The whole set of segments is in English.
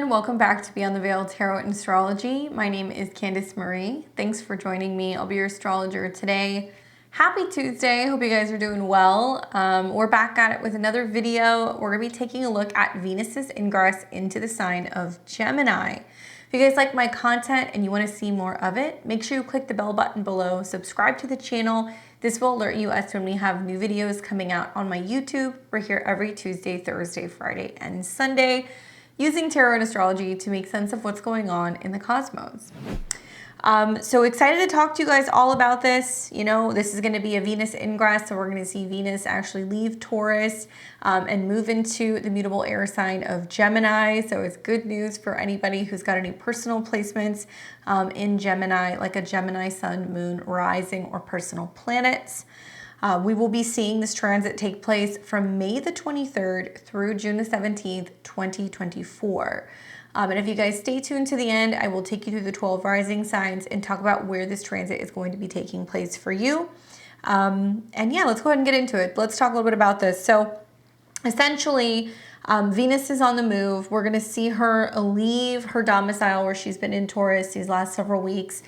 everyone, welcome back to Beyond the Veil Tarot and Astrology. My name is Candice Marie. Thanks for joining me. I'll be your astrologer today. Happy Tuesday. Hope you guys are doing well. We're back at it with another video. We're going to be taking a look at Venus's ingress into the sign of Gemini. If you guys like my content and you want to see more of it, make sure you click the bell button below, subscribe to the channel. This will alert you as when we have new videos coming out on my YouTube. We're here every Tuesday, Thursday, Friday, and Sunday, using tarot and astrology to make sense of what's going on in the cosmos. So excited to talk to you guys all about this. You know, this is going to be a Venus ingress, so we're going to see Venus actually leave Taurus and move into the mutable air sign of Gemini. So it's good news for anybody who's got any personal placements in Gemini, like a Gemini sun, moon, rising, or personal planets. We will be seeing this transit take place from May the 23rd through June the 17th, 2024. And if you guys stay tuned to the end, I will take you through the 12 rising signs and talk about where this transit is going to be taking place for you. And yeah, let's go ahead and get into it. Let's talk a little bit about this. So essentially, Venus is on the move. We're going to see her leave her domicile where she's been in Taurus these last several weeks.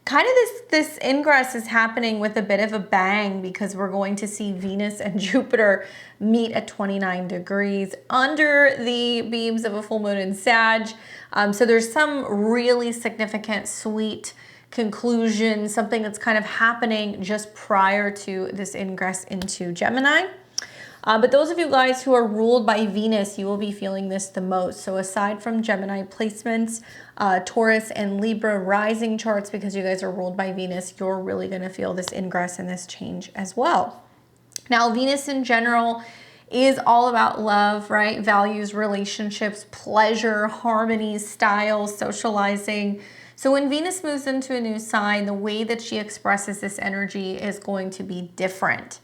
Kind of this ingress is happening with a bit of a bang because we're going to see Venus and Jupiter meet at 29 degrees under the beams of a full moon in Sag. So there's some really significant, sweet conclusion, something that's kind of happening just prior to this ingress into Gemini. But those of you guys who are ruled by Venus, you will be feeling this the most. So aside from Gemini placements, Taurus and Libra rising charts, because you guys are ruled by Venus, you're really going to feel this ingress and this change as well. Now, Venus in general is all about love, right? Values, relationships, pleasure, harmony, style, socializing. So when Venus moves into a new sign, the way that she expresses this energy is going to be different.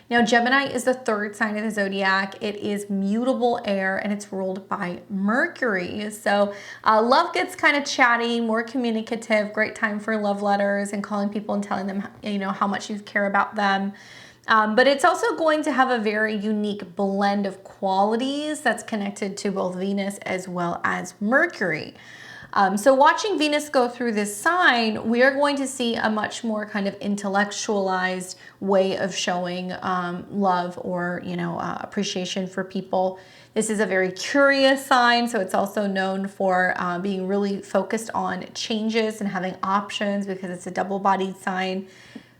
Now, Gemini is the third sign of the zodiac. It is mutable air and it's ruled by Mercury. So love gets kind of chatty, more communicative, great time for love letters and calling people and telling them, you know, how much you care about them. But it's also going to have a very unique blend of qualities that's connected to both Venus as well as Mercury. So watching Venus go through this sign, we are going to see a much more kind of intellectualized way of showing love or, you know, appreciation for people. This is a very curious sign, so it's also known for being really focused on changes and having options because it's a double-bodied sign.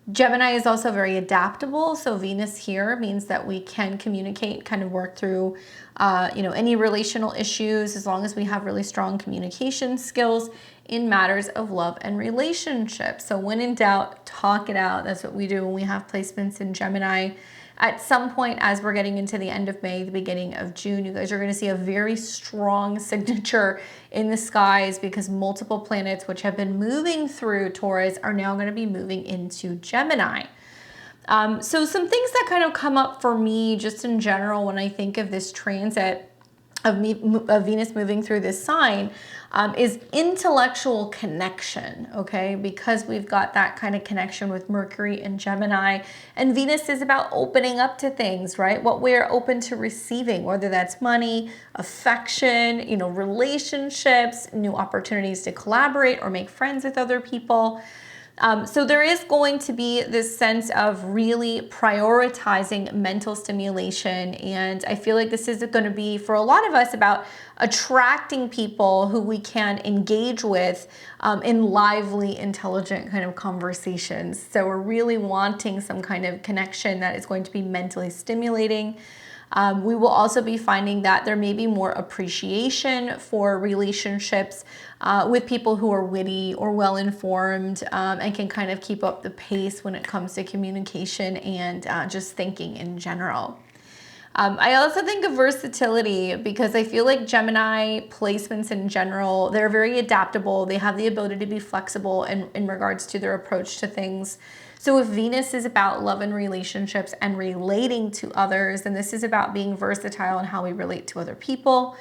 Gemini is also very adaptable. So Venus here means that we can communicate, kind of work through, you know, any relational issues as long as we have really strong communication skills in matters of love and relationships. So when in doubt, talk it out. That's what we do when we have placements in Gemini. At some point, as we're getting into the end of May, the beginning of June, you guys are going to see a very strong signature in the skies because multiple planets which have been moving through Taurus are now going to be moving into Gemini. So some things that kind of come up for me just in general when I think of this transit of Venus moving through this sign is intellectual connection, okay? Because we've got that kind of connection with Mercury and Gemini, and Venus is about opening up to things, right? What we're open to receiving, whether that's money, affection, you know, relationships, new opportunities to collaborate or make friends with other people. So there is going to be this sense of really prioritizing mental stimulation. And I feel like this is going to be, for a lot of us, about attracting people who we can engage with in lively, intelligent kind of conversations. So we're really wanting some kind of connection that is going to be mentally stimulating. We will also be finding that there may be more appreciation for relationships with people who are witty or well-informed and can kind of keep up the pace when it comes to communication and just thinking in general. I also think of versatility because I feel like Gemini placements in general, they're very adaptable. They have the ability to be flexible in regards to their approach to things. So if Venus is about love and relationships and relating to others, then this is about being versatile in how we relate to other people.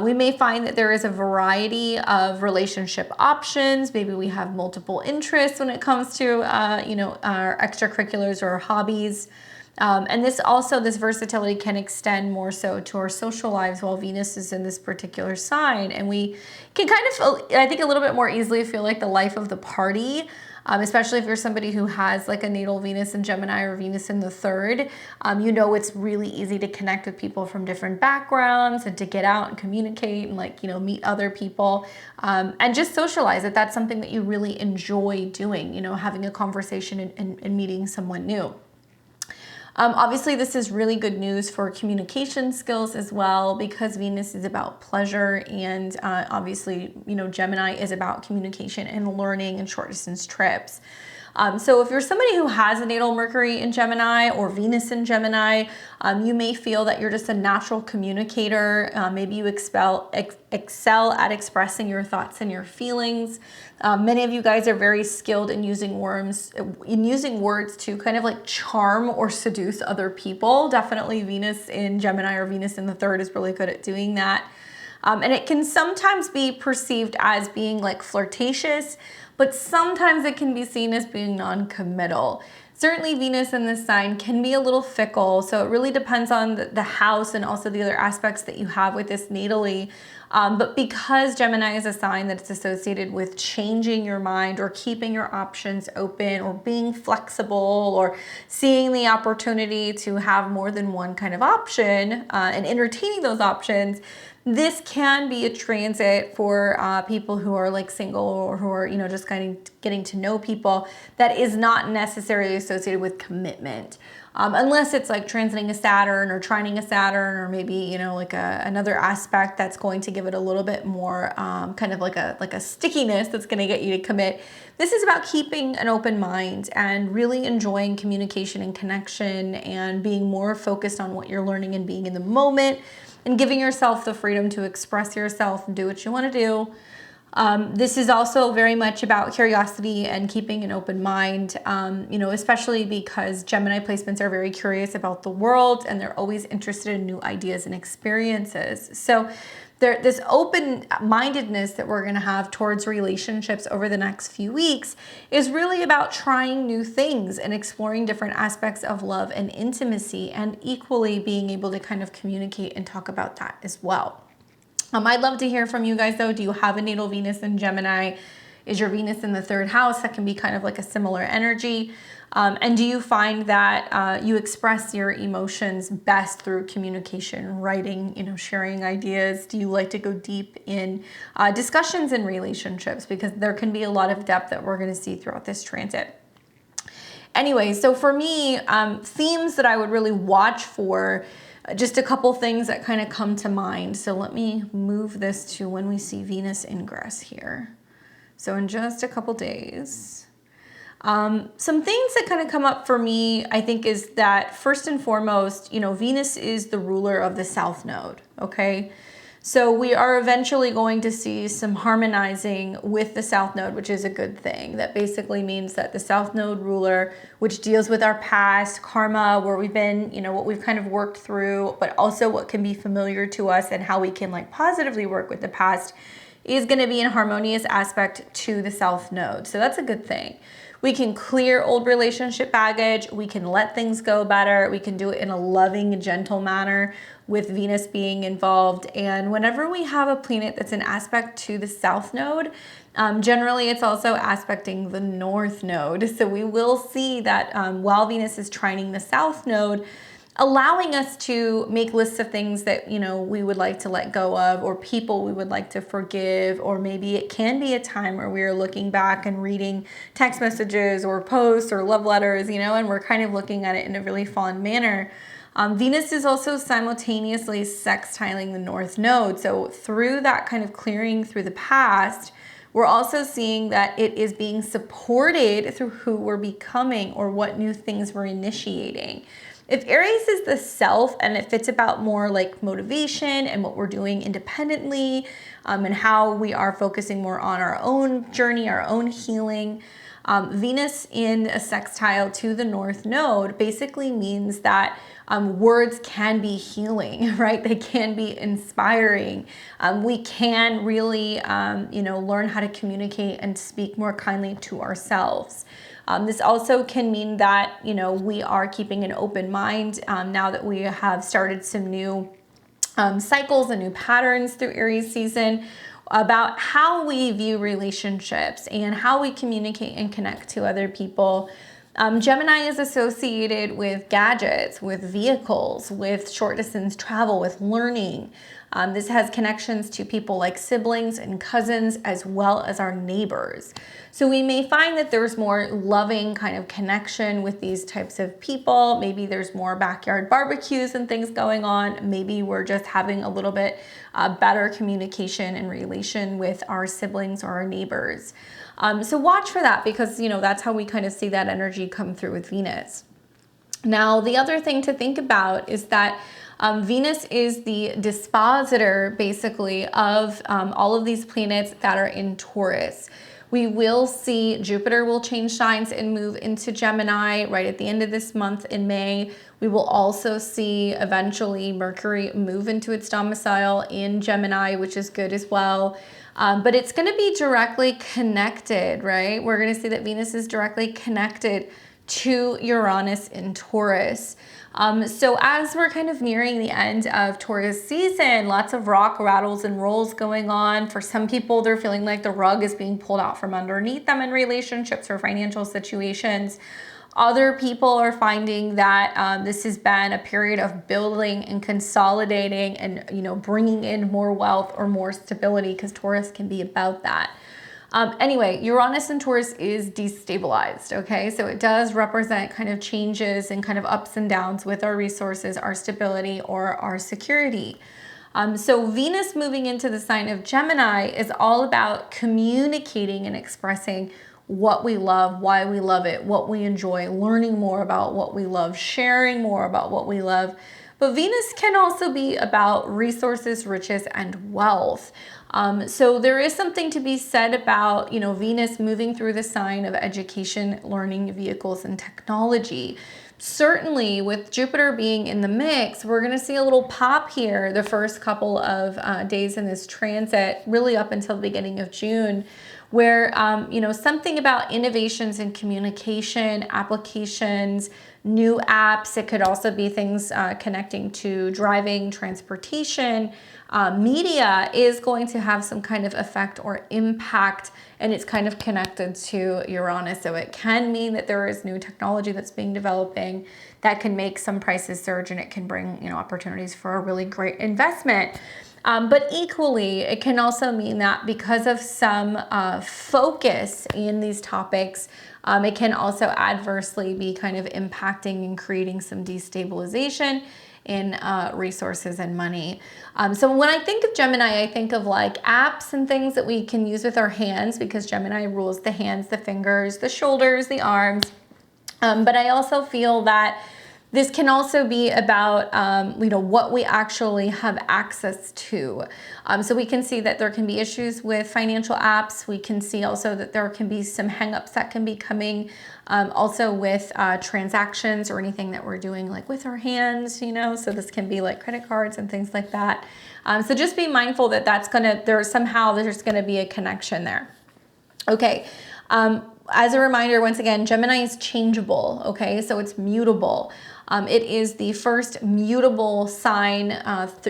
We may find that there is a variety of relationship options. Maybe we have multiple interests when it comes to, you know, our extracurriculars or our hobbies. And this versatility can extend more so to our social lives while Venus is in this particular sign. And we can kind of feel, I think, a little bit more easily feel like the life of the party, especially if you're somebody who has like a natal Venus in Gemini or Venus in the third. You know, it's really easy to connect with people from different backgrounds and to get out and communicate and like, you know, meet other people and just socialize. That's something that you really enjoy doing, you know, having a conversation and meeting someone new. Obviously, this is really good news for communication skills as well, because Venus is about pleasure, and obviously, you know, Gemini is about communication and learning and short distance trips. So if you're somebody who has a natal Mercury in Gemini or Venus in Gemini, you may feel that you're just a natural communicator. Maybe you excel at expressing your thoughts and your feelings. Many of you guys are very skilled in using words to kind of like charm or seduce other people. Definitely Venus in Gemini or Venus in the third is really good at doing that. And it can sometimes be perceived as being like flirtatious, but sometimes it can be seen as being non-committal. Certainly Venus in this sign can be a little fickle, so it really depends on the house and also the other aspects that you have with this natally. But because Gemini is a sign that's associated with changing your mind or keeping your options open or being flexible or seeing the opportunity to have more than one kind of option and entertaining those options, this can be a transit for people who are like single or who are, you know, just kind of getting to know people that is not necessarily associated with commitment. Unless it's like transiting a Saturn or trining a Saturn, or maybe, you know, like another aspect that's going to give it a little bit more kind of like a stickiness that's going to get you to commit. This is about keeping an open mind and really enjoying communication and connection and being more focused on what you're learning and being in the moment and giving yourself the freedom to express yourself and do what you want to do. This is also very much about curiosity and keeping an open mind, you know, especially because Gemini placements are very curious about the world and they're always interested in new ideas and experiences. So this open-mindedness that we're going to have towards relationships over the next few weeks is really about trying new things and exploring different aspects of love and intimacy, and equally being able to kind of communicate and talk about that as well. I'd love to hear from you guys though. Do you have a natal Venus in Gemini? Is your Venus in the third house? That can be kind of like a similar energy. And do you find that you express your emotions best through communication, writing, you know, sharing ideas? Do you like to go deep in discussions in relationships? Because there can be a lot of depth that we're going to see throughout this transit. Anyway, so for me, themes that I would really watch for, just a couple things that kind of come to mind. So let me move this to when we see Venus ingress here. So in just a couple days. Some things that kind of come up for me, I think, is that first and foremost, you know, Venus is the ruler of the South Node, okay? So we are eventually going to see some harmonizing with the South Node, which is a good thing. That basically means that the South Node ruler, which deals with our past, karma, where we've been, you know, what we've kind of worked through, but also what can be familiar to us and how we can like positively work with the past, is going to be in harmonious aspect to the South Node. So that's a good thing. We can clear old relationship baggage. We can let things go better. We can do it in a loving, gentle manner with Venus being involved. And whenever we have a planet that's an aspect to the South Node, generally it's also aspecting the North Node. So we will see that while Venus is trining the South Node, allowing us to make lists of things that, you know, we would like to let go of, or people we would like to forgive, or maybe it can be a time where we are looking back and reading text messages or posts or love letters, you know, and we're kind of looking at it in a really fond manner. Venus is also simultaneously sextiling the North Node. So through that kind of clearing through the past, we're also seeing that it is being supported through who we're becoming or what new things we're initiating. If Aries is the self, and if it's about more like motivation and what we're doing independently, and how we are focusing more on our own journey, our own healing, Venus in a sextile to the North Node basically means that words can be healing, right? They can be inspiring. We can really, you know, learn how to communicate and speak more kindly to ourselves. This also can mean that, you know, we are keeping an open mind now that we have started some new cycles and new patterns through Aries season about how we view relationships and how we communicate and connect to other people. Gemini is associated with gadgets, with vehicles, with short distance travel, with learning. This has connections to people like siblings and cousins, as well as our neighbors. So we may find that there's more loving kind of connection with these types of people. Maybe there's more backyard barbecues and things going on. Maybe we're just having a little bit better communication and relation with our siblings or our neighbors. So watch for that, because, you know, that's how we kind of see that energy come through with Venus. Now, the other thing to think about is that Venus is the dispositor, basically, of all of these planets that are in Taurus. We will see Jupiter will change signs and move into Gemini right at the end of this month in May. We will also see eventually Mercury move into its domicile in Gemini, which is good as well. But it's going to be directly connected, right? We're going to see that Venus is directly connected to Uranus in Taurus. So as we're kind of nearing the end of Taurus season, lots of rock rattles and rolls going on. For some people, they're feeling like the rug is being pulled out from underneath them in relationships or financial situations. Other people are finding that this has been a period of building and consolidating and, you know, bringing in more wealth or more stability, because Taurus can be about that. Anyway, Uranus in Taurus is destabilized, okay? So it does represent kind of changes and kind of ups and downs with our resources, our stability, or our security. So Venus moving into the sign of Gemini is all about communicating and expressing what we love, why we love it, what we enjoy, learning more about what we love, sharing more about what we love. But Venus can also be about resources, riches, and wealth. So there is something to be said about, you know, Venus moving through the sign of education, learning, vehicles, and technology. Certainly with Jupiter being in the mix, we're going to see a little pop here the first couple of days in this transit, really up until the beginning of June, where, you know, something about innovations in communication, applications, new apps. It could also be things connecting to driving, transportation, media is going to have some kind of effect or impact, and it's kind of connected to Uranus. So it can mean that there is new technology that's being developing that can make some prices surge, and it can bring, you know, opportunities for a really great investment. But equally, it can also mean that because of some focus in these topics, it can also adversely be kind of impacting and creating some destabilization in resources and money. So when I think of Gemini, I think of like apps and things that we can use with our hands, because Gemini rules the hands, the fingers, the shoulders, the arms. But I also feel that this can also be about, you know, what we actually have access to. So we can see that there can be issues with financial apps. We can see also that there can be some hangups that can be coming also with transactions or anything that we're doing like with our hands, you know, so this can be like credit cards and things like that. So just be mindful that there's going to be a connection there. Okay. As a reminder, once again, Gemini is changeable, okay? So it's mutable. It is the first mutable sign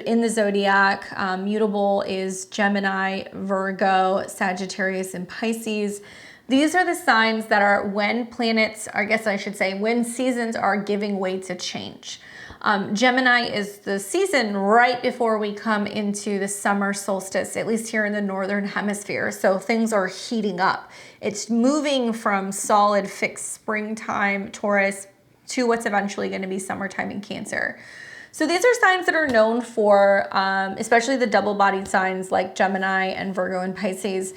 in the zodiac. Mutable is Gemini, Virgo, Sagittarius, and Pisces. These are the signs that are when planets, I guess I should say, when seasons are giving way to change. Gemini is the season right before we come into the summer solstice, at least here in the northern hemisphere. So things are heating up. It's moving from solid fixed springtime Taurus to what's eventually going to be summertime in Cancer. So these are signs that are known for, especially the double-bodied signs like Gemini and Virgo and Pisces,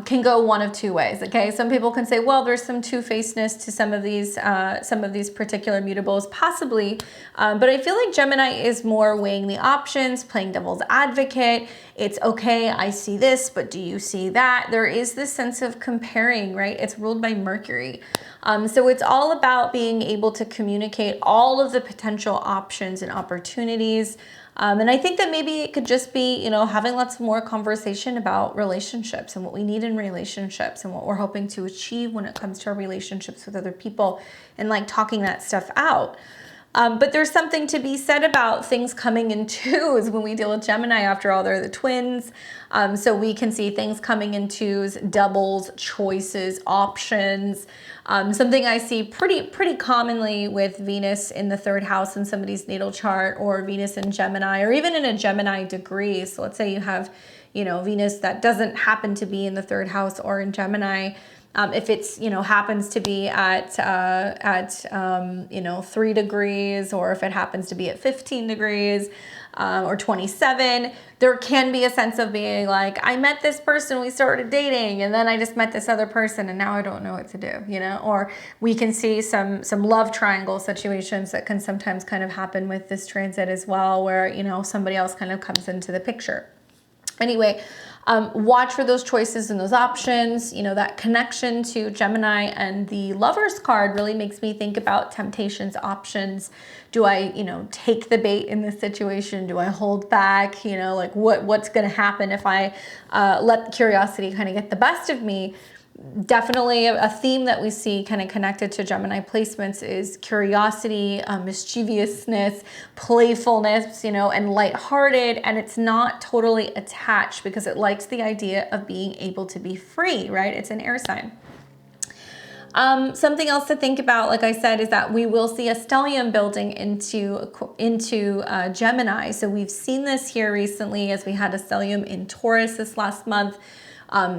can go one of two ways. Okay, some people can say, well, there's some two-facedness to some of these particular mutables, possibly, but I feel like Gemini is more weighing the options, playing devil's advocate. It's okay, I see this, but do you see that? There is this sense of comparing, right? It's ruled by Mercury. So it's all about being able to communicate all of the potential options and opportunities. And I think that maybe it could just be, you know, having lots more conversation about relationships and what we need in relationships and what we're hoping to achieve when it comes to our relationships with other people, and like talking that stuff out. But there's something to be said about things coming in twos when we deal with Gemini. After all, they're the twins. So we can see things coming in twos, doubles, choices, options. Something I see pretty commonly with Venus in the third house in somebody's natal chart, or Venus in Gemini, or even in a Gemini degree. So let's say you have, you know, Venus that doesn't happen to be in the third house or in Gemini. If it's, you know, happens to be at 3 degrees, or if it happens to be at 15 degrees, or 27, there can be a sense of being like, I met this person, we started dating, and then I just met this other person, and now I don't know what to do, you know? Or we can see some love triangle situations that can sometimes kind of happen with this transit as well, where, you know, somebody else kind of comes into the picture. Anyway, watch for those choices and those options. You know, that connection to Gemini and the Lovers card really makes me think about temptations, options. Do I, you know, take the bait in this situation? Do I hold back? You know, like what's going to happen if I let curiosity kind of get the best of me? Definitely a theme that we see kind of connected to Gemini placements is curiosity, mischievousness, playfulness, you know, and lighthearted. And it's not totally attached because it likes the idea of being able to be free, right? It's an air sign. Something else to think about, like I said, is that we will see a stellium building into Gemini. So we've seen this here recently as we had a stellium in Taurus this last month.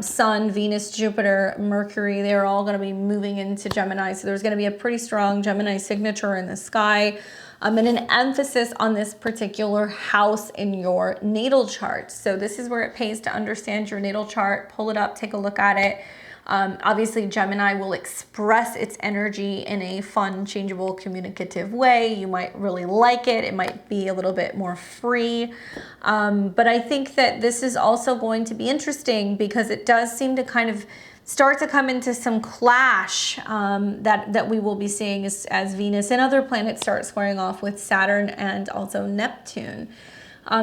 Sun, Venus, Jupiter, Mercury, they're all going to be moving into Gemini. So there's going to be a pretty strong Gemini signature in the sky, and an emphasis on this particular house in your natal chart. So this is where it pays to understand your natal chart, pull it up, take a look at it. Obviously, Gemini will express its energy in a fun, changeable, communicative way. You might really like it. It might be a little bit more free. But I think that this is also going to be interesting because it does seem to kind of start to come into some clash that we will be seeing as Venus and other planets start squaring off with Saturn and also Neptune.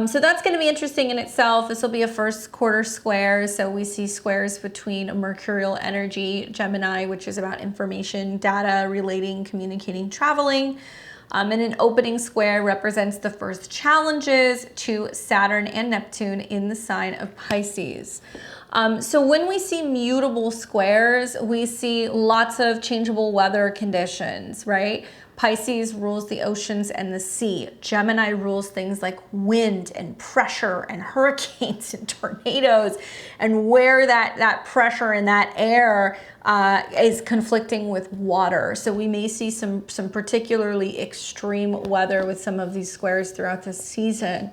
So that's going to be interesting in itself. This will be a first quarter square. So we see squares between a mercurial energy, Gemini, which is about information, data, relating, communicating, traveling. And an opening square represents the first challenges to Saturn and Neptune in the sign of Pisces. So when we see mutable squares, we see lots of changeable weather conditions, right? Pisces rules the oceans and the sea. Gemini rules things like wind and pressure and hurricanes and tornadoes, and where that pressure and that air is conflicting with water. So we may see some particularly extreme weather with some of these squares throughout this season.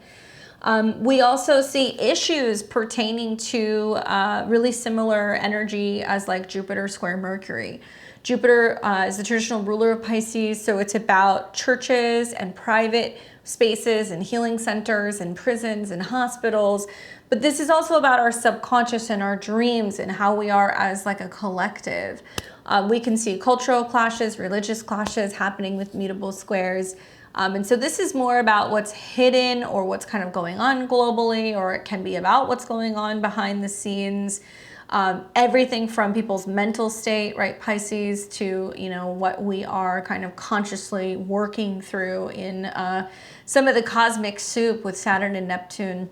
We also see issues pertaining to really similar energy as like Jupiter square Mercury. Jupiter is the traditional ruler of Pisces, so it's about churches and private spaces and healing centers and prisons and hospitals. But this is also about our subconscious and our dreams and how we are as like a collective. We can see cultural clashes, religious clashes happening with mutable squares. And so this is more about what's hidden or what's kind of going on globally, or it can be about what's going on behind the scenes. Everything from people's mental state, right, Pisces, to, you know, what we are kind of consciously working through in some of the cosmic soup with Saturn and Neptune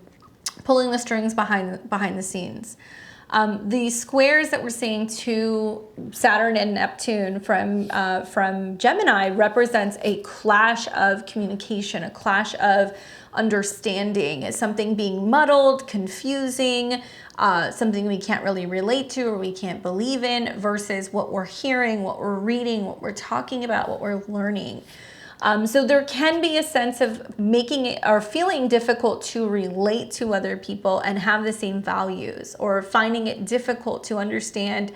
pulling the strings behind the scenes. The squares that we're seeing to Saturn and Neptune from Gemini represents a clash of communication, a clash of understanding. It's something being muddled, confusing, something we can't really relate to or we can't believe in, versus what we're hearing, what we're reading, what we're talking about, what we're learning. So there can be a sense of making it or feeling difficult to relate to other people and have the same values, or finding it difficult to understand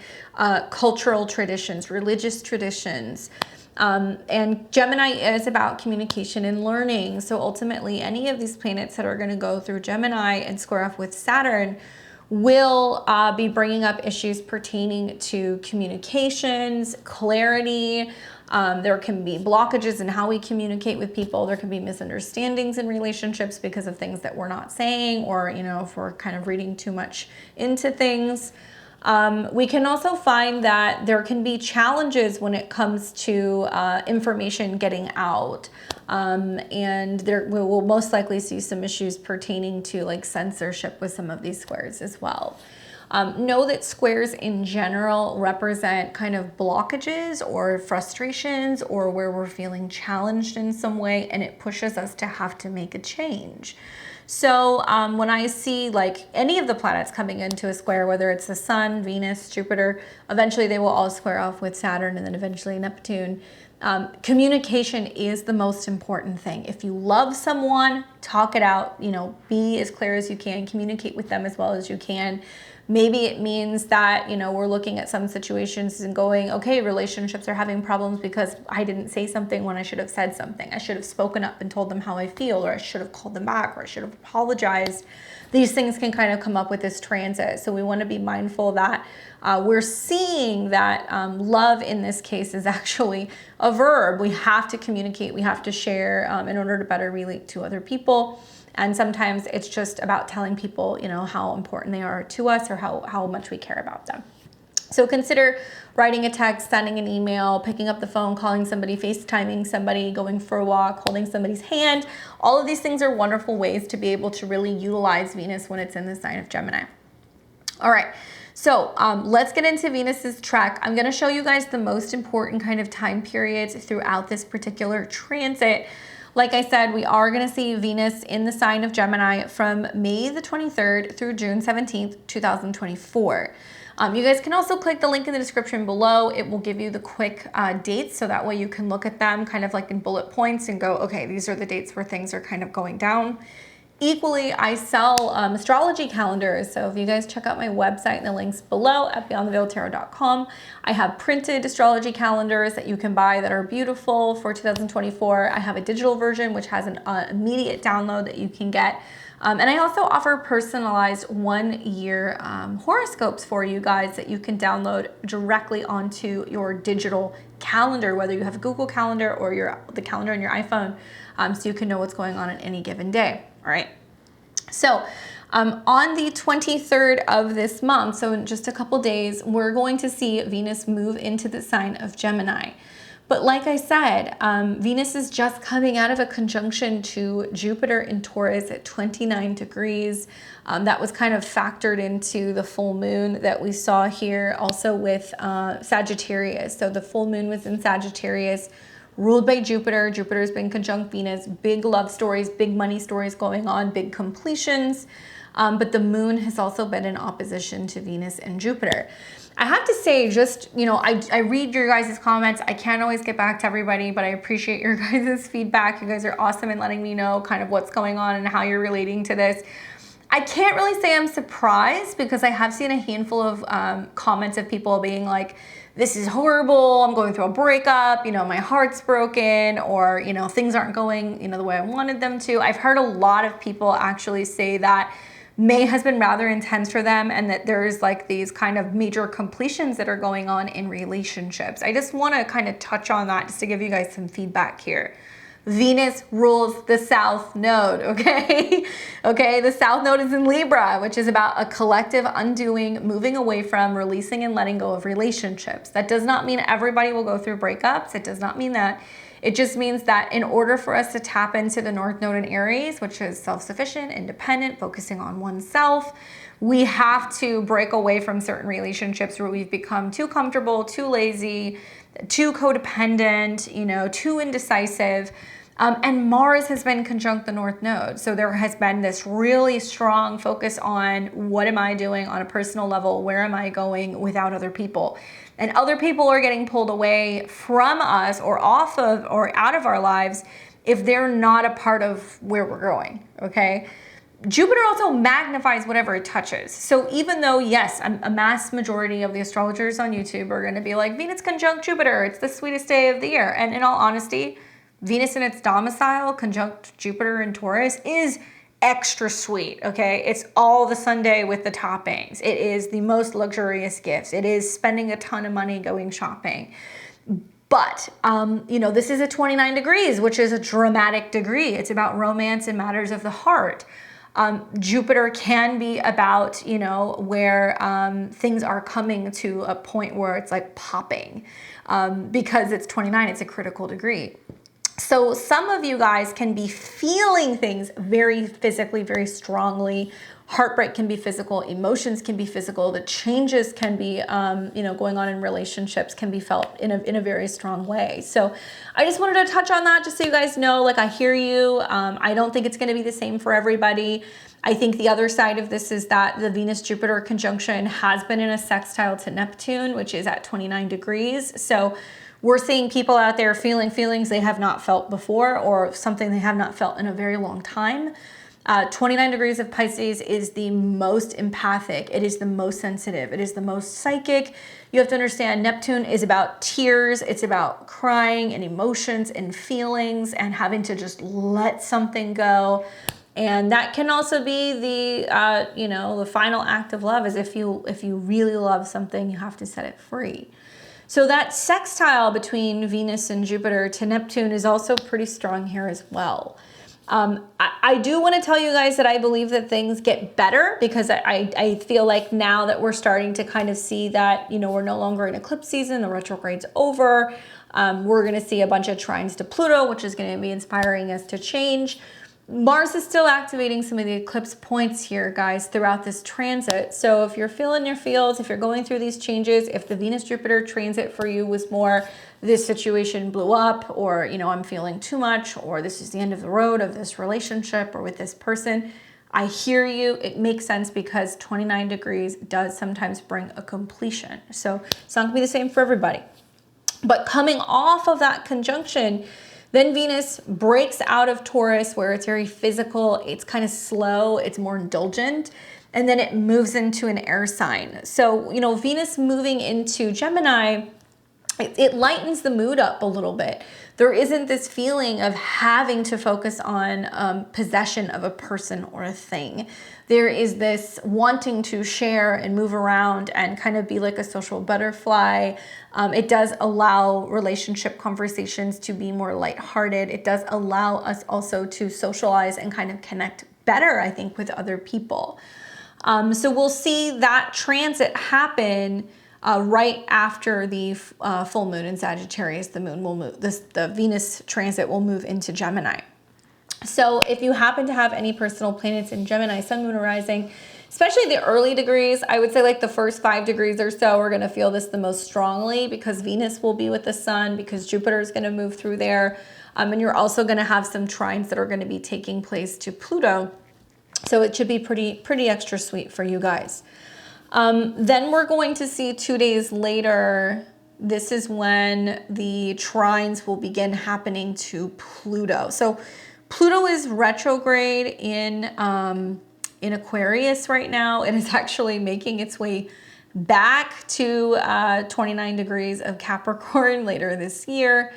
cultural traditions, religious traditions. And Gemini is about communication and learning. So ultimately, any of these planets that are going to go through Gemini and square off with Saturn will be bringing up issues pertaining to communications, clarity, There can be blockages in how we communicate with people. There can be misunderstandings in relationships because of things that we're not saying, or, you know, if we're kind of reading too much into things. We can also find that there can be challenges when it comes to information getting out. And we will most likely see some issues pertaining to like censorship with some of these squares as well. Know that squares in general represent kind of blockages or frustrations, or where we're feeling challenged in some way, and it pushes us to have to make a change. So when I see like any of the planets coming into a square, whether it's the Sun, Venus, Jupiter, eventually they will all square off with Saturn, and then eventually Neptune. Communication is the most important thing. If you love someone, talk it out, you know, be as clear as you can, communicate with them as well as you can. Maybe it means that, you know, we're looking at some situations and going, okay, relationships are having problems because I didn't say something when I should have said something. I should have spoken up and told them how I feel, or I should have called them back, or I should have apologized. These things can kind of come up with this transit. So we want to be mindful that we're seeing that love in this case is actually a verb. We have to communicate, we have to share in order to better relate to other people. And sometimes it's just about telling people, you know, how important they are to us, or how much we care about them. So consider writing a text, sending an email, picking up the phone, calling somebody, FaceTiming somebody, going for a walk, holding somebody's hand. All of these things are wonderful ways to be able to really utilize Venus when it's in the sign of Gemini. All right. So let's get into Venus's trek. I'm going to show you guys the most important kind of time periods throughout this particular transit. Like I said, we are going to see Venus in the sign of Gemini from May the 23rd through June 17th, 2024. You guys can also click the link in the description below. It will give you the quick dates, so that way you can look at them kind of like in bullet points and go, okay, these are the dates where things are kind of going down. Equally, I sell astrology calendars, so if you guys check out my website in the links below at beyondtheveiledtarot.com, I have printed astrology calendars that you can buy that are beautiful for 2024. I have a digital version which has an immediate download that you can get. And I also offer personalized 1-year horoscopes for you guys that you can download directly onto your digital calendar, whether you have a Google Calendar or the calendar on your iPhone, so you can know what's going on any given day. All right. So on the 23rd of this month, so in just a couple days, we're going to see Venus move into the sign of Gemini. But like I said, Venus is just coming out of a conjunction to Jupiter in Taurus at 29 degrees. That was kind of factored into the full moon that we saw here, also with Sagittarius. So the full moon was in Sagittarius, ruled by Jupiter. Jupiter's been conjunct Venus, big love stories, big money stories going on, big completions. But the moon has also been in opposition to Venus and Jupiter. I have to say, just, you know, I read your guys' comments. I can't always get back to everybody, but I appreciate your guys' feedback. You guys are awesome in letting me know kind of what's going on and how you're relating to this. I can't really say I'm surprised, because I have seen a handful of comments of people being like, this is horrible, I'm going through a breakup, you know, my heart's broken, or, you know, things aren't going, you know, the way I wanted them to. I've heard a lot of people actually say that May has been rather intense for them, and that there's like these kind of major completions that are going on in relationships. I just want to kind of touch on that just to give you guys some feedback here. Venus rules the South Node, okay? Okay, the South Node is in Libra, which is about a collective undoing, moving away from, releasing and letting go of relationships. That does not mean everybody will go through breakups. It does not mean that. It just means that in order for us to tap into the North Node in Aries, which is self-sufficient, independent, focusing on oneself, we have to break away from certain relationships where we've become too comfortable, too lazy, too codependent, you know, too indecisive. And Mars has been conjunct the North Node. So there has been this really strong focus on what am I doing on a personal level? Where am I going without other people? And other people are getting pulled away from us, or off of, or out of our lives, if they're not a part of where we're going, okay? Jupiter also magnifies whatever it touches. So even though, yes, a mass majority of the astrologers on YouTube are going to be like, Venus conjunct Jupiter, it's the sweetest day of the year. And in all honesty, Venus in its domicile, conjunct Jupiter in Taurus, is extra sweet, okay? It's all the sundae with the toppings. It is the most luxurious gifts. It is spending a ton of money going shopping. But, you know, this is a 29 degrees, which is a dramatic degree. It's about romance and matters of the heart. Jupiter can be about, you know, where things are coming to a point where it's like popping. Because it's 29, it's a critical degree. So some of you guys can be feeling things very physically, very strongly. Heartbreak can be physical, emotions can be physical, the changes can be, you know, going on in relationships can be felt in a very strong way. So I just wanted to touch on that just so you guys know, like, I hear you. I don't think it's going to be the same for everybody. I think the other side of this is that the Venus-Jupiter conjunction has been in a sextile to Neptune, which is at 29 degrees. So we're seeing people out there feeling feelings they have not felt before, or something they have not felt in a very long time. 29 degrees of Pisces is the most empathic. It is the most sensitive. It is the most psychic. You have to understand Neptune is about tears. It's about crying and emotions and feelings and having to just let something go. And that can also be the, you know, the final act of love is if you really love something, you have to set it free. So that sextile between Venus and Jupiter to Neptune is also pretty strong here as well. I do want to tell you guys that I believe that things get better, because I feel like now that we're starting to kind of see that, you know, we're no longer in eclipse season, the retrograde's over. We're going to see a bunch of trines to Pluto, which is going to be inspiring us to change. Mars is still activating some of the eclipse points here, guys, throughout this transit. So if you're feeling your feels, if you're going through these changes, if the Venus-Jupiter transit for you was more, this situation blew up, or, you know, I'm feeling too much, or this is the end of the road of this relationship or with this person, I hear you. It makes sense, because 29 degrees does sometimes bring a completion. So it's not going to be the same for everybody. But coming off of that conjunction, then Venus breaks out of Taurus, where it's very physical, it's kind of slow, it's more indulgent, and then it moves into an air sign. So, you know, Venus moving into Gemini, it lightens the mood up a little bit. There isn't this feeling of having to focus on possession of a person or a thing. There is this wanting to share and move around and kind of be like a social butterfly. It does allow relationship conversations to be more lighthearted. It does allow us also to socialize and kind of connect better, I think, with other people. So we'll see that transit happen right after the full moon in Sagittarius. The moon will move, the Venus transit will move into Gemini. So if you happen to have any personal planets in Gemini, sun, moon, or rising, especially the early degrees, I would say like the first 5 degrees or so, we're going to feel this the most strongly, because Venus will be with the sun, because Jupiter is going to move through there. And you're also going to have some trines that are going to be taking place to Pluto. So it should be pretty extra sweet for you guys. Then we're going to see 2 days later, this is when the trines will begin happening to Pluto. So Pluto is retrograde in Aquarius right now. It is actually making its way back to 29 degrees of Capricorn later this year.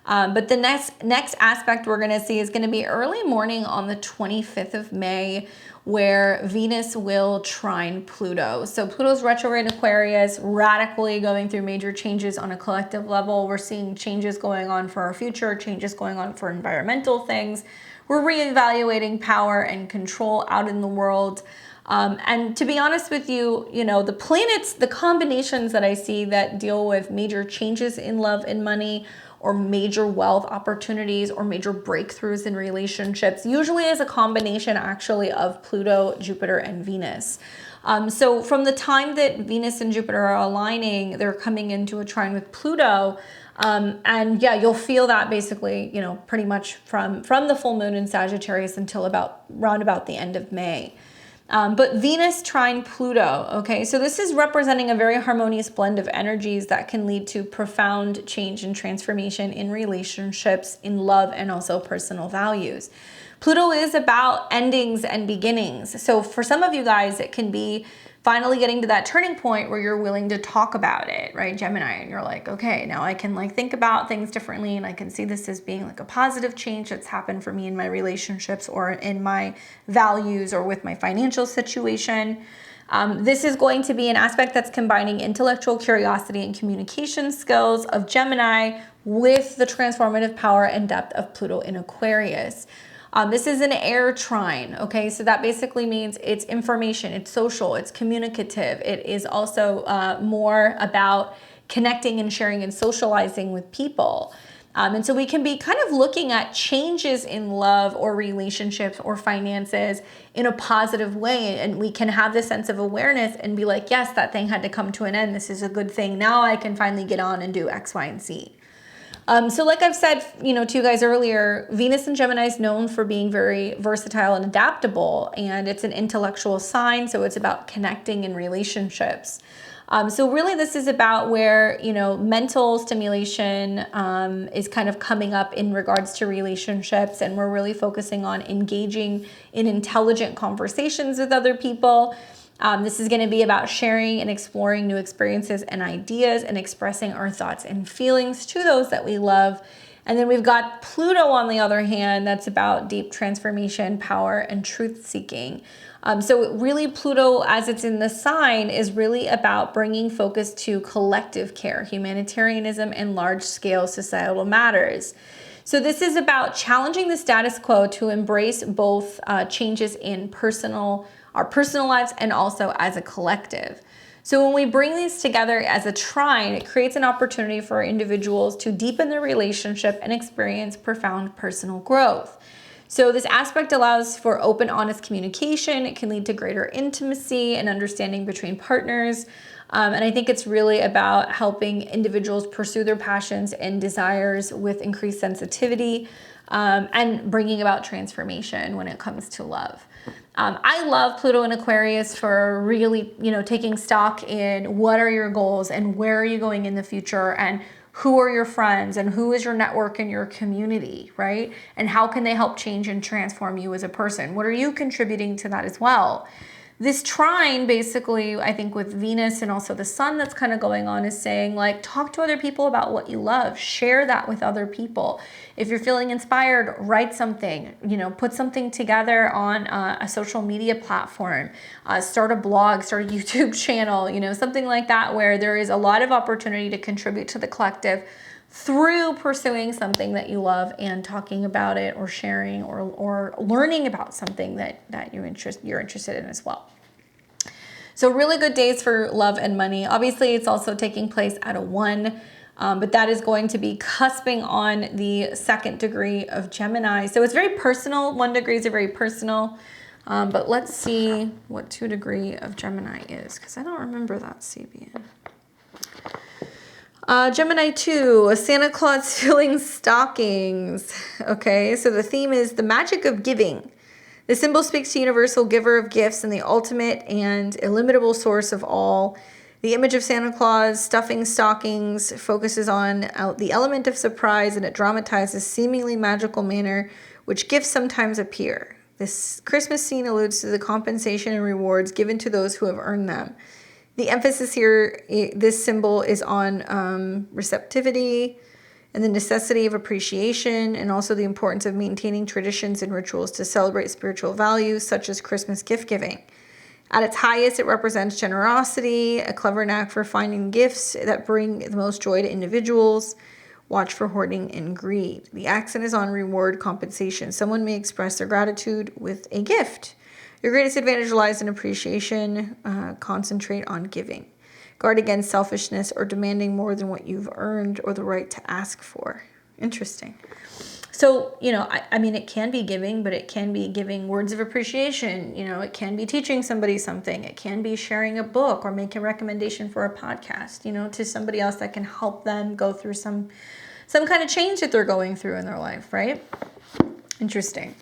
But the next aspect we're going to see is going to be early morning on the 25th of May, where Venus will trine Pluto. So Pluto's retrograde in Aquarius, radically going through major changes on a collective level. We're seeing changes going on for our future, changes going on for environmental things. We're reevaluating power and control out in the world. And to be honest with you, you know, the planets, the combinations that I see that deal with major changes in love and money, or major wealth opportunities, or major breakthroughs in relationships, usually is a combination actually of Pluto, Jupiter, and Venus. So from the time that Venus and Jupiter are aligning, they're coming into a trine with Pluto. And yeah, you'll feel that basically, you know, pretty much from the full moon in Sagittarius until round about the end of May. But Venus trine Pluto, okay? So this is representing a very harmonious blend of energies that can lead to profound change and transformation in relationships, in love, and also personal values. Pluto is about endings and beginnings. So for some of you guys, it can be finally getting to that turning point where you're willing to talk about it, right, Gemini? And you're like, okay, now I can like think about things differently, and I can see this as being like a positive change that's happened for me in my relationships, or in my values, or with my financial situation. This is going to be an aspect that's combining intellectual curiosity and communication skills of Gemini with the transformative power and depth of Pluto in Aquarius. This is an air trine, okay? So that basically means it's information, it's social, it's communicative. It is also more about connecting and sharing and socializing with people. And so we can be kind of looking at changes in love or relationships or finances in a positive way. And we can have this sense of awareness and be like, yes, that thing had to come to an end. This is a good thing. Now I can finally get on and do X, Y, and Z. So like I've said, to you guys earlier, Venus in Gemini is known for being very versatile and adaptable, and it's an intellectual sign. So it's about connecting in relationships. So really this is about where, mental stimulation is kind of coming up in regards to relationships. And we're really focusing on engaging in intelligent conversations with other people. This is going to be about sharing and exploring new experiences and ideas and expressing our thoughts and feelings to those that we love. And then we've got Pluto on the other hand, that's about deep transformation, power, and truth seeking. So really Pluto, as it's in the sign, is really about bringing focus to collective care, humanitarianism, and large-scale societal matters. So this is about challenging the status quo to embrace both changes in our personal lives and also as a collective. So when we bring these together as a trine, it creates an opportunity for individuals to deepen their relationship and experience profound personal growth. So this aspect allows for open, honest communication. It can lead to greater intimacy and understanding between partners. And I think it's really about helping individuals pursue their passions and desires with increased sensitivity and bringing about transformation when it comes to love. I love Pluto in Aquarius for really, taking stock in what are your goals and where are you going in the future and who are your friends and who is your network in your community, right? And how can they help change and transform you as a person? What are you contributing to that as well? This trine, basically, I think with Venus and also the sun that's kind of going on, is saying, like, talk to other people about what you love. Share that with other people. If you're feeling inspired, write something, put something together on a social media platform, start a blog, start a YouTube channel, something like that, where there is a lot of opportunity to contribute to the collective through pursuing something that you love and talking about it or sharing or learning about something that you're interested in as well. So really good days for love and money. Obviously, it's also taking place at a 1, but that is going to be cusping on the 2nd degree of Gemini. So it's very personal. 1 degrees are very personal. But let's see what 2 degree of Gemini is, because I don't remember that, Sabian. Gemini 2, Santa Claus filling stockings. Okay, so the theme is the magic of giving. The symbol speaks to universal giver of gifts and the ultimate and illimitable source of all. The image of Santa Claus stuffing stockings focuses on the element of surprise, and it dramatizes seemingly magical manner which gifts sometimes appear. This Christmas scene alludes to the compensation and rewards given to those who have earned them. The emphasis here, this symbol, is on receptivity and the necessity of appreciation, and also the importance of maintaining traditions and rituals to celebrate spiritual values, such as Christmas gift giving. At its highest, it represents generosity, a clever knack for finding gifts that bring the most joy to individuals. Watch for hoarding and greed. The accent is on reward compensation. Someone may express their gratitude with a gift. Your greatest advantage lies in appreciation. Concentrate on giving. Guard against selfishness or demanding more than what you've earned or the right to ask for. Interesting. So, I mean, it can be giving, but it can be giving words of appreciation. It can be teaching somebody something. It can be sharing a book or making a recommendation for a podcast, to somebody else that can help them go through some kind of change that they're going through in their life, right? Interesting.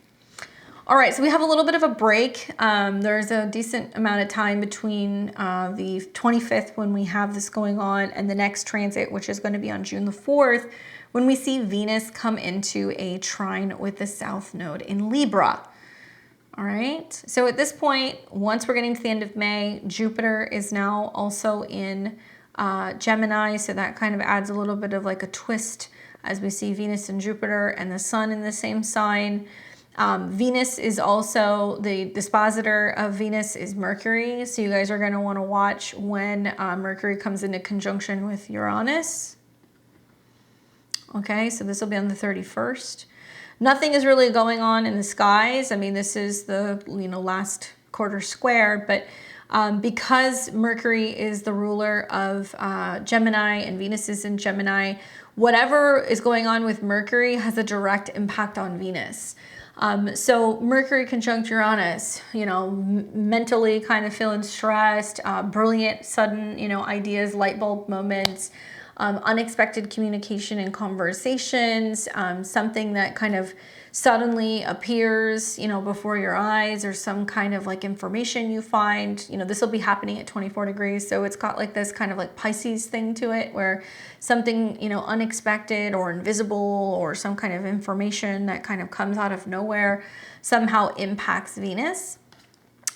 All right, so we have a little bit of a break. There's a decent amount of time between the 25th when we have this going on and the next transit, which is going to be on June the 4th, when we see Venus come into a trine with the South Node in Libra. All right, so at this point, once we're getting to the end of May, Jupiter is now also in Gemini, so that kind of adds a little bit of like a twist as we see Venus and Jupiter and the Sun in the same sign. Venus is also, the dispositor of Venus is Mercury. So you guys are going to want to watch when Mercury comes into conjunction with Uranus. Okay, so this will be on the 31st. Nothing is really going on in the skies. I mean, this is the, last quarter square, but because Mercury is the ruler of Gemini and Venus is in Gemini, whatever is going on with Mercury has a direct impact on Venus. So Mercury conjunct Uranus, mentally kind of feeling stressed, brilliant, sudden, ideas, light bulb moments, unexpected communication and conversations, something that kind of suddenly appears, before your eyes, or some kind of like information you find. This will be happening at 24 degrees. So it's got like this kind of like Pisces thing to it, where something, unexpected or invisible, or some kind of information that kind of comes out of nowhere somehow impacts Venus.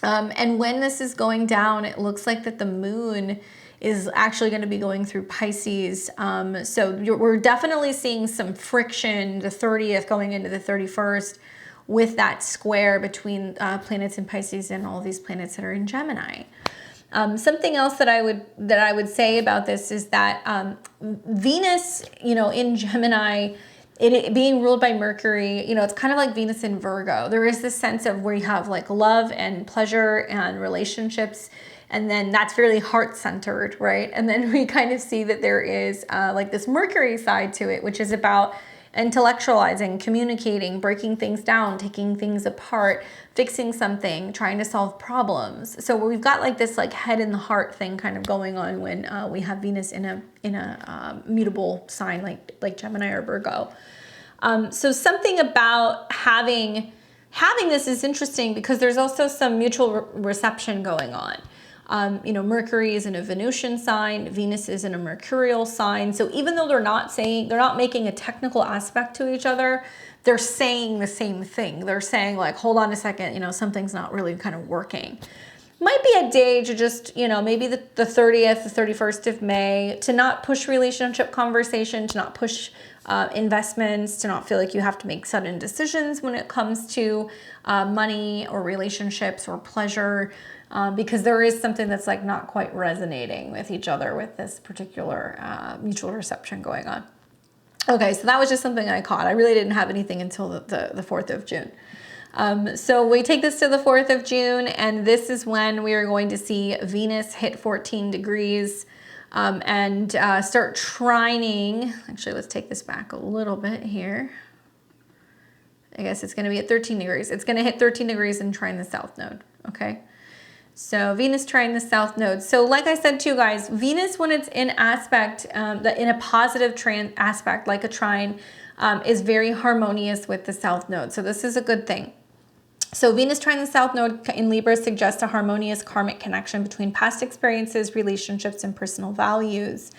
And when this is going down, it looks like that the moon is actually going to be going through Pisces. So we're definitely seeing some friction the 30th going into the 31st with that square between planets in Pisces and all these planets that are in Gemini. Something else that I would say about this is that Venus, in Gemini, it being ruled by Mercury, it's kind of like Venus in Virgo. There is this sense of where you have like love and pleasure and relationships, and then that's fairly heart-centered, right? And then we kind of see that there is like this Mercury side to it, which is about intellectualizing, communicating, breaking things down, taking things apart, fixing something, trying to solve problems. So we've got like this like head in the heart thing kind of going on when we have Venus in a mutable sign like Gemini or Virgo. So something about having this is interesting because there's also some mutual reception going on. Mercury is in a Venusian sign, Venus is in a mercurial sign. So even though they're not making a technical aspect to each other, they're saying the same thing. They're saying like, hold on a second, something's not really kind of working. Might be a day to just, maybe the 30th, the 31st of May, to not push relationship conversation, to not push investments, to not feel like you have to make sudden decisions when it comes to money or relationships or pleasure. Because there is something that's like not quite resonating with each other with this particular mutual reception going on. Okay, so that was just something I caught. I really didn't have anything until the 4th of June. So we take this to the 4th of June, and this is when we are going to see Venus hit 14 degrees and start trining. Actually, let's take this back a little bit here. I guess it's going to be at 13 degrees. It's going to hit 13 degrees and trine the south node, okay? So Venus trine the south node. So like I said to you guys, Venus, when it's in aspect, in a positive aspect, like a trine, is very harmonious with the south node. So this is a good thing. So Venus trine the south node in Libra suggests a harmonious karmic connection between past experiences, relationships, and personal values.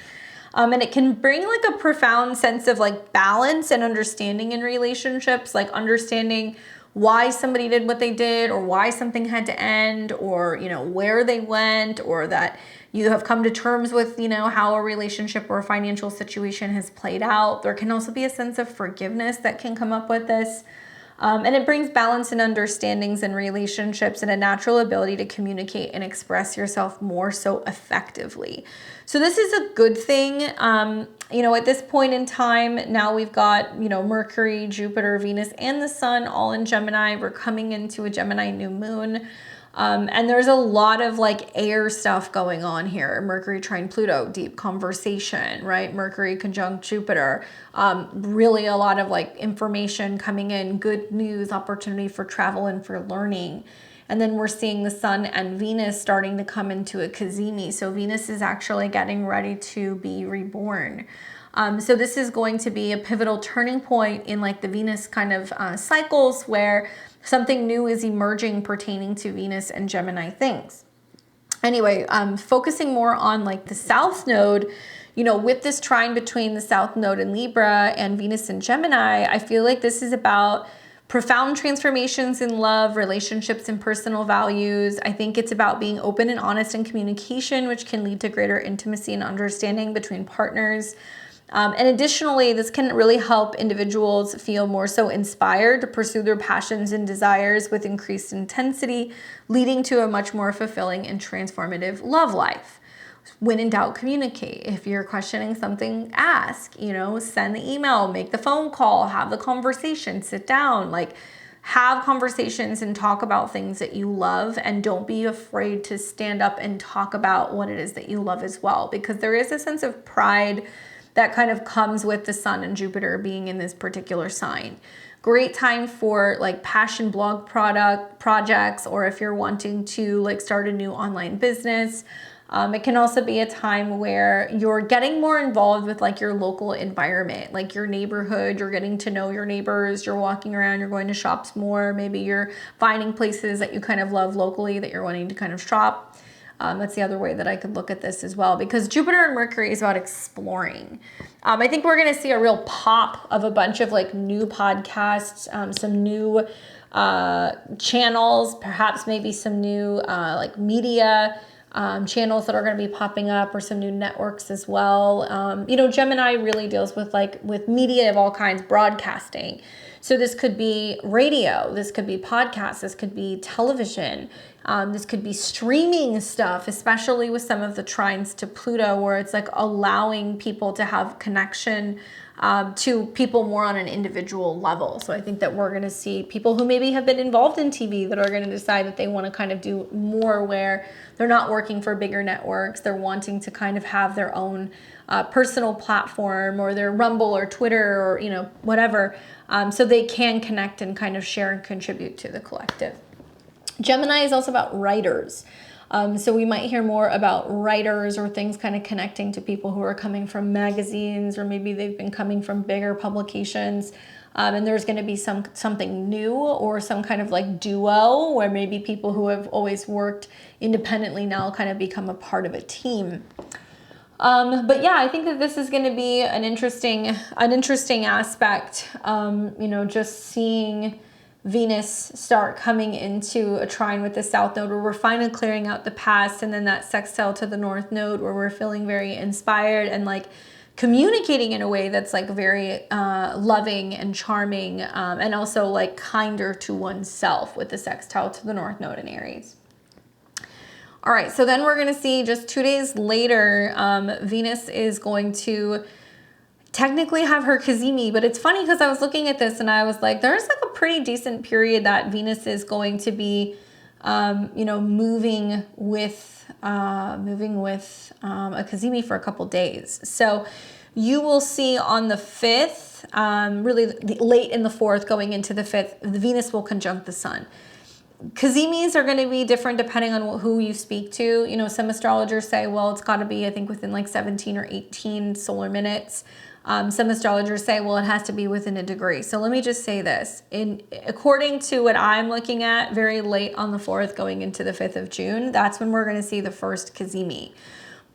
And it can bring like a profound sense of like balance and understanding in relationships, like understanding why somebody did what they did, or why something had to end, or, where they went, or that you have come to terms with, how a relationship or a financial situation has played out. There can also be a sense of forgiveness that can come up with this. And it brings balance and understandings in relationships and a natural ability to communicate and express yourself more so effectively. So this is a good thing. At this point in time, now we've got, Mercury, Jupiter, Venus, and the Sun all in Gemini. We're coming into a Gemini New Moon. And there's a lot of like air stuff going on here. Mercury trine Pluto, deep conversation, right? Mercury conjunct Jupiter, really a lot of like information coming in, good news, opportunity for travel and for learning. And then we're seeing the Sun and Venus starting to come into a Cazimi. So Venus is actually getting ready to be reborn. So this is going to be a pivotal turning point in like the Venus kind of cycles where something new is emerging pertaining to Venus and Gemini things. Anyway, focusing more on like the South Node, with this trine between the South Node in Libra and Venus in Gemini, I feel like this is about profound transformations in love, relationships, and personal values. I think it's about being open and honest in communication, which can lead to greater intimacy and understanding between partners. And additionally, this can really help individuals feel more so inspired to pursue their passions and desires with increased intensity, leading to a much more fulfilling and transformative love life. When in doubt, communicate. If you're questioning something, ask, you know, send the email, make the phone call, have the conversation, sit down, like have conversations and talk about things that you love, and don't be afraid to stand up and talk about what it is that you love as well, because there is a sense of pride that kind of comes with the Sun and Jupiter being in this particular sign. Great time for like passion blog projects, or if you're wanting to like start a new online business. It can also be a time where you're getting more involved with like your local environment, like your neighborhood. You're getting to know your neighbors, you're walking around, you're going to shops more. Maybe you're finding places that you kind of love locally that you're wanting to kind of shop. That's the other way that I could look at this as well, because Jupiter and Mercury is about exploring. I think we're going to see a real pop of a bunch of like new podcasts, some new channels, perhaps maybe some new like media channels that are going to be popping up, or some new networks as well. You know, Gemini really deals with with media of all kinds, broadcasting. So this could be radio, this could be podcasts, this could be television, this could be streaming stuff, especially with some of the trines to Pluto, where it's like allowing people to have connection to people more on an individual level. So I think that we're going to see people who maybe have been involved in TV that are going to decide that they want to kind of do more, where they're not working for bigger networks. They're wanting to kind of have their own personal platform, or their Rumble or Twitter, or, you know, whatever, so they can connect and kind of share and contribute to the collective. Gemini is also about writers. So we might hear more about writers, or things kind of connecting to people who are coming from magazines, or maybe they've been coming from bigger publications. And there's going to be something new, or some kind of like duo, where maybe people who have always worked independently now kind of become a part of a team. But yeah, I think that this is going to be an interesting aspect. You know, just seeing Venus start coming into a trine with the South Node, where we're finally clearing out the past, and then that sextile to the North Node, where we're feeling very inspired and like communicating in a way that's like very loving and charming, and also like kinder to oneself, with the sextile to the North Node in Aries. All right, so then we're going to see just 2 days later, Venus is going to technically have her Cazimi, but it's funny because I was looking at this and I was like, there's like a pretty decent period that Venus is going to be, you know, moving with a Cazimi for a couple days. So you will see on the 5th, really late in the 4th going into the 5th, the Venus will conjunct the Sun. Cazimis are going to be different depending on who you speak to. You know, some astrologers say, well, it's got to be, I think, within like 17 or 18 solar minutes. Some astrologers say, well, it has to be within a degree. So let me just say this. According to what I'm looking at, very late on the 4th going into the 5th of June, that's when we're going to see the first Cazimi.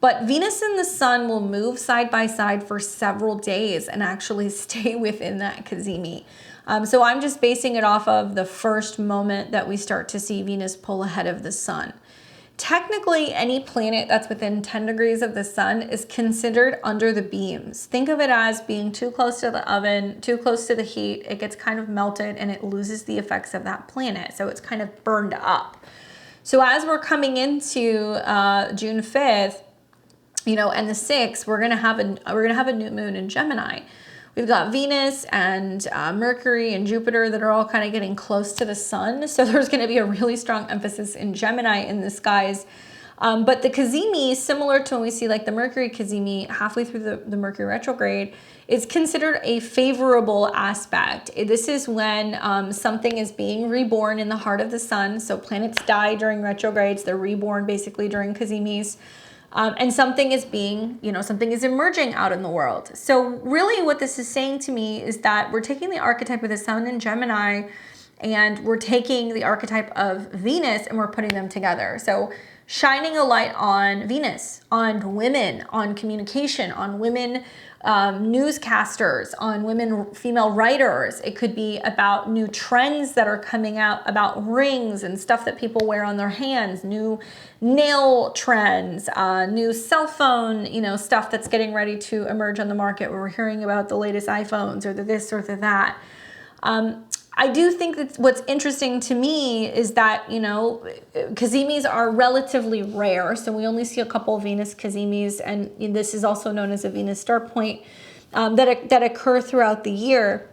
But Venus and the Sun will move side by side for several days and actually stay within that Cazimi. So I'm just basing it off of the first moment that we start to see Venus pull ahead of the Sun. Technically, any planet that's within 10 degrees of the Sun is considered under the beams. Think of it as being too close to the oven, too close to the heat. It gets kind of melted and it loses the effects of that planet. So it's kind of burned up. So as we're coming into June 5th, you know, and the 6th, we're gonna have a new moon in Gemini. We've got Venus and Mercury and Jupiter that are all kind of getting close to the Sun. So there's going to be a really strong emphasis in Gemini in the skies. But the Cazimi, similar to when we see like the Mercury Cazimi halfway through the Mercury retrograde, is considered a favorable aspect. This is when something is being reborn in the heart of the Sun. So planets die during retrogrades. They're reborn basically during Cazimis. And something is being, you know, something is emerging out in the world. So really what this is saying to me is that we're taking the archetype of the Sun in Gemini and we're taking the archetype of Venus and we're putting them together. So shining a light on Venus, on women, on communication, on women newscasters, on women, female writers. It could be about new trends that are coming out about rings and stuff that people wear on their hands, new nail trends, new cell phone, you know, stuff that's getting ready to emerge on the market where we're hearing about the latest iPhones or the this or the that. I do think that what's interesting to me is that, you know, Cazimis are relatively rare. So we only see a couple of Venus Cazimis, and this is also known as a Venus star point, that occur throughout the year.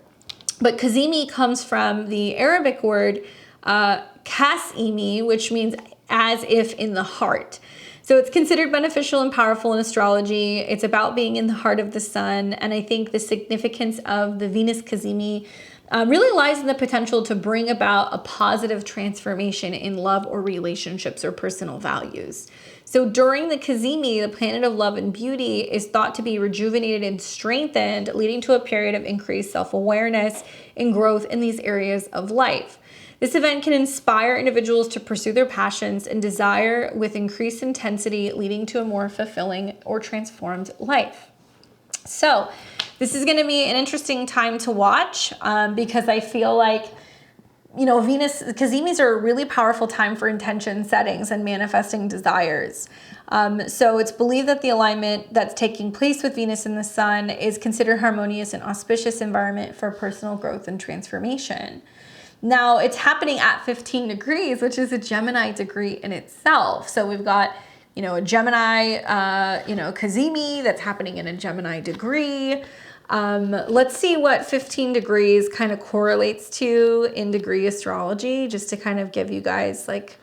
But Cazimi comes from the Arabic word Cazimi, which means as if in the heart. So it's considered beneficial and powerful in astrology. It's about being in the heart of the sun. And I think the significance of the Venus Cazimi really lies in the potential to bring about a positive transformation in love or relationships or personal values. So during the Cazimi, the planet of love and beauty is thought to be rejuvenated and strengthened, leading to a period of increased self-awareness and growth in these areas of life. This event can inspire individuals to pursue their passions and desire with increased intensity, leading to a more fulfilling or transformed life. So this is going to be an interesting time to watch because I feel like, you know, Venus, Cazimis are a really powerful time for intention settings and manifesting desires. So it's believed that the alignment that's taking place with Venus and the Sun is considered harmonious and auspicious environment for personal growth and transformation. Now it's happening at 15 degrees, which is a Gemini degree in itself. So we've got, you know, a Gemini, Cazimi that's happening in a Gemini degree. Let's see what 15 degrees kind of correlates to in degree astrology, just to kind of give you guys like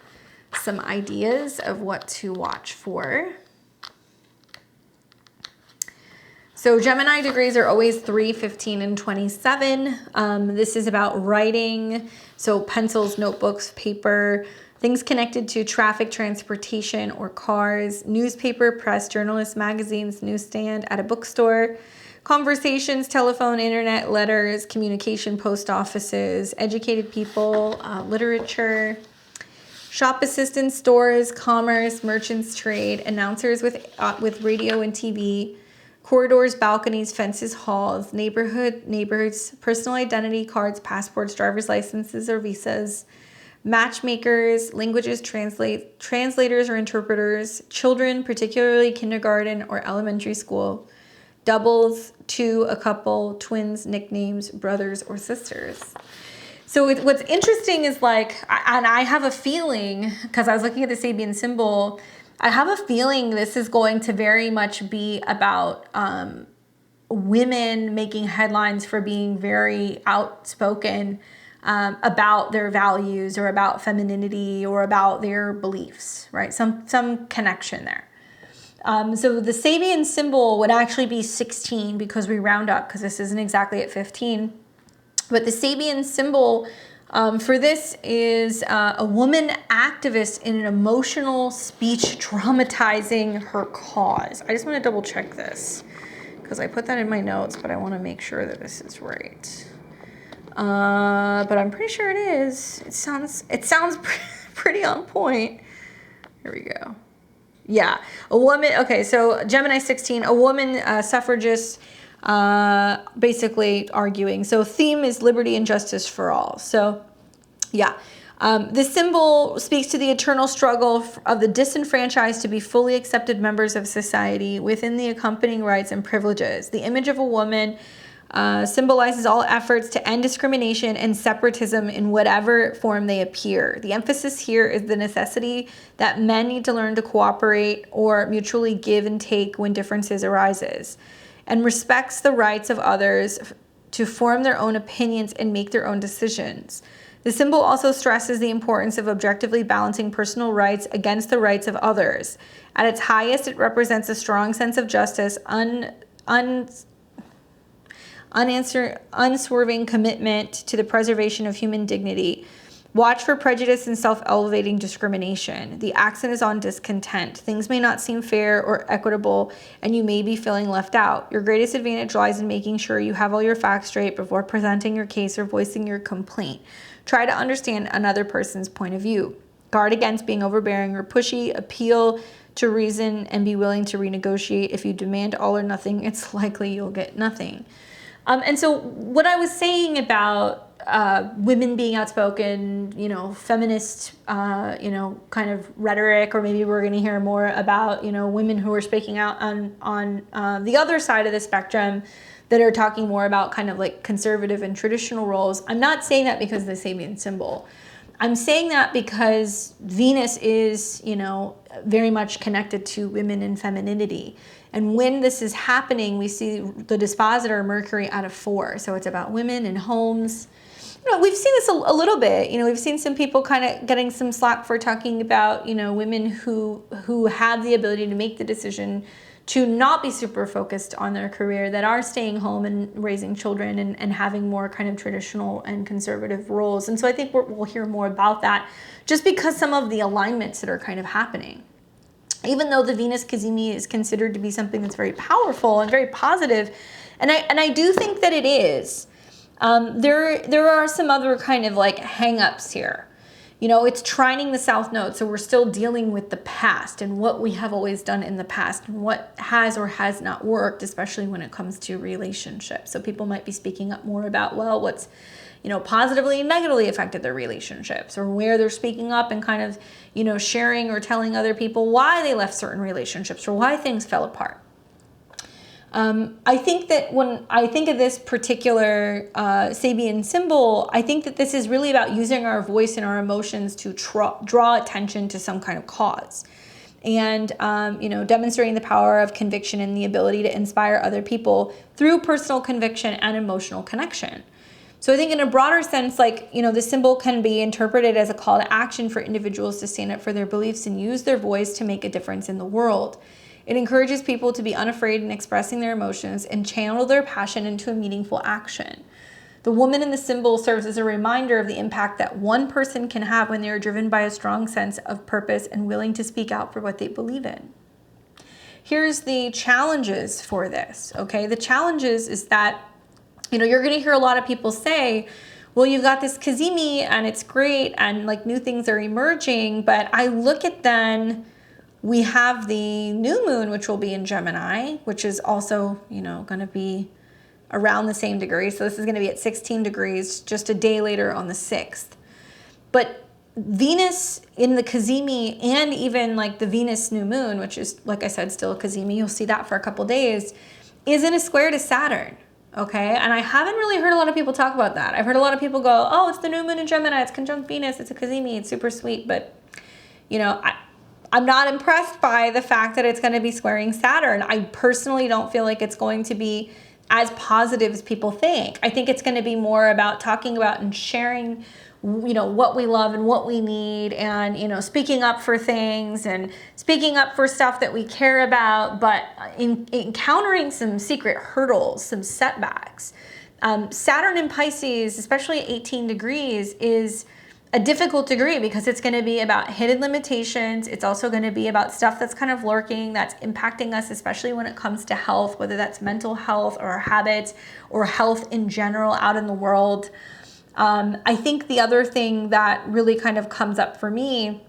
some ideas of what to watch for. So Gemini degrees are always 3, 15, and 27. This is about writing, so pencils, notebooks, paper, things connected to traffic, transportation, or cars, newspaper, press, journalists, magazines, newsstand, at a bookstore, conversations, telephone, internet, letters, communication, post offices, educated people, literature, shop assistants, stores, commerce, merchants, trade, announcers with radio and TV, corridors, balconies, fences, halls, neighborhoods, personal identity cards, passports, driver's licenses or visas, matchmakers, languages, translators or interpreters, children, particularly kindergarten or elementary school, doubles, two, a couple, twins, nicknames, brothers or sisters. So what's interesting is like, and I have a feeling, because I was looking at the Sabian symbol, I have a feeling this is going to very much be about women making headlines for being very outspoken about their values or about femininity or about their beliefs, right? Some connection there. So the Sabian symbol would actually be 16 because we round up, because this isn't exactly at 15. But the Sabian symbol for this is a woman activist in an emotional speech dramatizing her cause. I just want to double check this because I put that in my notes, but I want to make sure that this is right. But I'm pretty sure it is. It sounds pretty on point. Here we go. Yeah, a woman. Okay, so Gemini 16, a woman suffragist, basically arguing. So theme is liberty and justice for all. So yeah, this symbol speaks to the eternal struggle of the disenfranchised to be fully accepted members of society within the accompanying rights and privileges. The image of a woman symbolizes all efforts to end discrimination and separatism in whatever form they appear. The emphasis here is the necessity that men need to learn to cooperate or mutually give and take when differences arises, and respects the rights of others to form their own opinions and make their own decisions. The symbol also stresses the importance of objectively balancing personal rights against the rights of others. At its highest, it represents a strong sense of justice, unswerving commitment to the preservation of human dignity. Watch for prejudice and self-elevating discrimination. The accent is on discontent. Things may not seem fair or equitable, and you may be feeling left out. Your greatest advantage lies in making sure you have all your facts straight before presenting your case or voicing your complaint. Try to understand another person's point of view. Guard against being overbearing or pushy. Appeal to reason and be willing to renegotiate. If you demand all or nothing, it's likely you'll get nothing. And so what I was saying about women being outspoken, feminist, kind of rhetoric, or maybe we're going to hear more about, women who are speaking out on the other side of the spectrum that are talking more about kind of like conservative and traditional roles. I'm not saying that because of the Sabian symbol. I'm saying that because Venus is, you know, very much connected to women and femininity. And when this is happening, we see the dispositor Mercury out of 4. So it's about women and homes. You know, we've seen this a little bit. You know, we've seen some people kind of getting some slack for talking about, you know, women who have the ability to make the decision to not be super focused on their career, that are staying home and raising children and having more kind of traditional and conservative roles. And so I think we'll hear more about that just because some of the alignments that are kind of happening. Even though the Venus Cazimi is considered to be something that's very powerful and very positive, and I do think that it is, there are some other kind of like hang-ups here. You know, it's trining the South Node, so we're still dealing with the past and what we have always done in the past and what has or has not worked, especially when it comes to relationships. So people might be speaking up more about, well, what's, you know, positively and negatively affected their relationships, or where they're speaking up and kind of, you know, sharing or telling other people why they left certain relationships or why things fell apart. I think that when I think of this particular Sabian symbol, I think that this is really about using our voice and our emotions to draw attention to some kind of cause. And, you know, demonstrating the power of conviction and the ability to inspire other people through personal conviction and emotional connection. So I think in a broader sense, like, you know, the symbol can be interpreted as a call to action for individuals to stand up for their beliefs and use their voice to make a difference in the world. It encourages people to be unafraid in expressing their emotions and channel their passion into a meaningful action. The woman in the symbol serves as a reminder of the impact that one person can have when they are driven by a strong sense of purpose and willing to speak out for what they believe in. Here's the challenges for this, okay? The challenges is that, you know, you're going to hear a lot of people say, well, you've got this Cazimi and it's great and like new things are emerging, but I look at then we have the new moon, which will be in Gemini, which is also, you know, going to be around the same degree. So this is going to be at 16 degrees just a day later on the 6th. But Venus in the Cazimi and even like the Venus new moon, which is, like I said, still a Cazimi, you'll see that for a couple days, is in a square to Saturn. Okay, and I haven't really heard a lot of people talk about that. I've heard a lot of people go, oh, it's the new moon in Gemini, it's conjunct Venus, it's a Cazimi, it's super sweet. But, you know, I'm not impressed by the fact that it's going to be squaring Saturn. I personally don't feel like it's going to be as positive as people think. I think it's going to be more about talking about and sharing, you know, what we love and what we need, and, you know, speaking up for things and speaking up for stuff that we care about, but encountering some secret hurdles, some setbacks. Saturn in Pisces, especially at 18 degrees, is a difficult degree because it's going to be about hidden limitations. It's also going to be about stuff that's kind of lurking, that's impacting us, especially when it comes to health, whether that's mental health or habits or health in general out in the world. I think the other thing that really kind of comes up for me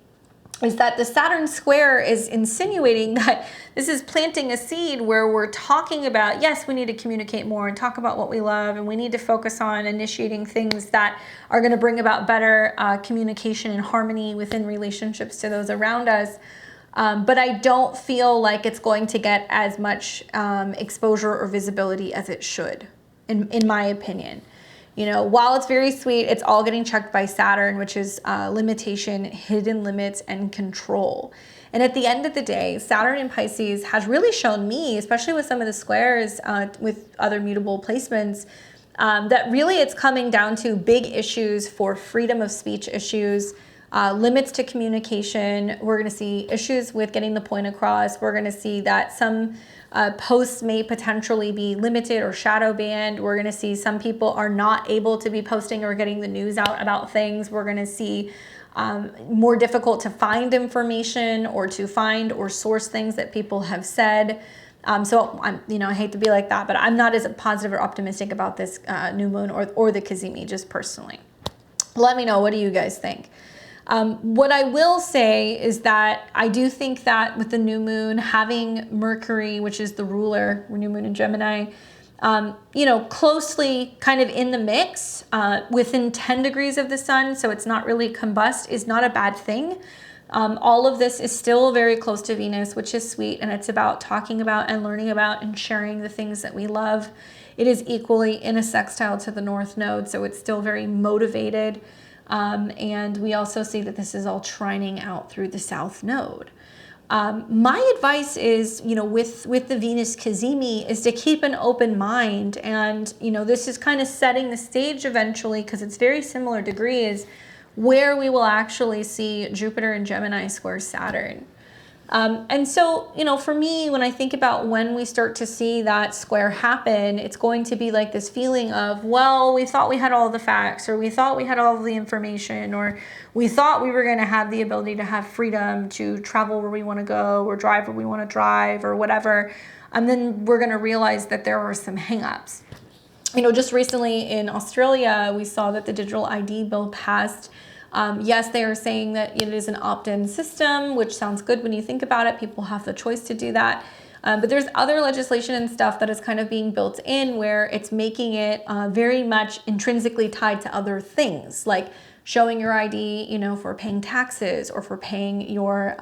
is that the Saturn square is insinuating that this is planting a seed where we're talking about, yes, we need to communicate more and talk about what we love, and we need to focus on initiating things that are going to bring about better communication and harmony within relationships to those around us. But I don't feel like it's going to get as much exposure or visibility as it should, in my opinion. You know, while it's very sweet, it's all getting checked by Saturn, which is limitation, hidden limits, and control. And at the end of the day, Saturn in Pisces has really shown me, especially with some of the squares with other mutable placements, that really it's coming down to big issues for freedom of speech issues, limits to communication. We're going to see issues with getting the point across. We're going to see that some posts may potentially be limited or shadow banned. We're going to see some people are not able to be posting or getting the news out about things. We're going to see more difficult to find information or to find or source things that people have said. So I'm, you know, I hate to be like that, but I'm not as positive or optimistic about this new moon or the Cazimi, just personally. Let me know, what do you guys think? What I will say is that I do think that with the new moon, having Mercury, which is the ruler, new moon in Gemini, you know, closely kind of in the mix, within 10 degrees of the sun, so it's not really combust, is not a bad thing. All of this is still very close to Venus, which is sweet, and it's about talking about and learning about and sharing the things that we love. it is equally in a sextile to the North Node, so it's still very motivated. And we also see that this is all trining out through the South Node. My advice is, with the Venus Cazimi, is to keep an open mind. And, this is kind of setting the stage eventually, because it's very similar degrees, where we will actually see Jupiter and Gemini square Saturn. And so, for me, when I think about when we start to see that square happen, it's going to be like this feeling of, well, we thought we had all the facts, or we thought we had all the information, or we thought we were going to have the ability to have freedom to travel where we want to go, or drive where we want to drive, or whatever. And then we're going to realize that there are some hangups. Just recently in Australia, we saw that the digital ID bill passed. Yes, they are saying that it is an opt-in system, which sounds good when you think about it. People have the choice to do that. But there's other legislation and stuff that is kind of being built in where it's making it very much intrinsically tied to other things, like showing your ID, for paying taxes, or for paying your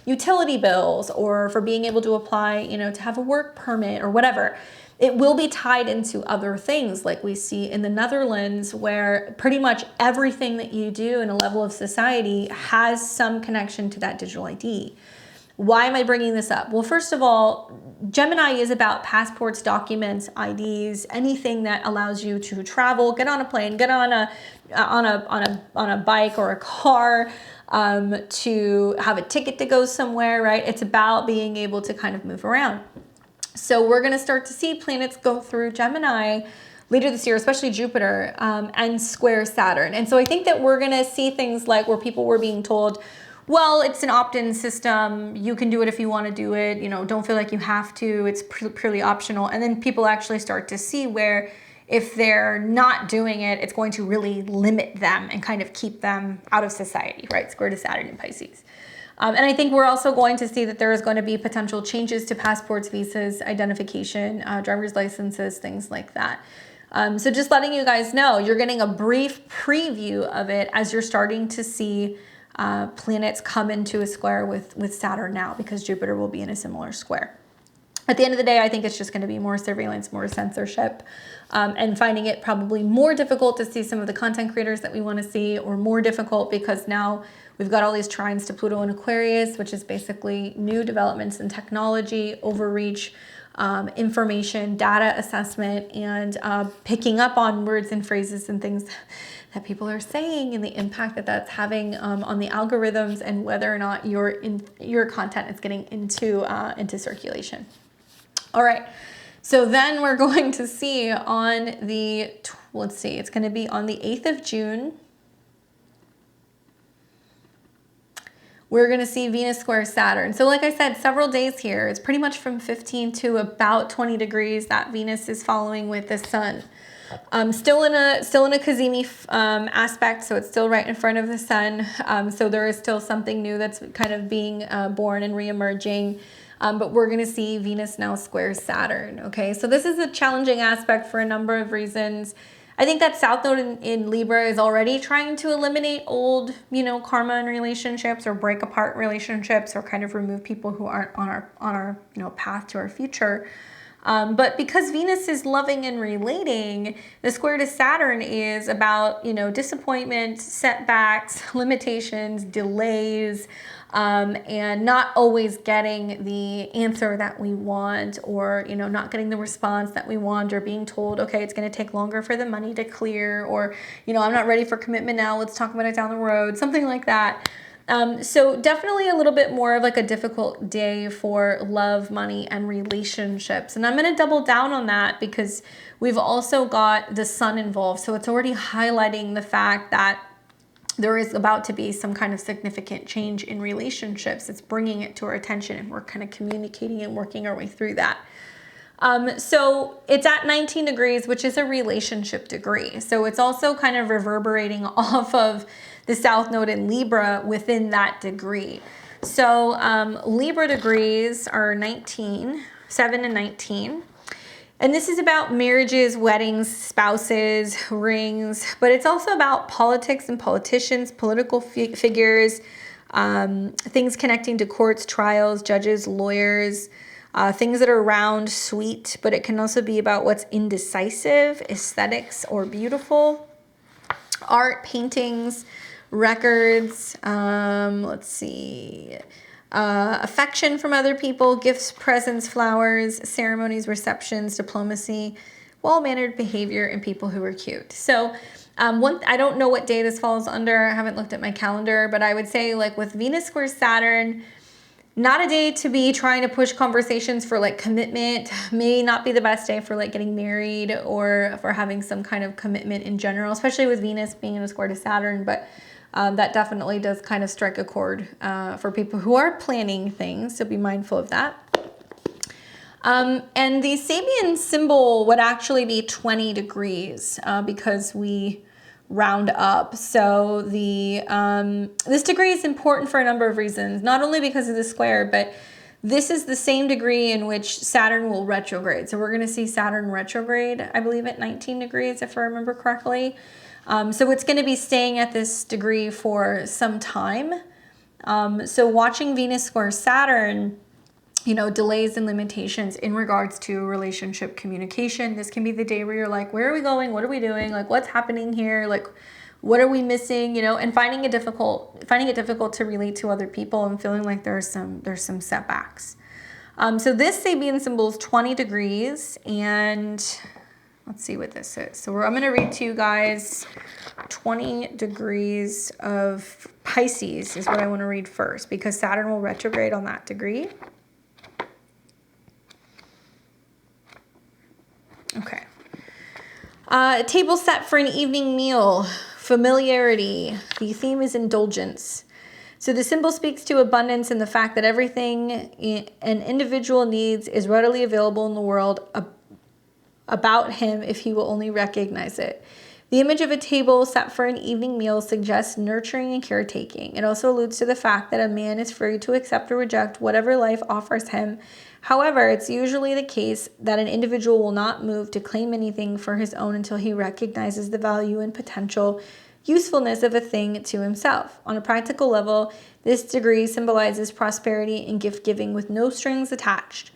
utility bills, or for being able to apply, to have a work permit or whatever. It will be tied into other things, like we see in the Netherlands, where pretty much everything that you do in a level of society has some connection to that digital ID. Why am I bringing this up? Well, first of all, Gemini is about passports, documents, IDs, anything that allows you to travel, get on a plane, get on a bike or a car, to have a ticket to go somewhere, right? It's about being able to kind of move around. So we're going to start to see planets go through Gemini later this year, especially Jupiter, and square Saturn. And so I think that we're going to see things like where people were being told, well, it's an opt-in system. You can do it if you want to do it. Don't feel like you have to. It's purely optional. And then people actually start to see where if they're not doing it, it's going to really limit them and kind of keep them out of society, right? Square to Saturn in Pisces. And I think we're also going to see that there is going to be potential changes to passports, visas, identification, driver's licenses, things like that. So just letting you guys know, you're getting a brief preview of it as you're starting to see planets come into a square with Saturn now, because Jupiter will be in a similar square. At the end of the day, I think it's just going to be more surveillance, more censorship, and finding it probably more difficult to see some of the content creators that we want to see, or more difficult because now we've got all these trines to Pluto and Aquarius, which is basically new developments in technology, overreach, information, data assessment, and picking up on words and phrases and things that people are saying, and the impact that that's having on the algorithms, and whether or not your content is getting into circulation. All right, so then we're going to see on the, let's see, it's going to be on the 8th of June. We're going to see Venus square Saturn. So like I said, several days here. It's pretty much from 15 to about 20 degrees that Venus is following with the sun. Still in a Cazimi aspect, so it's still right in front of the sun. So there is still something new that's kind of being born and reemerging. But we're going to see Venus now square Saturn. Okay, so this is a challenging aspect for a number of reasons. I think that South Node in Libra is already trying to eliminate old, karma and relationships, or break apart relationships, or kind of remove people who aren't on our path to our future. But because Venus is loving and relating, the square to Saturn is about, disappointment, setbacks, limitations, delays, and not always getting the answer that we want, or, not getting the response that we want, or being told, okay, it's going to take longer for the money to clear, or, I'm not ready for commitment now. Let's talk about it down the road, something like that. So definitely a little bit more of like a difficult day for love, money, and relationships. And I'm going to double down on that because we've also got the sun involved. So it's already highlighting the fact that there is about to be some kind of significant change in relationships. It's bringing it to our attention, and we're kind of communicating and working our way through that. So it's at 19 degrees, which is a relationship degree. So it's also kind of reverberating off of the South Node in Libra within that degree. So Libra degrees are 19, 7 and 19. And this is about marriages, weddings, spouses, rings, but it's also about politics and politicians, political figures, things connecting to courts, trials, judges, lawyers. things that are round, sweet, but it can also be about what's indecisive, aesthetics, or beautiful. Art, paintings, records, let's see, affection from other people, gifts, presents, flowers, ceremonies, receptions, diplomacy, well-mannered behavior, and people who are cute. So I don't know what day this falls under. I haven't looked at my calendar, but I would say like with Venus square Saturn, not a day to be trying to push conversations for like commitment. May not be the best day for like getting married or for having some kind of commitment in general, especially with Venus being in a square to Saturn. But that definitely does kind of strike a chord for people who are planning things. So be mindful of that. And the Sabian symbol would actually be 20 degrees because we round up. So this degree is important for a number of reasons, not only because of the square, but this is the same degree in which Saturn will retrograde. So we're going to see Saturn retrograde, I believe, at 19 degrees, if I remember correctly. So it's going to be staying at this degree for some time. So watching Venus square Saturn, you know, delays and limitations in regards to relationship communication. This can be the day where you're like, where are we going? What are we doing? Like, what's happening here? Like, what are we missing? You know, and finding it difficult to relate to other people and feeling like there's some setbacks. So this Sabian symbol is 20 degrees, and let's see what this is. So I'm going to read to you guys 20 degrees of Pisces is what I want to read first, because Saturn will retrograde on that degree. Okay. Table set for an evening meal. Familiarity. The theme is indulgence. So the symbol speaks to abundance and the fact that everything an individual needs is readily available in the world about him if he will only recognize it. The image of a table set for an evening meal suggests nurturing and caretaking. It also alludes to the fact that a man is free to accept or reject whatever life offers him. However, it's usually the case that an individual will not move to claim anything for his own until he recognizes the value and potential usefulness of a thing to himself. On a practical level, this degree symbolizes prosperity and gift-giving with no strings attached.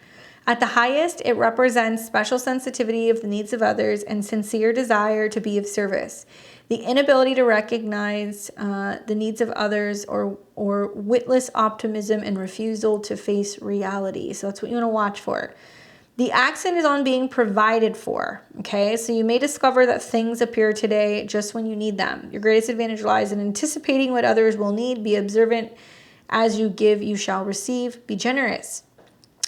At the highest, it represents special sensitivity of the needs of others and sincere desire to be of service. The inability to recognize the needs of others or witless optimism and refusal to face reality. So that's what you want to watch for. The accent is on being provided for, okay? So you may discover that things appear today just when you need them. Your greatest advantage lies in anticipating what others will need. Be observant. As you give, you shall receive. Be generous.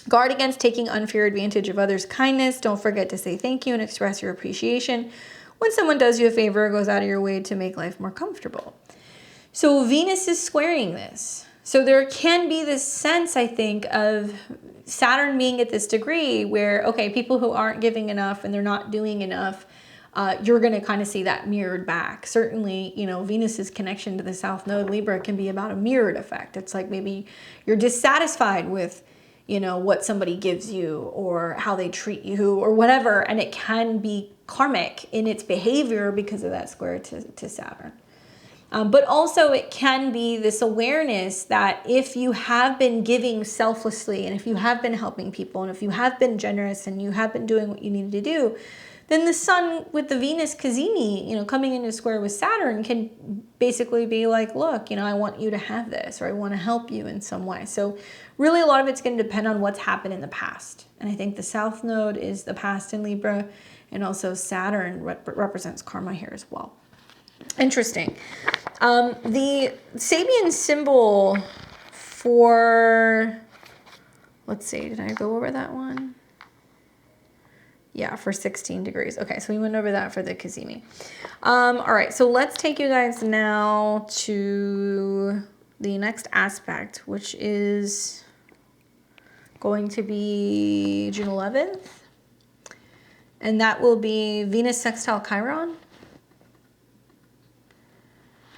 Guard against taking unfair advantage of others' kindness. Don't forget to say thank you and express your appreciation when someone does you a favor or goes out of your way to make life more comfortable. So Venus is squaring this. So there can be this sense, I think, of Saturn being at this degree where, okay, people who aren't giving enough and they're not doing enough, you're going to kind of see that mirrored back. Certainly, you know, Venus's connection to the South Node Libra can be about a mirrored effect. It's like maybe you're dissatisfied with, you know, what somebody gives you or how they treat you or whatever, and it can be karmic in its behavior because of that square to Saturn. But also it can be this awareness that if you have been giving selflessly and if you have been helping people and if you have been generous and you have been doing what you needed to do, then the sun with the Venus Cazimi, you know, coming into square with Saturn can basically be like, look, you know, I want you to have this, or I want to help you in some way. So really a lot of it's going to depend on what's happened in the past. And I think the South Node is the past in Libra, and also Saturn represents karma here as well. Interesting. The Sabian symbol for, let's see, did I go over that one? Yeah, for 16 degrees. Okay, so we went over that for the Cazimi. All right, so let's take you guys now to the next aspect, which is going to be June 11th. And that will be Venus sextile Chiron.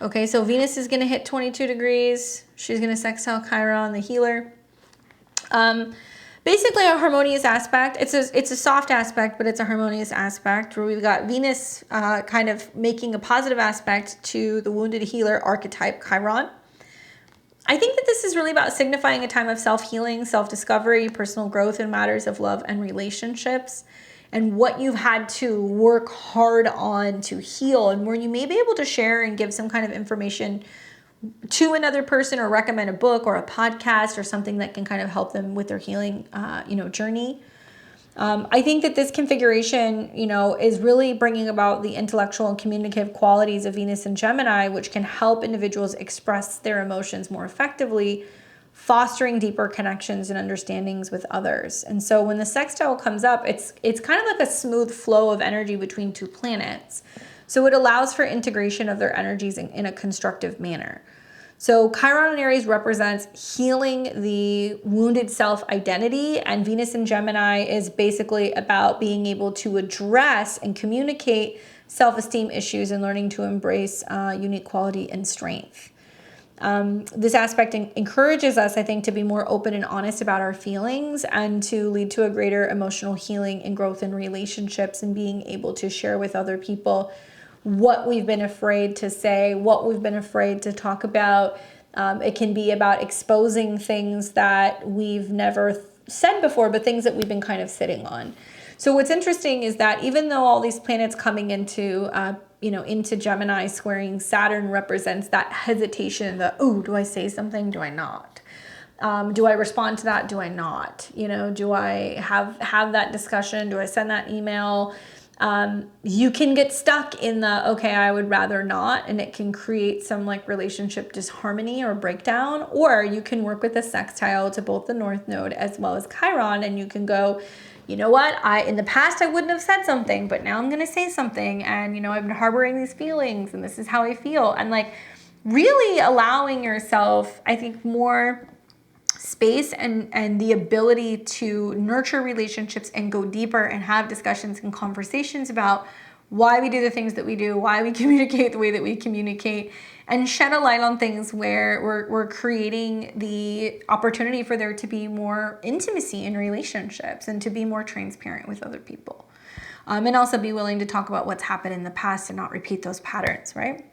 Okay, so Venus is going to hit 22 degrees. She's going to sextile Chiron, the healer. Basically a harmonious aspect. It's a soft aspect, but it's a harmonious aspect where we've got Venus kind of making a positive aspect to the wounded healer archetype Chiron. I think that this is really about signifying a time of self-healing, self-discovery, personal growth in matters of love and relationships, and what you've had to work hard on to heal, and where you may be able to share and give some kind of information to another person, or recommend a book or a podcast or something that can kind of help them with their healing, journey. I think that this configuration, is really bringing about the intellectual and communicative qualities of Venus and Gemini, which can help individuals express their emotions more effectively, fostering deeper connections and understandings with others. And so when the sextile comes up, it's kind of like a smooth flow of energy between two planets. So it allows for integration of their energies in a constructive manner. So Chiron in Aries represents healing the wounded self-identity, and Venus in Gemini is basically about being able to address and communicate self-esteem issues and learning to embrace unique quality and strength. This aspect encourages us, I think, to be more open and honest about our feelings, and to lead to a greater emotional healing and growth in relationships, and being able to share with other people what we've been afraid to say, what we've been afraid to talk about. It can be about exposing things that we've never said before, but things that we've been kind of sitting on. So what's interesting is that even though all these planets coming into Gemini squaring Saturn represents that hesitation, do I say something? Do I not? Do I respond to that? Do I not? Do I have that discussion? Do I send that email? You can get stuck in okay, I would rather not, and it can create some relationship disharmony or breakdown. Or you can work with a sextile to both the North Node as well as Chiron, and you can go, you know what, in the past I wouldn't have said something, but now I'm going to say something, and I've been harboring these feelings, and this is how I feel. And really allowing yourself, I think, more space and the ability to nurture relationships and go deeper and have discussions and conversations about why we do the things that we do, why we communicate the way that we communicate, and shed a light on things where we're creating the opportunity for there to be more intimacy in relationships, and to be more transparent with other people. And also be willing to talk about what's happened in the past and not repeat those patterns, right?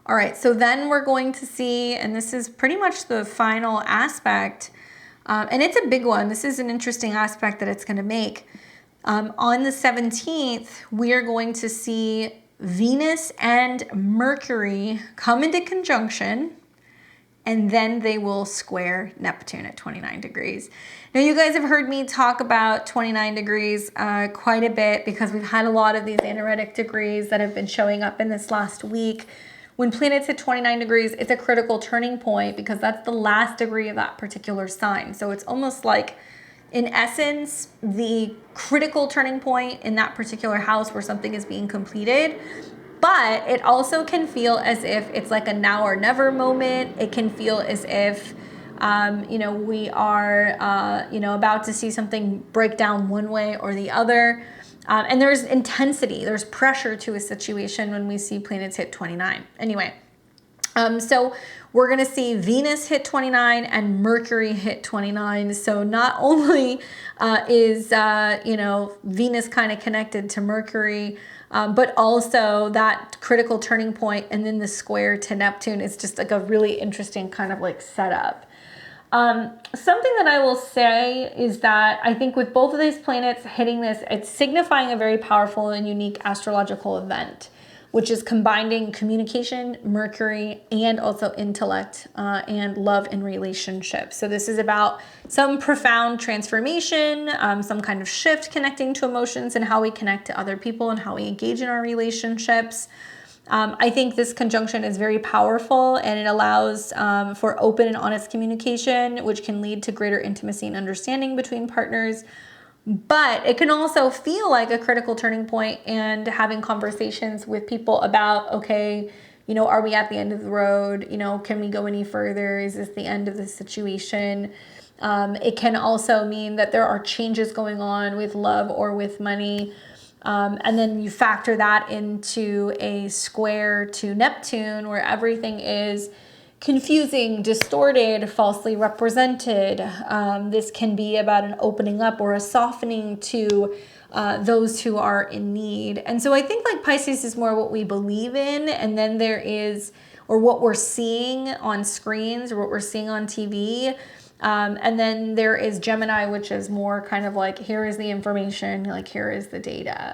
All right, so then we're going to see, and this is pretty much the final aspect, and it's a big one. This is an interesting aspect that it's going to make. On the 17th, we are going to see Venus and Mercury come into conjunction, and then they will square Neptune at 29 degrees. Now, you guys have heard me talk about 29 degrees quite a bit, because we've had a lot of these anaretic degrees that have been showing up in this last week. When planets hit 29 degrees, it's a critical turning point, because that's the last degree of that particular sign. So it's almost like, in essence, the critical turning point in that particular house where something is being completed. But it also can feel as if it's like a now or never moment. It can feel as if, we are, about to see something break down one way or the other. And there's intensity, there's pressure to a situation when we see planets hit 29. Anyway, so we're going to see Venus hit 29 and Mercury hit 29. So not only is, Venus kind of connected to Mercury, but also that critical turning point, and then the square to Neptune is just a really interesting kind of setup. Something that I will say is that I think with both of these planets hitting this, it's signifying a very powerful and unique astrological event, which is combining communication, Mercury, and also intellect and love and relationships. So this is about some profound transformation, some kind of shift connecting to emotions and how we connect to other people and how we engage in our relationships. I think this conjunction is very powerful, and it allows for open and honest communication, which can lead to greater intimacy and understanding between partners. But it can also feel like a critical turning point, and having conversations with people about, okay, are we at the end of the road? Can we go any further? Is this the end of the situation? It can also mean that there are changes going on with love or with money. And then you factor that into a square to Neptune, where everything is confusing, distorted, falsely represented. This can be about an opening up or a softening to those who are in need. And so I think Pisces is more what we believe in, and then there is or what we're seeing on screens or what we're seeing on TV. And then there is Gemini, which is more kind of like, here is the information, like here is the data.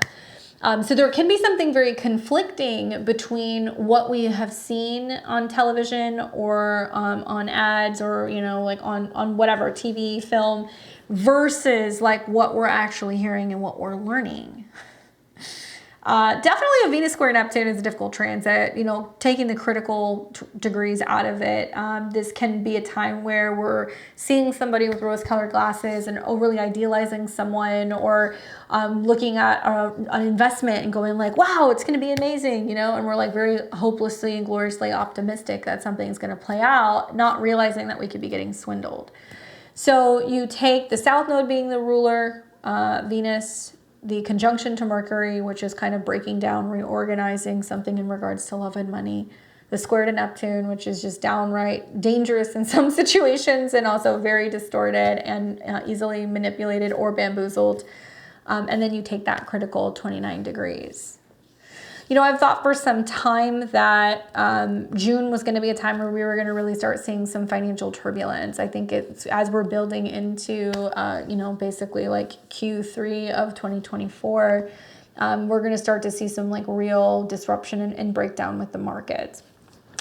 So there can be something very conflicting between what we have seen on television or on ads or, you know, like on whatever, TV, film, versus like what we're actually hearing and what we're learning. Definitely a Venus square Neptune is a difficult transit, you know, taking the critical degrees out of it. This can be a time where we're seeing somebody with rose-colored glasses and overly idealizing someone, or looking at an investment and going like, wow, it's going to be amazing, you know, and we're like very hopelessly and gloriously optimistic that something's going to play out, not realizing that we could be getting swindled. So you take the South Node being the ruler, Venus, the conjunction to Mercury, which is kind of breaking down, reorganizing something in regards to love and money. The square to Neptune, which is just downright dangerous in some situations and also very distorted and easily manipulated or bamboozled. And then you take that critical 29 degrees. You know, I've thought for some time that June was going to be a time where we were going to really start seeing some financial turbulence. I think it's as we're building into, you know, basically like Q3 of 2024, we're going to start to see some like real disruption and breakdown with the markets.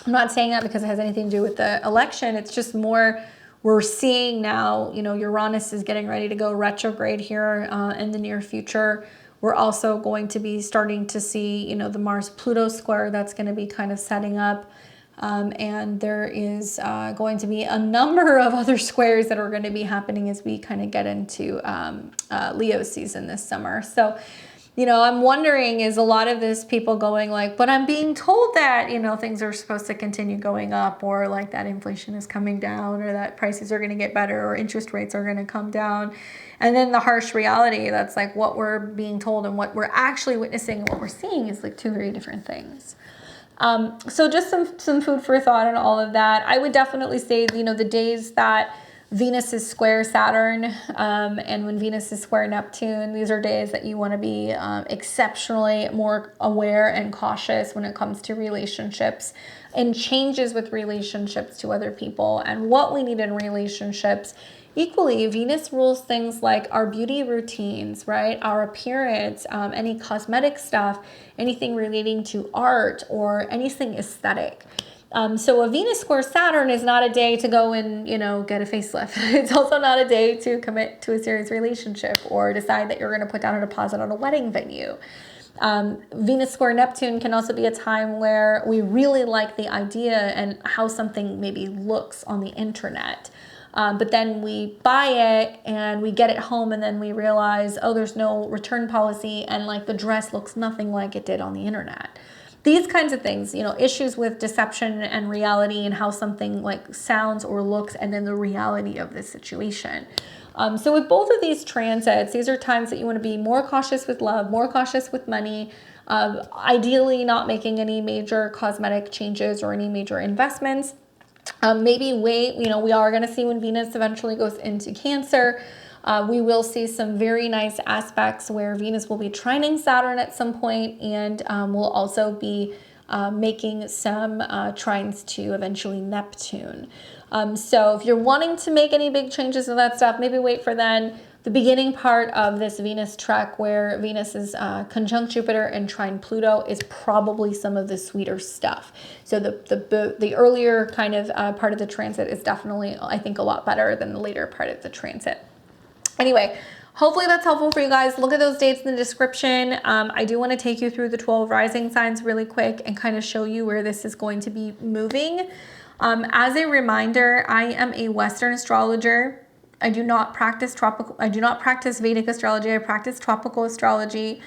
I'm not saying that because it has anything to do with the election. It's just more we're seeing now, you know, Uranus is getting ready to go retrograde here in the near future. We're also going to be starting to see, you know, the Mars-Pluto square that's going to be kind of setting up. And there is going to be a number of other squares that are going to be happening as we kind of get into Leo season this summer. So, you know, I'm wondering, is a lot of this people going like, but I'm being told that, you know, things are supposed to continue going up, or like that inflation is coming down, or that prices are going to get better, or interest rates are going to come down. And then the harsh reality that's like what we're being told and what we're actually witnessing and what we're seeing is like two very different things. So just some food for thought and all of that. I would definitely say, you know, the days that Venus is square Saturn and when Venus is square Neptune, these are days that you want to be exceptionally more aware and cautious when it comes to relationships and changes with relationships to other people and what we need in relationships. Equally, Venus rules things like our beauty routines, right? Our appearance, any cosmetic stuff, anything relating to art or anything aesthetic. So a Venus square Saturn is not a day to go and, you know, get a facelift. It's also not a day to commit to a serious relationship or decide that you're going to put down a deposit on a wedding venue. Venus square Neptune can also be a time where we really like the idea and how something maybe looks on the internet. But then we buy it and we get it home and then we realize, oh, there's no return policy and like the dress looks nothing like it did on the internet. These kinds of things, you know, issues with deception and reality and how something like sounds or looks and then the reality of the situation. So with both of these transits, these are times that you want to be more cautious with love, more cautious with money, ideally not making any major cosmetic changes or any major investments. Maybe wait, you know, we are going to see when Venus eventually goes into Cancer. We will see some very nice aspects where Venus will be trining Saturn at some point, and we'll also be making some trines to eventually Neptune. So if you're wanting to make any big changes in that stuff, maybe wait for then. The beginning part of this Venus trek where Venus is conjunct Jupiter and trine Pluto is probably some of the sweeter stuff. So the earlier kind of part of the transit is definitely, I think, a lot better than the later part of the transit. Anyway, hopefully that's helpful for you guys. Look at those dates in the description. I do want to take you through the 12 rising signs really quick and kind of show you where this is going to be moving. As a reminder, I am a Western astrologer. I do not practice Vedic astrology. I practice tropical astrology.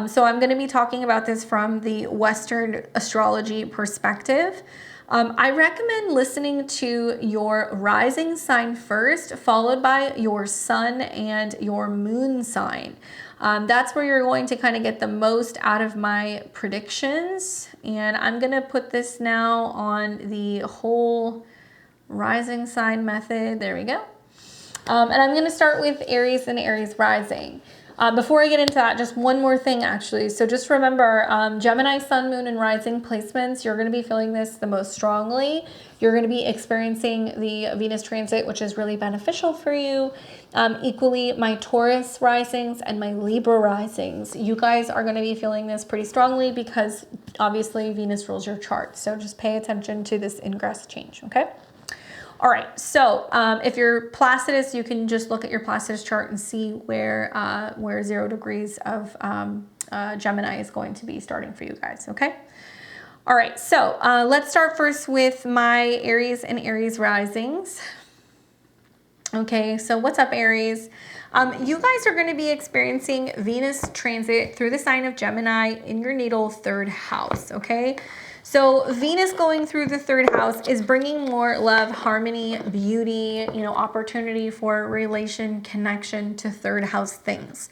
So I'm going to be talking about this from the Western astrology perspective. I recommend listening to your rising sign first, followed by your sun and your moon sign. That's where you're going to kind of get the most out of my predictions. And I'm going to put this now on the whole rising sign method. There we go. And I'm going to start with Aries and Aries rising. Before I get into that, just one more thing actually. So just remember, Gemini, Sun, Moon, and Rising placements, you're going to be feeling this the most strongly. You're going to be experiencing the Venus transit, which is really beneficial for you. Equally, my Taurus risings and my Libra risings, you guys are going to be feeling this pretty strongly because obviously Venus rules your chart. So just pay attention to this ingress change, okay? All right, so if you're Placidus, you can just look at your Placidus chart and see where 0 degrees of Gemini is going to be starting for you guys, okay? All right, so let's start first with my Aries and Aries risings. Okay, so what's up, Aries? You guys are going to be experiencing Venus transit through the sign of Gemini in your natal 3rd house, okay? So Venus going through the 3rd house is bringing more love, harmony, beauty, you know, opportunity for relation, connection to 3rd house things.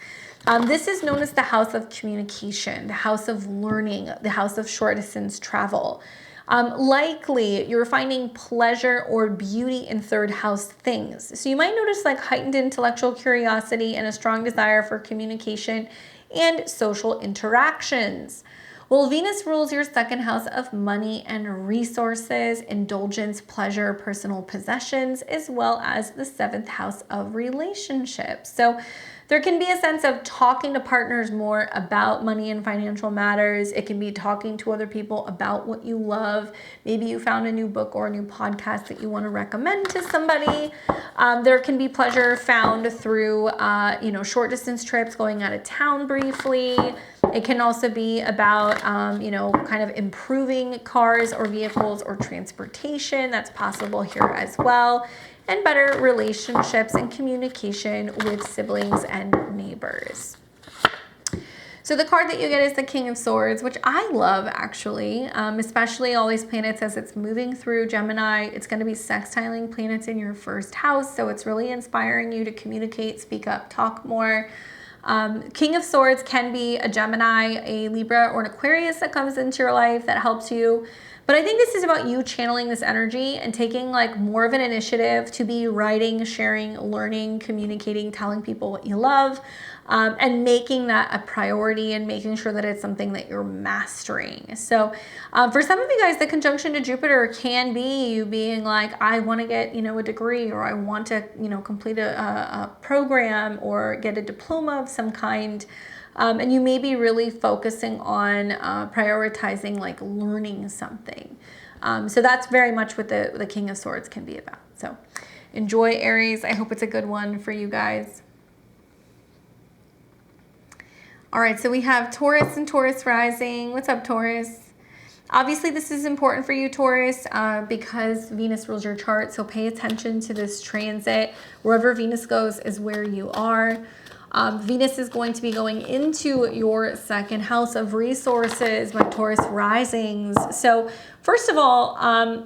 This is known as the house of communication, the house of learning, the house of short distance travel. Likely you're finding pleasure or beauty in 3rd house things. So you might notice like heightened intellectual curiosity and a strong desire for communication and social interactions. Well, Venus rules your 2nd house of money and resources, indulgence, pleasure, personal possessions, as well as the 7th house of relationships. So there can be a sense of talking to partners more about money and financial matters. It can be talking to other people about what you love. Maybe you found a new book or a new podcast that you want to recommend to somebody. There can be pleasure found through, you know, short distance trips, going out of town briefly. It can also be about, you know, kind of improving cars or vehicles or transportation. That's possible here as well. And better relationships and communication with siblings and neighbors. So the card that you get is the King of Swords, which I love actually, especially all these planets as it's moving through Gemini. It's going to be sextiling planets in your 1st house. So it's really inspiring you to communicate, speak up, talk more. King of Swords can be a Gemini, a Libra, or an Aquarius that comes into your life that helps you. But I think this is about you channeling this energy and taking like more of an initiative to be writing, sharing, learning, communicating, telling people what you love, and making that a priority and making sure that it's something that you're mastering. So for some of you guys, the conjunction to Jupiter can be you being like, I want to get, you know, a degree, or I want to, you know, complete a program or get a diploma of some kind. And you may be really focusing on prioritizing like learning something. So that's very much what the King of Swords can be about. So enjoy, Aries. I hope it's a good one for you guys. All right, so we have Taurus and Taurus rising. What's up, Taurus? Obviously, this is important for you, Taurus, because Venus rules your chart. So pay attention to this transit. Wherever Venus goes is where you are. Venus is going to be going into your 2nd house of resources, my Taurus risings. So first of all,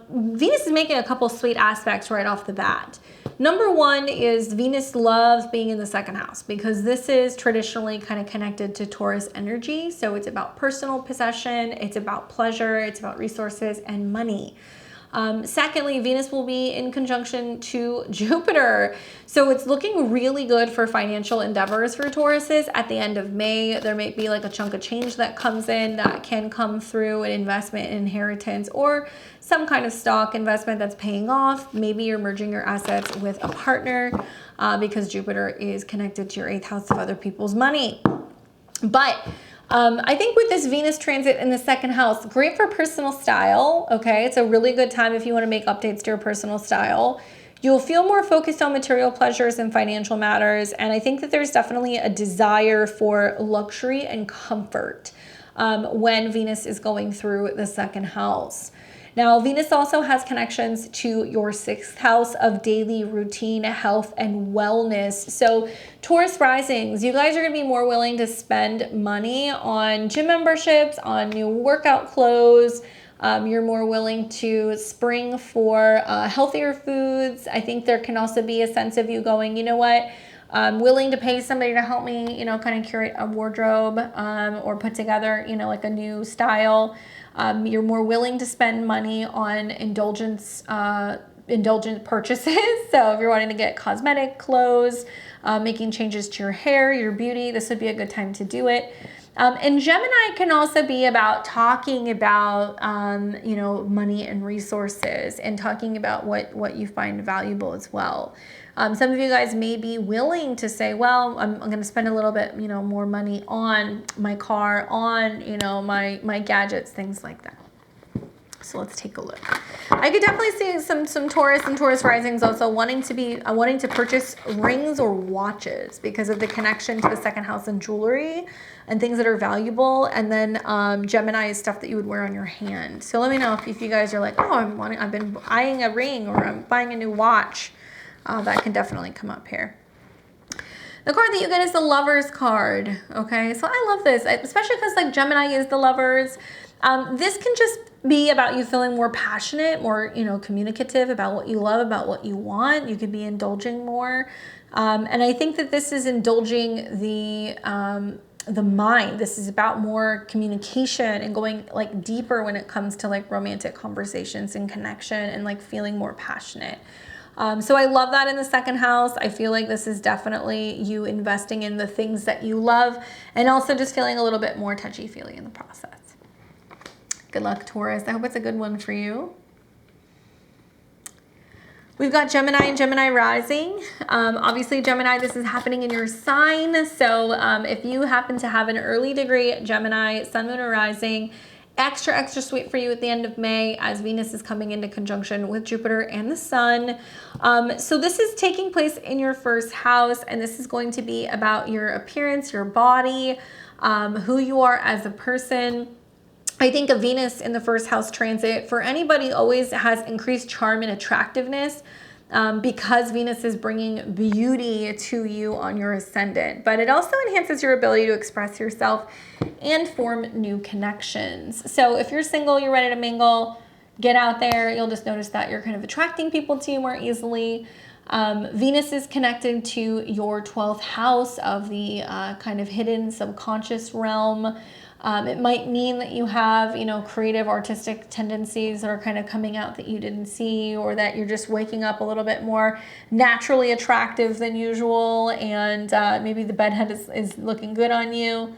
Venus is making a couple sweet aspects right off the bat. Number one is Venus loves being in the 2nd house because this is traditionally kind of connected to Taurus energy. So it's about personal possession, it's about pleasure, it's about resources and money. Secondly, Venus will be in conjunction to Jupiter. So it's looking really good for financial endeavors for Tauruses at the end of May. There may be like a chunk of change that comes in that can come through an investment, inheritance, or some kind of stock investment that's paying off. Maybe you're merging your assets with a partner because Jupiter is connected to your 8th house of other people's money. But I think with this Venus transit in the 2nd house, great for personal style, okay? It's a really good time if you want to make updates to your personal style. You'll feel more focused on material pleasures and financial matters, and I think that there's definitely a desire for luxury and comfort when Venus is going through the 2nd house. Now, Venus also has connections to your 6th house of daily routine, health, and wellness. So Taurus risings, you guys are going to be more willing to spend money on gym memberships, on new workout clothes. You're more willing to spring for healthier foods. I think there can also be a sense of you going, you know what? I'm willing to pay somebody to help me, you know, kind of curate a wardrobe or put together, you know, like a new style. You're more willing to spend money on indulgence indulgent purchases. So if you're wanting to get cosmetic, clothes, making changes to your hair, your beauty, this would be a good time to do it. And Gemini can also be about talking about, you know, money and resources, and talking about what you find valuable as well. Some of you guys may be willing to say, well, I'm going to spend a little bit, you know, more money on my car, on, you know, my gadgets, things like that. So let's take a look. I could definitely see some Taurus and Taurus risings also wanting to purchase rings or watches because of the connection to the second house and jewelry and things that are valuable. And then Gemini is stuff that you would wear on your hand. So let me know if you guys are like, oh, I've been eyeing a ring, or I'm buying a new watch. That can definitely come up here. The card that you get is the Lovers card. Okay, so I love this, especially because like Gemini is the Lovers. This can just be about you feeling more passionate, more, you know, communicative about what you love, about what you want. You could be indulging more. And I think that this is indulging the mind. This is about more communication and going like deeper when it comes to like romantic conversations and connection and like feeling more passionate. So I love that in the second house. I feel like this is definitely you investing in the things that you love, and also just feeling a little bit more touchy-feely in the process. Good luck, Taurus. I hope it's a good one for you. We've got Gemini and Gemini rising. Obviously, Gemini, this is happening in your sign. So if you happen to have an early degree Gemini, Sun, Moon, or rising, extra sweet for you at the end of May as Venus is coming into conjunction with Jupiter and the Sun. So this is taking place in your first house, and this is going to be about your appearance, your body, who you are as a person. I think a Venus in the first house transit for anybody always has increased charm and attractiveness because Venus is bringing beauty to you on your ascendant. But it also enhances your ability to express yourself and form new connections. So if you're single, you're ready to mingle, get out there. You'll just notice that you're kind of attracting people to you more easily. Venus is connected to your 12th house of the kind of hidden subconscious realm. It might mean that you have, you know, creative artistic tendencies that are kind of coming out that you didn't see, or that you're just waking up a little bit more naturally attractive than usual, and maybe the bedhead is looking good on you.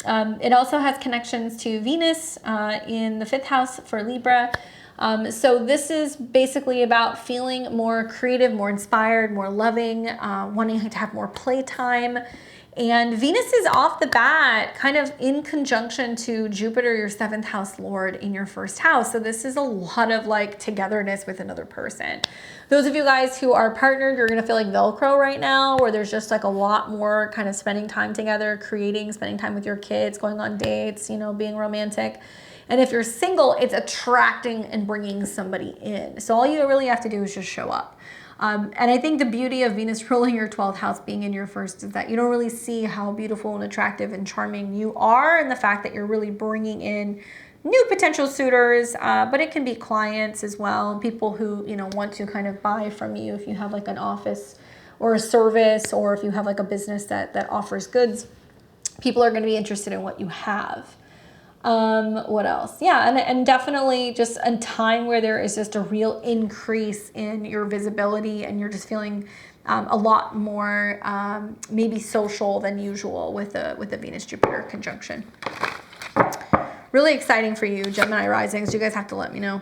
It also has connections to Venus in the 5th house for Libra. So this is basically about feeling more creative, more inspired, more loving, wanting to have more playtime. And Venus is off the bat kind of in conjunction to Jupiter, your 7th house lord, in your 1st house. So this is a lot of like togetherness with another person. Those of you guys who are partnered, you're going to feel like Velcro right now, where there's just like a lot more kind of spending time together, creating, spending time with your kids, going on dates, you know, being romantic. And if you're single, it's attracting and bringing somebody in. So all you really have to do is just show up. And I think the beauty of Venus ruling your 12th house being in your 1st is that you don't really see how beautiful and attractive and charming you are, and the fact that you're really bringing in new potential suitors, but it can be clients as well, people who, you know, want to kind of buy from you if you have like an office or a service, or if you have like a business that offers goods. People are going to be interested in what you have. What else? Yeah, and definitely just a time where there is just a real increase in your visibility, and you're just feeling a lot more maybe social than usual with the Venus-Jupiter conjunction. Really exciting for you, Gemini risings. You guys have to let me know.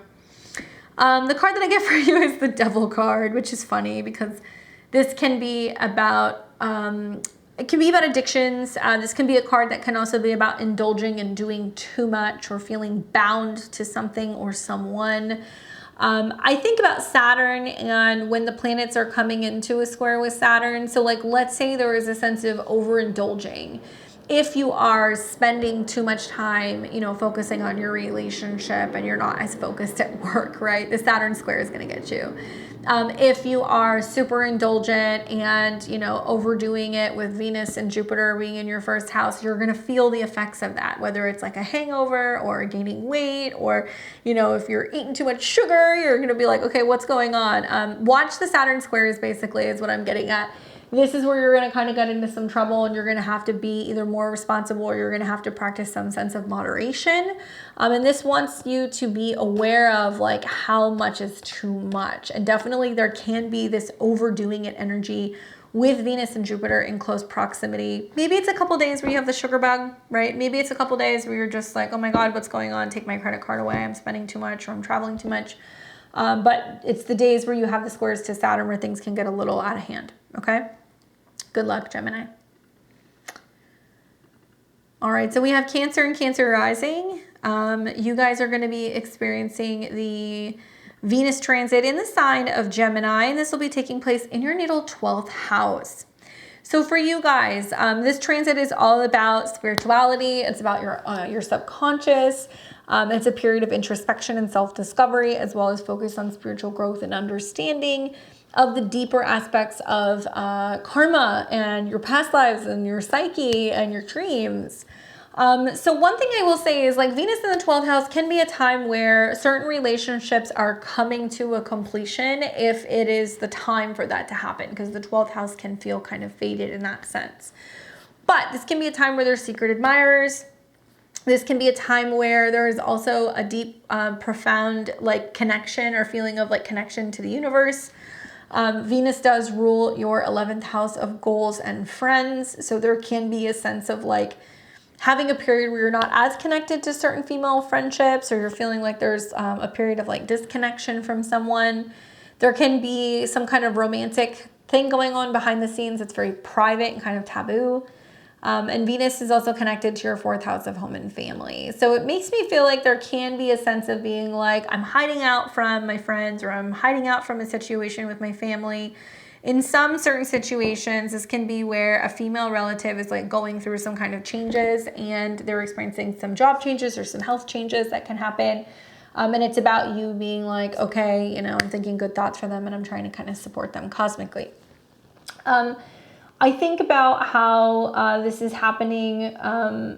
The card that I get for you is the Devil card, which is funny because this can be about it can be about addictions. This can be a card that can also be about indulging and doing too much, or feeling bound to something or someone. I think about Saturn and when the planets are coming into a square with Saturn. So like, let's say there is a sense of overindulging. If you are spending too much time, you know, focusing on your relationship and you're not as focused at work, right? The Saturn square is going to get you. If you are super indulgent and, you know, overdoing it with Venus and Jupiter being in your 1st house, you're going to feel the effects of that, whether it's like a hangover or gaining weight, or, you know, if you're eating too much sugar, you're going to be like, okay, what's going on? Watch the Saturn squares basically is what I'm getting at. this is where you're going to kind of get into some trouble, and you're going to have to be either more responsible, or you're going to have to practice some sense of moderation. And this wants you to be aware of like how much is too much. And definitely there can be this overdoing it energy with Venus and Jupiter in close proximity. Maybe it's a couple days where you have the sugar bug, right? Maybe it's a couple days where you're just like, oh my God, what's going on? Take my credit card away. I'm spending too much, or I'm traveling too much. But it's the days where you have the squares to Saturn where things can get a little out of hand, okay? Good luck, Gemini. All right, so we have Cancer and Cancer rising. You guys are going to be experiencing the Venus transit in the sign of Gemini, and this will be taking place in your natal 12th house. So for you guys, this transit is all about spirituality. It's about your subconscious. It's a period of introspection and self-discovery, as well as focus on spiritual growth and understanding of the deeper aspects of karma and your past lives and your psyche and your dreams. So one thing I will say is like Venus in the 12th house can be a time where certain relationships are coming to a completion if it is the time for that to happen, because the 12th house can feel kind of faded in that sense. But this can be a time where there's secret admirers. This can be a time where there is also a deep, profound like connection or feeling of like connection to the universe. Venus does rule your 11th house of goals and friends. So there can be a sense of like having a period where you're not as connected to certain female friendships, or you're feeling like there's a period of like disconnection from someone. There can be some kind of romantic thing going on behind the scenes. It's very private and kind of taboo. And Venus is also connected to your 4th house of home and family. So it makes me feel like there can be a sense of being like, I'm hiding out from my friends, or I'm hiding out from a situation with my family. In some certain situations, this can be where a female relative is like going through some kind of changes, and they're experiencing some job changes or some health changes that can happen. And it's about you being like, okay, you know, I'm thinking good thoughts for them, and I'm trying to kind of support them cosmically. I think about how this is happening,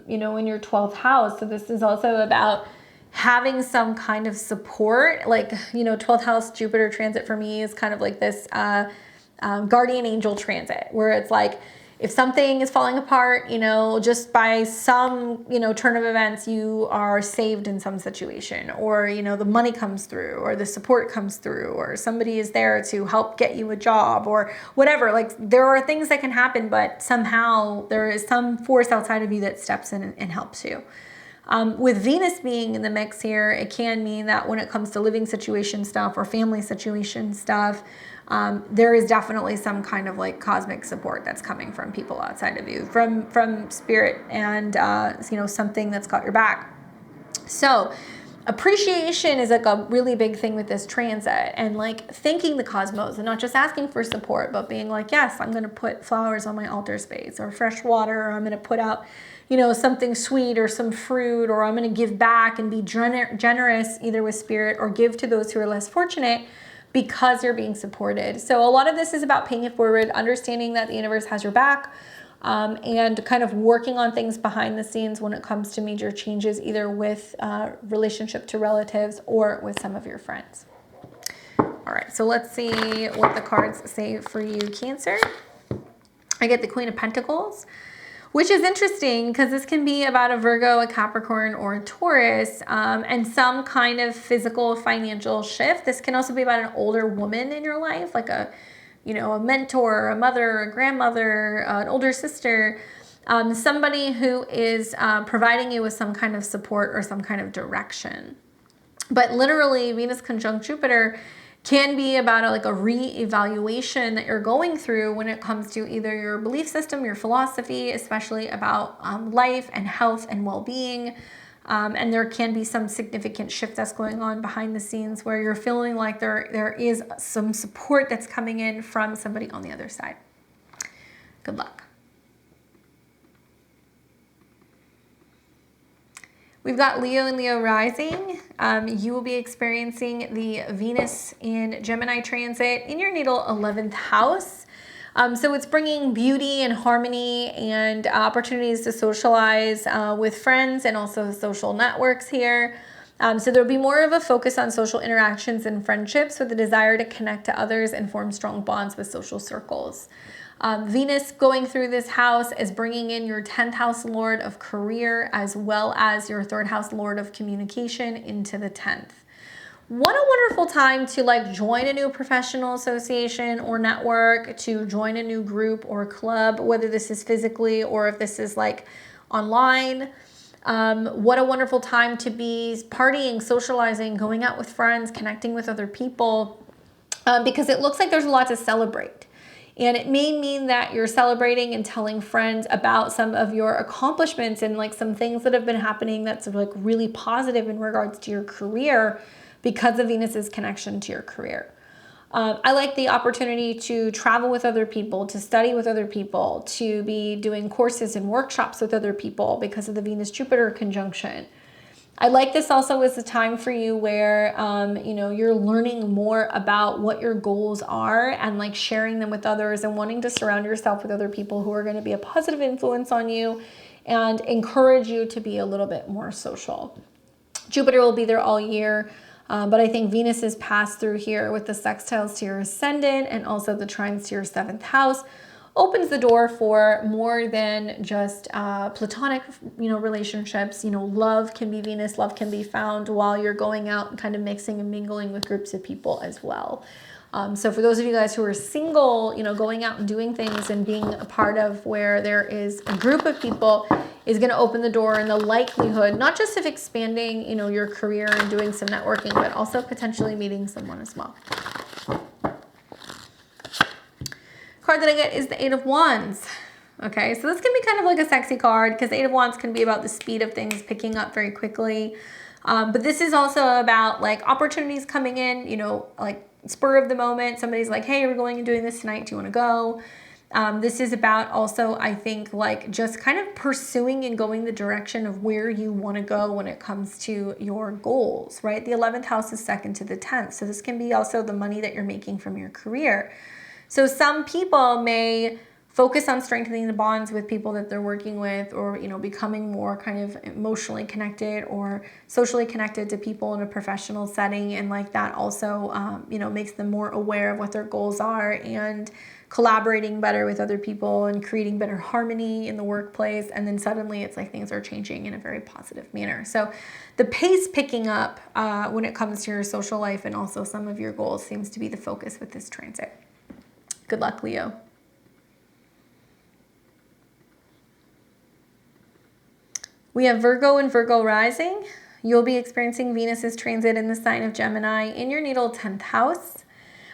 you know, in your 12th house. So this is also about having some kind of support. Like, you know, 12th house Jupiter transit for me is kind of like this guardian angel transit, where it's like, if something is falling apart, you know, just by some, you know, turn of events, you are saved in some situation, or, you know, the money comes through, or the support comes through, or somebody is there to help get you a job, or whatever. Like, there are things that can happen, but somehow there is some force outside of you that steps in and helps you. With Venus being in the mix here, it can mean that when it comes to living situation stuff or family situation stuff, there is definitely some kind of like cosmic support that's coming from people outside of you, from spirit, and you know, something that's got your back. So appreciation is like a really big thing with this transit, and like thanking the cosmos and not just asking for support, but being like, yes, I'm going to put flowers on my altar space, or fresh water, or I'm going to put out, you know, something sweet or some fruit, or I'm going to give back and be generous either with spirit or give to those who are less fortunate, because you're being supported. So a lot of this is about paying it forward, understanding that the universe has your back, and kind of working on things behind the scenes when it comes to major changes, either with relationship to relatives or with some of your friends. All right, so let's see what the cards say for you, Cancer. I get the Queen of Pentacles, which is interesting because this can be about a Virgo, a Capricorn, or a Taurus, and some kind of physical financial shift. This can also be about an older woman in your life, like a, you know, a mentor, a mother, a grandmother, an older sister, somebody who is providing you with some kind of support or some kind of direction. But literally, Venus conjunct Jupiter can be about like a re-evaluation that you're going through when it comes to either your belief system, your philosophy, especially about life and health and well-being. And there can be some significant shift that's going on behind the scenes where you're feeling like there is some support that's coming in from somebody on the other side. Good luck. We've got Leo and Leo rising. You will be experiencing the Venus in Gemini transit in your natal 11th house. So it's bringing beauty and harmony and opportunities to socialize with friends and also social networks here. So there'll be more of a focus on social interactions and friendships with a desire to connect to others and form strong bonds with social circles. Venus going through this house is bringing in your 10th house lord of career as well as your 3rd house lord of communication into the 10th. What a wonderful time to like join a new professional association or network, to join a new group or club, whether this is physically or if this is like online. What a wonderful time to be partying, socializing, going out with friends, connecting with other people, because it looks like there's a lot to celebrate. And it may mean that you're celebrating and telling friends about some of your accomplishments and like some things that have been happening that's like really positive in regards to your career because of Venus's connection to your career. I like the opportunity to travel with other people, to study with other people, to be doing courses and workshops with other people because of the Venus-Jupiter conjunction. I like this also as a time for you where, you know, you're learning more about what your goals are and like sharing them with others and wanting to surround yourself with other people who are going to be a positive influence on you and encourage you to be a little bit more social. Jupiter will be there all year. But I think Venus is passed through here with the sextiles to your ascendant and also the trines to your 7th house, opens the door for more than just platonic, you know, relationships. You know, love can be Venus, love can be found while you're going out and kind of mixing and mingling with groups of people as well. So for those of you guys who are single, you know, going out and doing things and being a part of where there is a group of people is going to open the door and the likelihood, not just of expanding, you know, your career and doing some networking, but also potentially meeting someone as well. Card that I get is the 8 of Wands. Okay, so this can be kind of like a sexy card because 8 of Wands can be about the speed of things picking up very quickly. But this is also about like opportunities coming in, you know, like spur of the moment. Somebody's like, hey, we're going and doing this tonight. Do you want to go? This is about also, I think, like just kind of pursuing and going the direction of where you want to go when it comes to your goals, right? The 11th house is second to the 10th. So this can be also the money that you're making from your career. So some people may focus on strengthening the bonds with people that they're working with, or, you know, becoming more kind of emotionally connected or socially connected to people in a professional setting. And like that also, you know, makes them more aware of what their goals are and collaborating better with other people and creating better harmony in the workplace. And then suddenly it's like things are changing in a very positive manner. So the pace picking up when it comes to your social life and also some of your goals seems to be the focus with this transit. Good luck, Leo. We have Virgo and Virgo rising. You'll be experiencing Venus's transit in the sign of Gemini in your natal 10th house.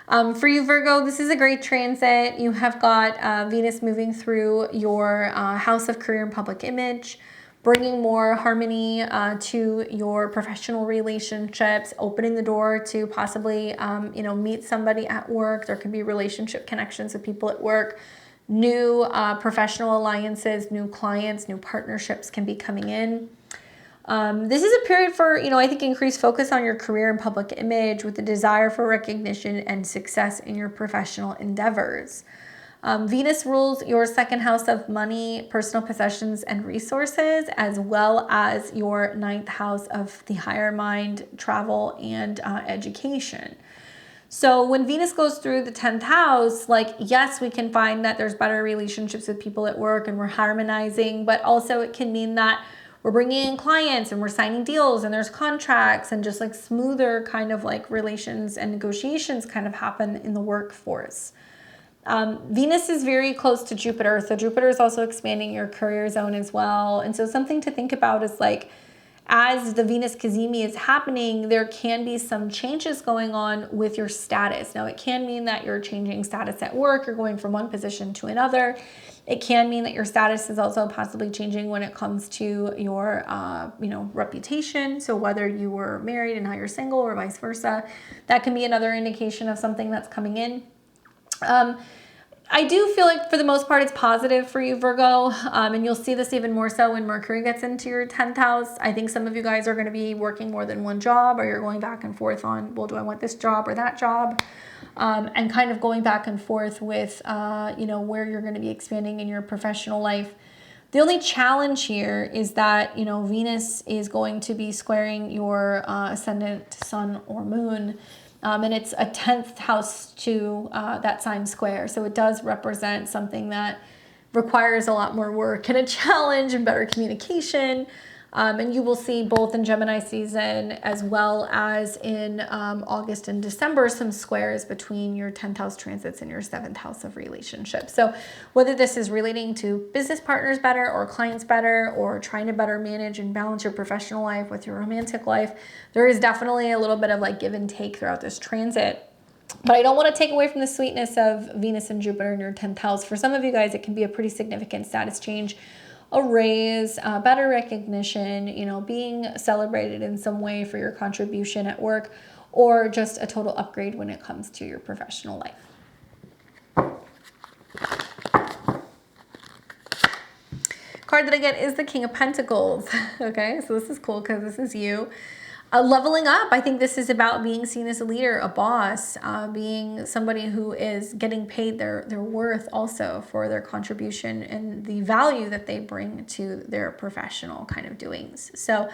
For you, Virgo, this is a great transit. You have got Venus moving through your house of career and public image, bringing more harmony to your professional relationships, opening the door to possibly, you know, meet somebody at work. There could be relationship connections with people at work. New professional alliances, new clients, new partnerships can be coming in. This is a period for, you know, I think increased focus on your career and public image with the desire for recognition and success in your professional endeavors. Venus rules your 2nd house of money, personal possessions, and resources, as well as your 9th house of the higher mind, travel, and education. So when Venus goes through the 10th house, like, yes, we can find that there's better relationships with people at work and we're harmonizing, but also it can mean that we're bringing in clients and we're signing deals and there's contracts and just like smoother kind of like relations and negotiations kind of happen in the workforce. Venus is very close to Jupiter. So Jupiter is also expanding your career zone as well. And so something to think about is like, as the Venus Cazimi is happening, there can be some changes going on with your status. Now, it can mean that you're changing status at work, you're going from one position to another. It can mean that your status is also possibly changing when it comes to your, you know, reputation. So whether you were married and now you're single or vice versa, that can be another indication of something that's coming in. I do feel like for the most part it's positive for you, Virgo, and you'll see this even more so when Mercury gets into your 10th house. I think some of you guys are going to be working more than one job, or you're going back and forth on, well, do I want this job or that job? And kind of going back and forth with, you know, where you're going to be expanding in your professional life. The only challenge here is that, you know, Venus is going to be squaring your ascendant, sun, or moon. And it's a 10th house to that sign square. So it does represent something that requires a lot more work and a challenge and better communication. And you will see both in Gemini season as well as in August and December some squares between your 10th house transits and your 7th house of relationships. So whether this is relating to business partners better or clients better or trying to better manage and balance your professional life with your romantic life, there is definitely a little bit of like give and take throughout this transit. But I don't want to take away from the sweetness of Venus and Jupiter in your 10th house. For some of you guys, it can be a pretty significant status change, a raise, better recognition, you know, being celebrated in some way for your contribution at work, or just a total upgrade when it comes to your professional life. Card that I get is the King of Pentacles. Okay, so this is cool because this is you. Leveling up, I think this is about being seen as a leader, a boss, being somebody who is getting paid their worth also for their contribution and the value that they bring to their professional kind of doings. So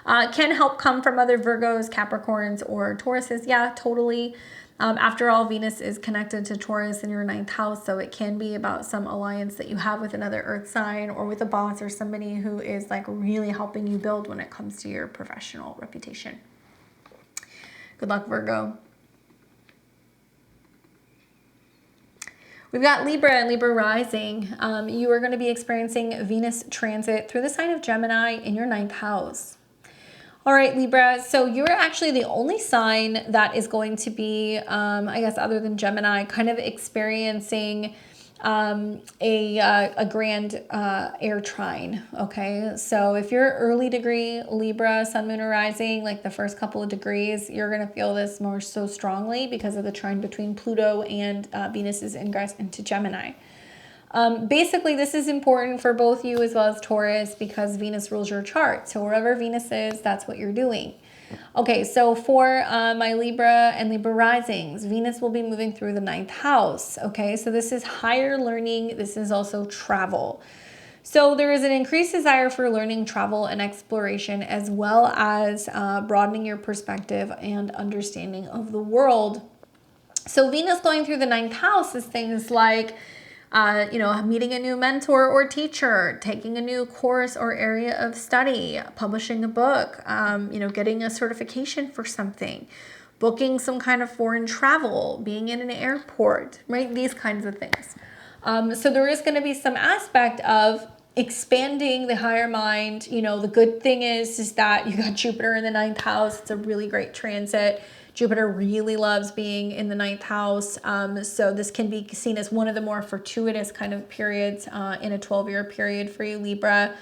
can help come from other Virgos, Capricorns, or Tauruses. Yeah, totally. After all, Venus is connected to Taurus in your 9th house, so it can be about some alliance that you have with another earth sign or with a boss or somebody who is like really helping you build when it comes to your professional reputation. Good luck, Virgo. We've got Libra and Libra rising. You are going to be experiencing Venus transit through the sign of Gemini in your 9th house. All right, Libra, so you're actually the only sign that is going to be, I guess, other than Gemini, kind of experiencing a grand air trine, okay? So if you're early degree Libra, Sun, Moon, or Rising, like the first couple of degrees, you're going to feel this more so strongly because of the trine between Pluto and Venus's ingress into Gemini. Basically, this is important for both you as well as Taurus because Venus rules your chart. So wherever Venus is, that's what you're doing. Okay, so for my Libra and Libra risings, Venus will be moving through the 9th house. Okay, so this is higher learning. This is also travel. So there is an increased desire for learning, travel, and exploration, as well as broadening your perspective and understanding of the world. So Venus going through the 9th house is things like you know, meeting a new mentor or teacher, taking a new course or area of study, publishing a book, you know, getting a certification for something, booking some kind of foreign travel, being in an airport, right? These kinds of things. So there is going to be some aspect of expanding the higher mind. You know, the good thing is that you got Jupiter in the 9th house. It's a really great transit. Jupiter really loves being in the 9th house. So this can be seen as one of the more fortuitous kind of periods in a 12-year period for you, Libra.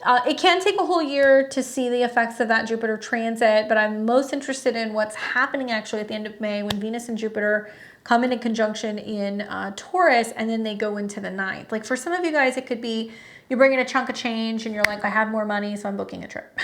It can take a whole year to see the effects of that Jupiter transit, but I'm most interested in what's happening actually at the end of May when Venus and Jupiter come into conjunction in Taurus, and then they go into the 9th. Like for some of you guys, it could be you're bringing a chunk of change and you're like, I have more money, so I'm booking a trip.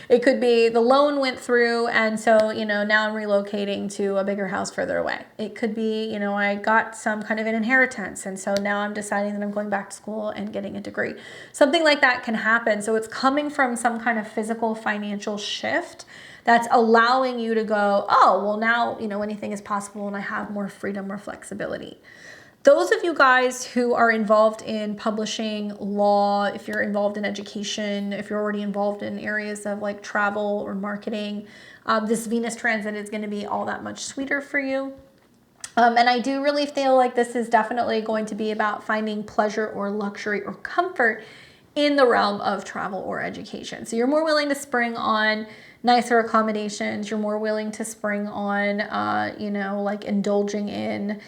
It could be the loan went through, and so, you know, now I'm relocating to a bigger house further away. It could be, you know, I got some kind of an inheritance, and so now I'm deciding that I'm going back to school and getting a degree. Something like that can happen. So it's coming from some kind of physical financial shift that's allowing you to go, oh, well, now, you know, anything is possible and I have more freedom or flexibility. Those of you guys who are involved in publishing, law, if you're involved in education, if you're already involved in areas of like travel or marketing, this Venus transit is going to be all that much sweeter for you. And I do really feel like this is definitely going to be about finding pleasure or luxury or comfort in the realm of travel or education. So you're more willing to spring on nicer accommodations. You're more willing to spring on, you know, like indulging in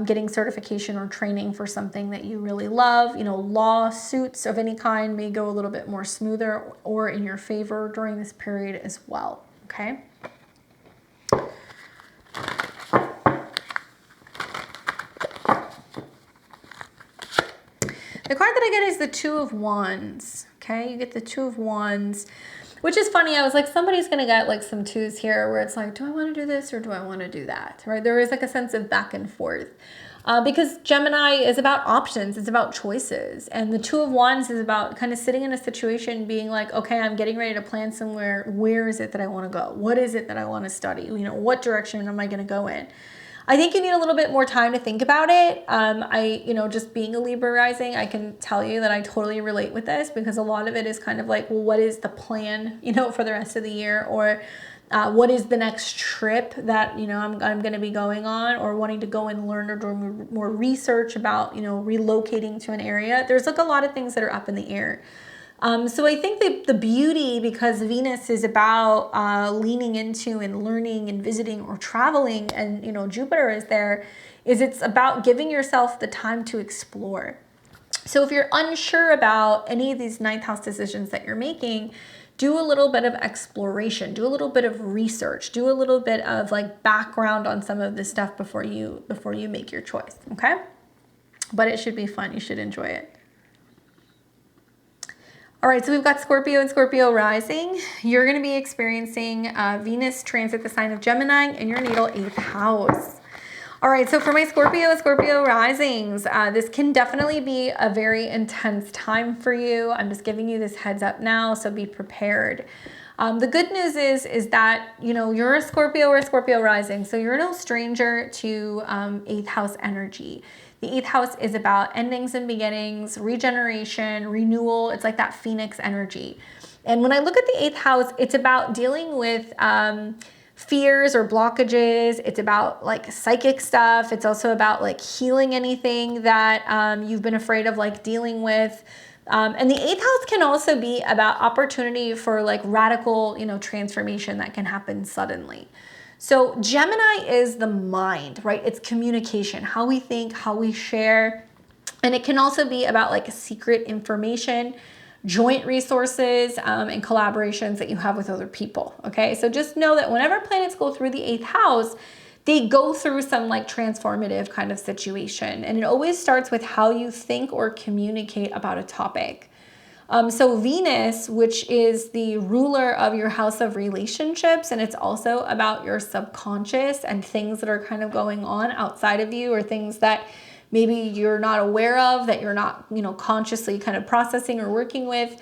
getting certification or training for something that you really love. You know, lawsuits of any kind may go a little bit more smoother or in your favor during this period as well. Okay. The card that I get is the Two of Wands. Okay, you get the Two of Wands, which is funny. I was like, somebody's going to get like some twos here where it's like, do I want to do this or do I want to do that? Right? There is like a sense of back and forth. Because Gemini is about options, it's about choices. And the Two of Wands is about kind of sitting in a situation being like, okay, I'm getting ready to plan somewhere. Where is it that I want to go? What is it that I want to study? You know, what direction am I going to go in? I think you need a little bit more time to think about it. Just being a Libra rising, I can tell you that I totally relate with this, because a lot of it is kind of like, well, what is the plan, for the rest of the year? Or what is the next trip that, I'm going to be going on, or wanting to go and learn or do more research about, relocating to an area. There's like a lot of things that are up in the air. So I think the beauty, because Venus is about leaning into and learning and visiting or traveling, and Jupiter is there, is it's about giving yourself the time to explore. So if you're unsure about any of these ninth house decisions that you're making, do a little bit of exploration, do a little bit of research, do a little bit of like background on some of this stuff before you make your choice, okay? But it should be fun. You should enjoy it. All right, so we've got Scorpio and Scorpio rising. You're going to be experiencing Venus transit the sign of Gemini in your natal 8th house. All right, so for my Scorpio and Scorpio risings, this can definitely be a very intense time for you. I'm just giving you this heads up now, so be prepared. The good news is that, you're a Scorpio or a Scorpio rising, so you're no stranger to 8th house energy. The 8th house is about endings and beginnings, regeneration, renewal. It's like that phoenix energy. And when I look at the 8th house, it's about dealing with fears or blockages. It's about like psychic stuff. It's also about like healing anything that you've been afraid of like dealing with. And the 8th house can also be about opportunity for like radical, transformation that can happen suddenly. So Gemini is the mind, right? It's communication, how we think, how we share. And it can also be about like secret information, joint resources, and collaborations that you have with other people, okay? So just know that whenever planets go through the 8th house, they go through some like transformative kind of situation. And it always starts with how you think or communicate about a topic. So Venus, which is the ruler of your house of relationships, and it's also about your subconscious and things that are kind of going on outside of you, or things that maybe you're not aware of, that you're not, consciously kind of processing or working with.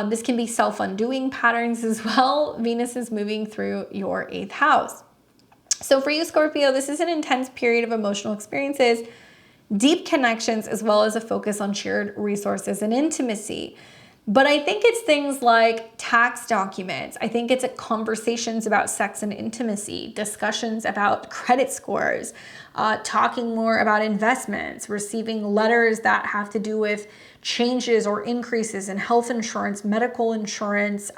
This can be self-undoing patterns as well. Venus is moving through your 8th house. So for you, Scorpio, this is an intense period of emotional experiences, deep connections, as well as a focus on shared resources and intimacy. But I think it's things like tax documents. I think it's conversations about sex and intimacy, discussions about credit scores, talking more about investments, receiving letters that have to do with changes or increases in health insurance, medical insurance,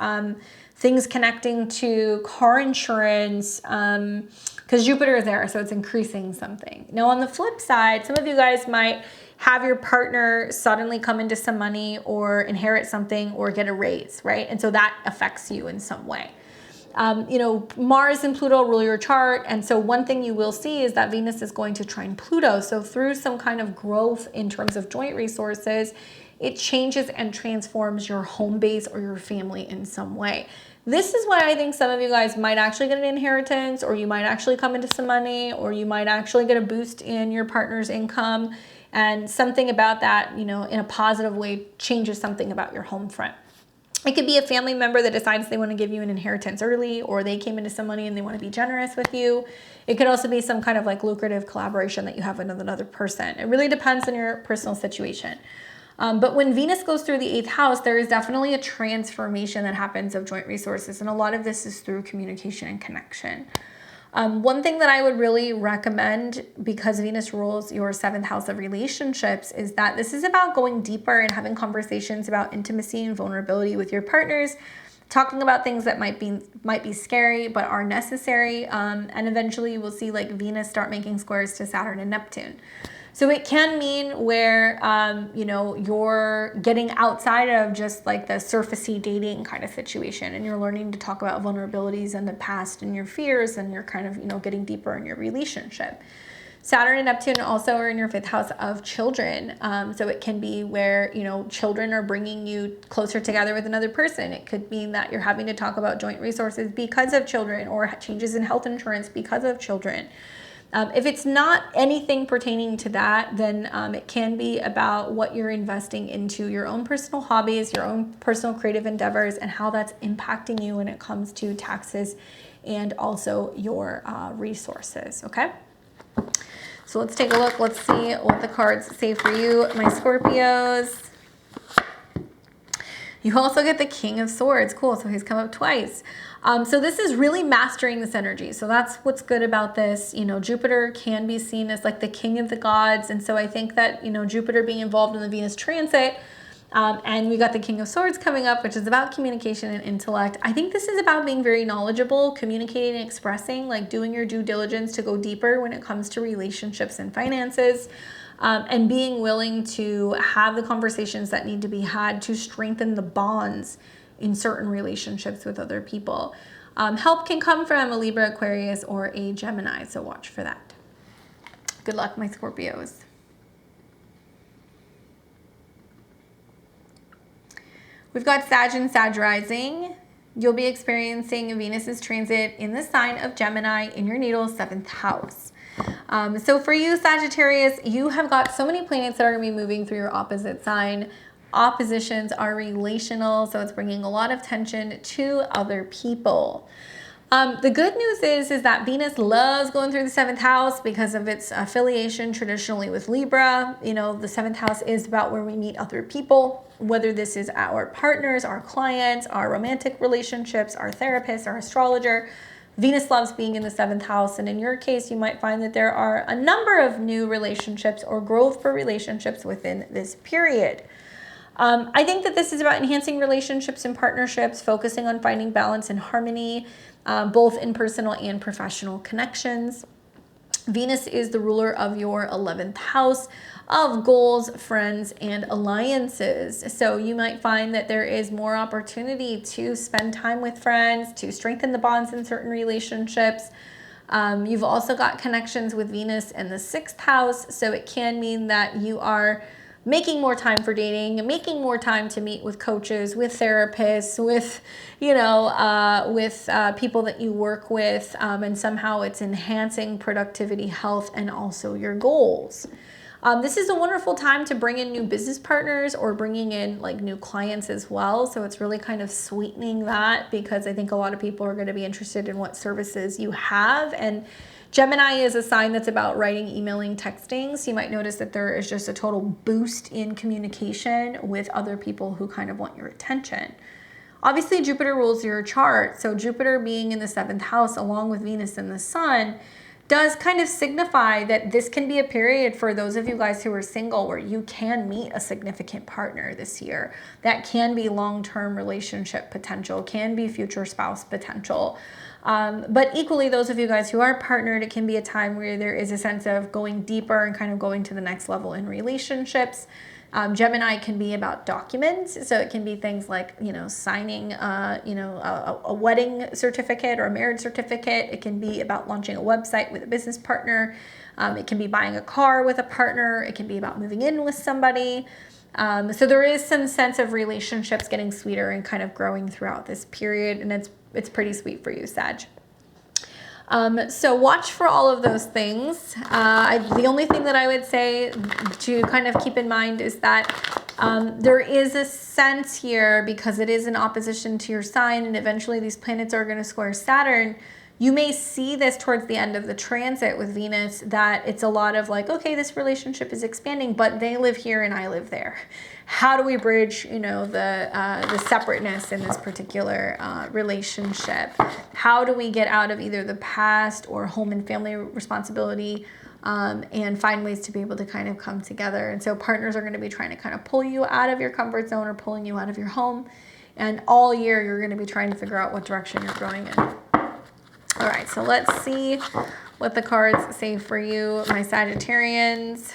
things connecting to car insurance, because Jupiter is there, so it's increasing something. Now, on the flip side, some of you guys might have your partner suddenly come into some money or inherit something or get a raise, right? And so that affects you in some way. Mars and Pluto rule your chart. And so one thing you will see is that Venus is going to trine Pluto. So through some kind of growth in terms of joint resources, it changes and transforms your home base or your family in some way. This is why I think some of you guys might actually get an inheritance, or you might actually come into some money, or you might actually get a boost in your partner's income. And something about that, in a positive way, changes something about your home front. It could be a family member that decides they want to give you an inheritance early, or they came into some money and they want to be generous with you. It could also be some kind of like lucrative collaboration that you have with another person. It really depends on your personal situation. But when Venus goes through the 8th house, there is definitely a transformation that happens of joint resources. And a lot of this is through communication and connection. One thing that I would really recommend, because Venus rules your 7th house of relationships, is that this is about going deeper and having conversations about intimacy and vulnerability with your partners, talking about things that might be scary but are necessary, and eventually you will see like Venus start making squares to Saturn and Neptune. So it can mean where, you're getting outside of just like the surfacey dating kind of situation, and you're learning to talk about vulnerabilities in the past and your fears, and you're kind of, getting deeper in your relationship. Saturn and Neptune also are in your 5th house of children. So it can be where, children are bringing you closer together with another person. It could mean that you're having to talk about joint resources because of children, or changes in health insurance because of children. If it's not anything pertaining to that, then it can be about what you're investing into your own personal hobbies, your own personal creative endeavors, and how that's impacting you when it comes to taxes and also your resources, okay? So let's take a look. Let's see what the cards say for you, my Scorpios. You also get the King of Swords. Cool. So he's come up twice. So this is really mastering this energy. So that's what's good about this. You know, Jupiter can be seen as like the king of the gods. And so I think that, you know, Jupiter being involved in the Venus transit, and we got the King of Swords coming up, which is about communication and intellect. I think this is about being very knowledgeable, communicating and expressing, like doing your due diligence to go deeper when it comes to relationships and finances. And being willing to have the conversations that need to be had to strengthen the bonds in certain relationships with other people. Help can come from a Libra, Aquarius, or a Gemini, so watch for that. Good luck, my Scorpios. We've got Sag and Sag rising. You'll be experiencing Venus's transit in the sign of Gemini in your natal 7th house. So for you, Sagittarius, you have got so many planets that are going to be moving through your opposite sign. Oppositions are relational, so it's bringing a lot of tension to other people. The good news is that Venus loves going through the 7th house because of its affiliation traditionally with Libra. You know, the 7th house is about where we meet other people, whether this is our partners, our clients, our romantic relationships, our therapist, our astrologer. Venus loves being in the 7th house, and in your case, you might find that there are a number of new relationships or growth for relationships within this period. I think that this is about enhancing relationships and partnerships, focusing on finding balance and harmony, both in personal and professional connections. Venus is the ruler of your 11th house of goals, friends, and alliances. So you might find that there is more opportunity to spend time with friends, to strengthen the bonds in certain relationships. You've also got connections with Venus in the 6th house. So it can mean that you are making more time for dating, making more time to meet with coaches, with therapists, with, you know, with people that you work with, and somehow it's enhancing productivity, health, and also your goals. This is a wonderful time to bring in new business partners or bringing in like new clients as well. So it's really kind of sweetening that, because I think a lot of people are going to be interested in what services you have. And Gemini is a sign that's about writing, emailing, texting. So you might notice that there is just a total boost in communication with other people who kind of want your attention. Obviously, Jupiter rules your chart. So Jupiter being in the 7th house along with Venus and the Sun does kind of signify that this can be a period for those of you guys who are single where you can meet a significant partner this year. That can be long-term relationship potential, can be future spouse potential. But equally, those of you guys who are partnered, it can be a time where there is a sense of going deeper and kind of going to the next level in relationships. Gemini can be about documents. So it can be things like, you know, signing, a wedding certificate or a marriage certificate. It can be about launching a website with a business partner. It can be buying a car with a partner. It can be about moving in with somebody. So there is some sense of relationships getting sweeter and kind of growing throughout this period. And it's pretty sweet for you, Sag. So watch for all of those things. The only thing that I would say to kind of keep in mind is that there is a sense here, because it is in opposition to your sign and eventually these planets are going to square Saturn. You may see this towards the end of the transit with Venus, that it's a lot of like, okay, this relationship is expanding, but they live here and I live there. How do we bridge, you know, the separateness in this particular relationship? How do we get out of either the past or home and family responsibility and find ways to be able to kind of come together? And so partners are going to be trying to kind of pull you out of your comfort zone or pulling you out of your home. And all year you're going to be trying to figure out what direction you're growing in. All right, so let's see what the cards say for you, my Sagittarians.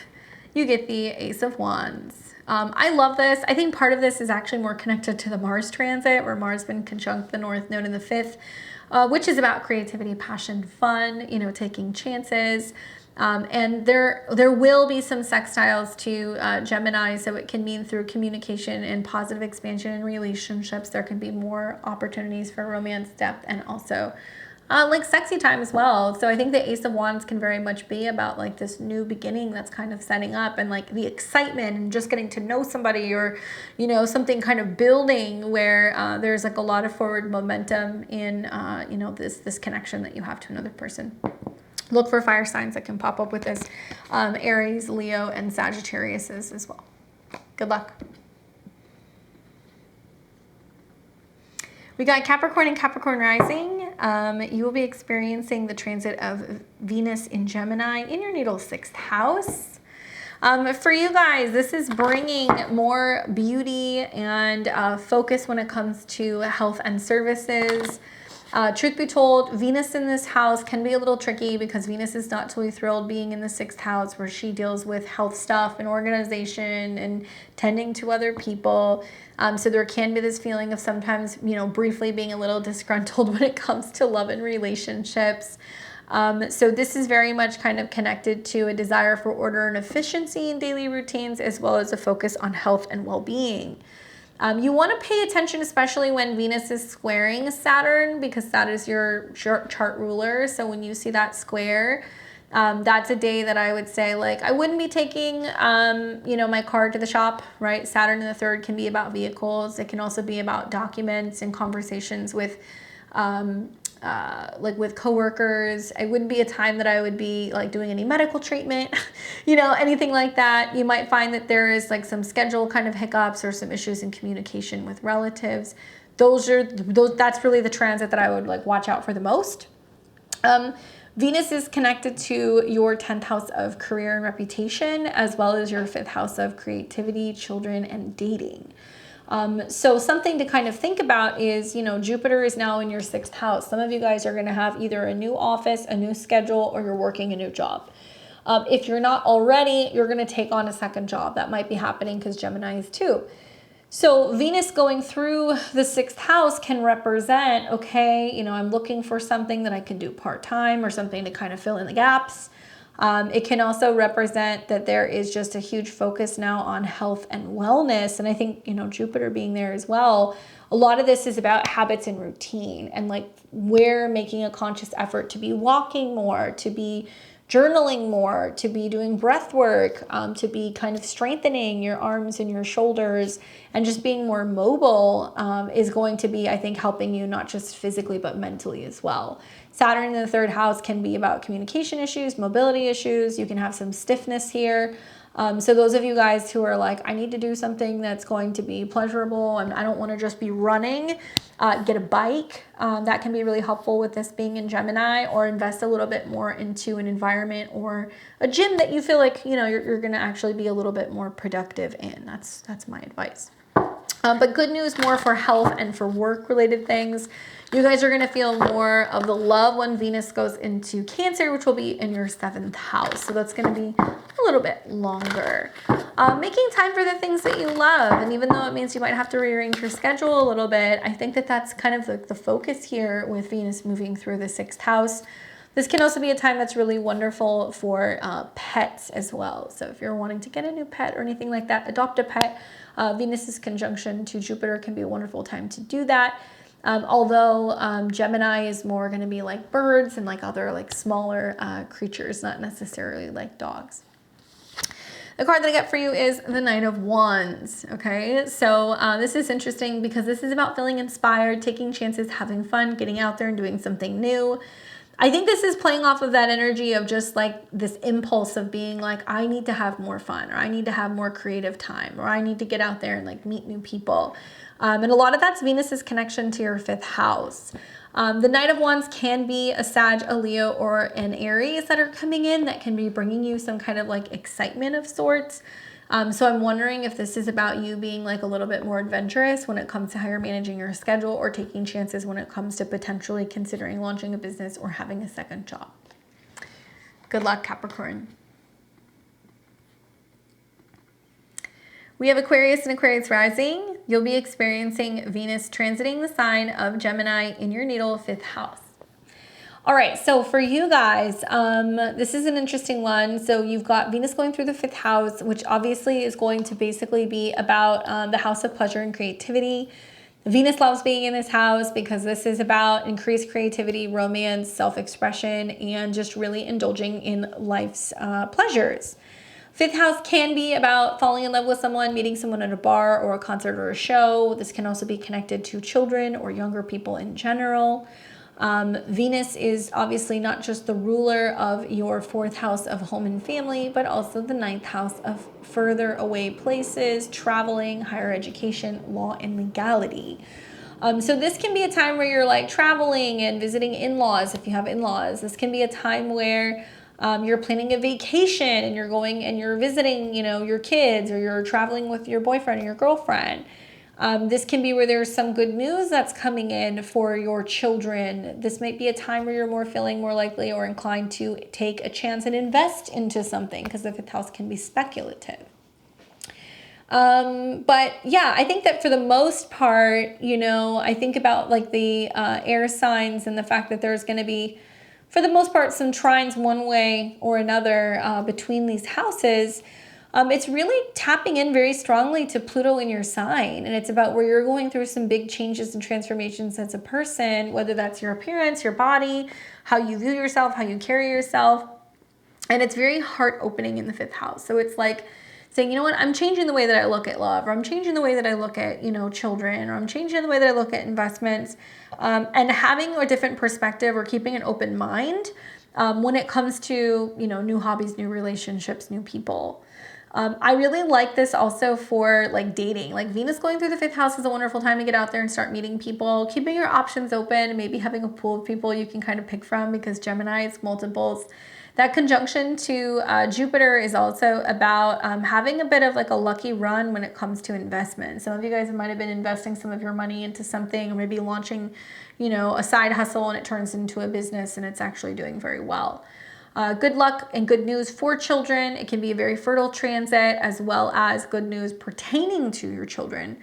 You get the Ace of Wands. I love this. I think part of this is actually more connected to the Mars transit, where Mars has been conjunct the North Node in the 5th, which is about creativity, passion, fun, you know, taking chances. And there will be some sextiles to Gemini, so it can mean through communication and positive expansion in relationships. There can be more opportunities for romance, depth, and also like sexy time as well. So I think the Ace of Wands can very much be about like this new beginning that's kind of setting up, and like the excitement and just getting to know somebody, or, you know, something kind of building where there's like a lot of forward momentum in, you know, this connection that you have to another person. Look for fire signs that can pop up with this, Aries, Leo, and Sagittarius as well. Good luck. We got Capricorn and Capricorn rising. You will be experiencing the transit of Venus in Gemini in your natal 6th house. For you guys, this is bringing more beauty and focus when it comes to health and services. Truth be told, Venus in this house can be a little tricky because Venus is not totally thrilled being in the 6th house, where she deals with health stuff and organization and tending to other people. So there can be this feeling of sometimes, you know, briefly being a little disgruntled when it comes to love and relationships. So this is very much kind of connected to a desire for order and efficiency in daily routines, as well as a focus on health and well-being. You want to pay attention, especially when Venus is squaring Saturn, because that is your chart ruler. So when you see that square, that's a day that I would say, like, I wouldn't be taking, you know, my car to the shop, right? Saturn in the 3rd can be about vehicles. It can also be about documents and conversations with, like with coworkers. It wouldn't be a time that I would be like doing any medical treatment, you know, anything like that. You might find that there is like some schedule kind of hiccups or some issues in communication with relatives. That's really the transit that I would like watch out for the most. Venus is connected to your 10th house of career and reputation, as well as your 5th house of creativity, children, and dating. So something to kind of think about is, you know, Jupiter is now in your 6th house. Some of you guys are going to have either a new office, a new schedule, or you're working a new job. If you're not already, you're going to take on a second job. That might be happening because Gemini is too. So Venus going through the 6th house can represent, okay, you know, I'm looking for something that I can do part-time or something to kind of fill in the gaps. It can also represent that there is just a huge focus now on health and wellness. And I think, you know, Jupiter being there as well, a lot of this is about habits and routine, and like we're making a conscious effort to be walking more, to be journaling more, to be doing breath work, to be kind of strengthening your arms and your shoulders, and just being more mobile is going to be, I think, helping you not just physically, but mentally as well. Saturn in the 3rd house can be about communication issues, mobility issues. You can have some stiffness here. So those of you guys who are like, I need to do something that's going to be pleasurable and I don't want to just be running, get a bike. That can be really helpful with this being in Gemini, or invest a little bit more into an environment or a gym that you feel like, you know, you're going to actually be a little bit more productive in. That's my advice. But good news more for health and for work related things. You guys are going to feel more of the love when Venus goes into Cancer, which will be in your 7th house. So that's going to be a little bit longer. Making time for the things that you love. And even though it means you might have to rearrange your schedule a little bit, I think that that's kind of the focus here with Venus moving through the 6th house. This can also be a time that's really wonderful for pets as well. So if you're wanting to get a new pet or anything like that, adopt a pet. Venus's conjunction to Jupiter can be a wonderful time to do that. Although Gemini is more going to be like birds and like other like smaller creatures, not necessarily like dogs. The card that I got for you is the Knight of Wands, okay? So this is interesting because this is about feeling inspired, taking chances, having fun, getting out there and doing something new. I think this is playing off of that energy of just like this impulse of being like, I need to have more fun, or I need to have more creative time, or I need to get out there and like meet new people. And a lot of that's Venus's connection to your 5th house. The Knight of Wands can be a Sag, a Leo, or an Aries that are coming in that can be bringing you some kind of like excitement of sorts. So I'm wondering if this is about you being like a little bit more adventurous when it comes to how you're managing your schedule, or taking chances when it comes to potentially considering launching a business or having a second job. Good luck, Capricorn. We have Aquarius and Aquarius rising. You'll be experiencing Venus transiting the sign of Gemini in your natal 5th house. All right, so for you guys, this is an interesting one. So you've got Venus going through the 5th house, which obviously is going to basically be about the house of pleasure and creativity. Venus loves being in this house because this is about increased creativity, romance, self-expression, and just really indulging in life's pleasures. Fifth house can be about falling in love with someone, meeting someone at a bar or a concert or a show. This can also be connected to children or younger people in general. Venus is obviously not just the ruler of your fourth house of home and family, but also the ninth house of further away places, traveling, higher education, law, and legality. So this can be a time where you're like traveling and visiting in-laws if you have in-laws. This can be a time where you're planning a vacation and you're going and you're visiting, you know, your kids, or you're traveling with your boyfriend or your girlfriend. This can be where there's some good news that's coming in for your children. This might be a time where you're feeling more likely or inclined to take a chance and invest into something, because the fifth house can be speculative. But yeah, I think that for the most part, you know, I think about like the air signs and the fact that there's going to be, for the most part, some trines one way or another between these houses. It's really tapping in very strongly to Pluto in your sign. And it's about where you're going through some big changes and transformations as a person, whether that's your appearance, your body, how you view yourself, how you carry yourself. And it's very heart opening in the fifth house. So it's like saying, you know what, I'm changing the way that I look at love, or I'm changing the way that I look at, you know, children, or I'm changing the way that I look at investments, and having a different perspective or keeping an open mind when it comes to, you know, new hobbies, new relationships, new people. I really like this also for like dating. Like Venus going through the fifth house is a wonderful time to get out there and start meeting people, keeping your options open, maybe having a pool of people you can kind of pick from, because Gemini is multiples. That conjunction to Jupiter is also about having a bit of like a lucky run when it comes to investment. Some of you guys might have been investing some of your money into something, or maybe launching, you know, a side hustle, and it turns into a business and it's actually doing very well. Good luck and good news for children. It can be a very fertile transit, as well as good news pertaining to your children.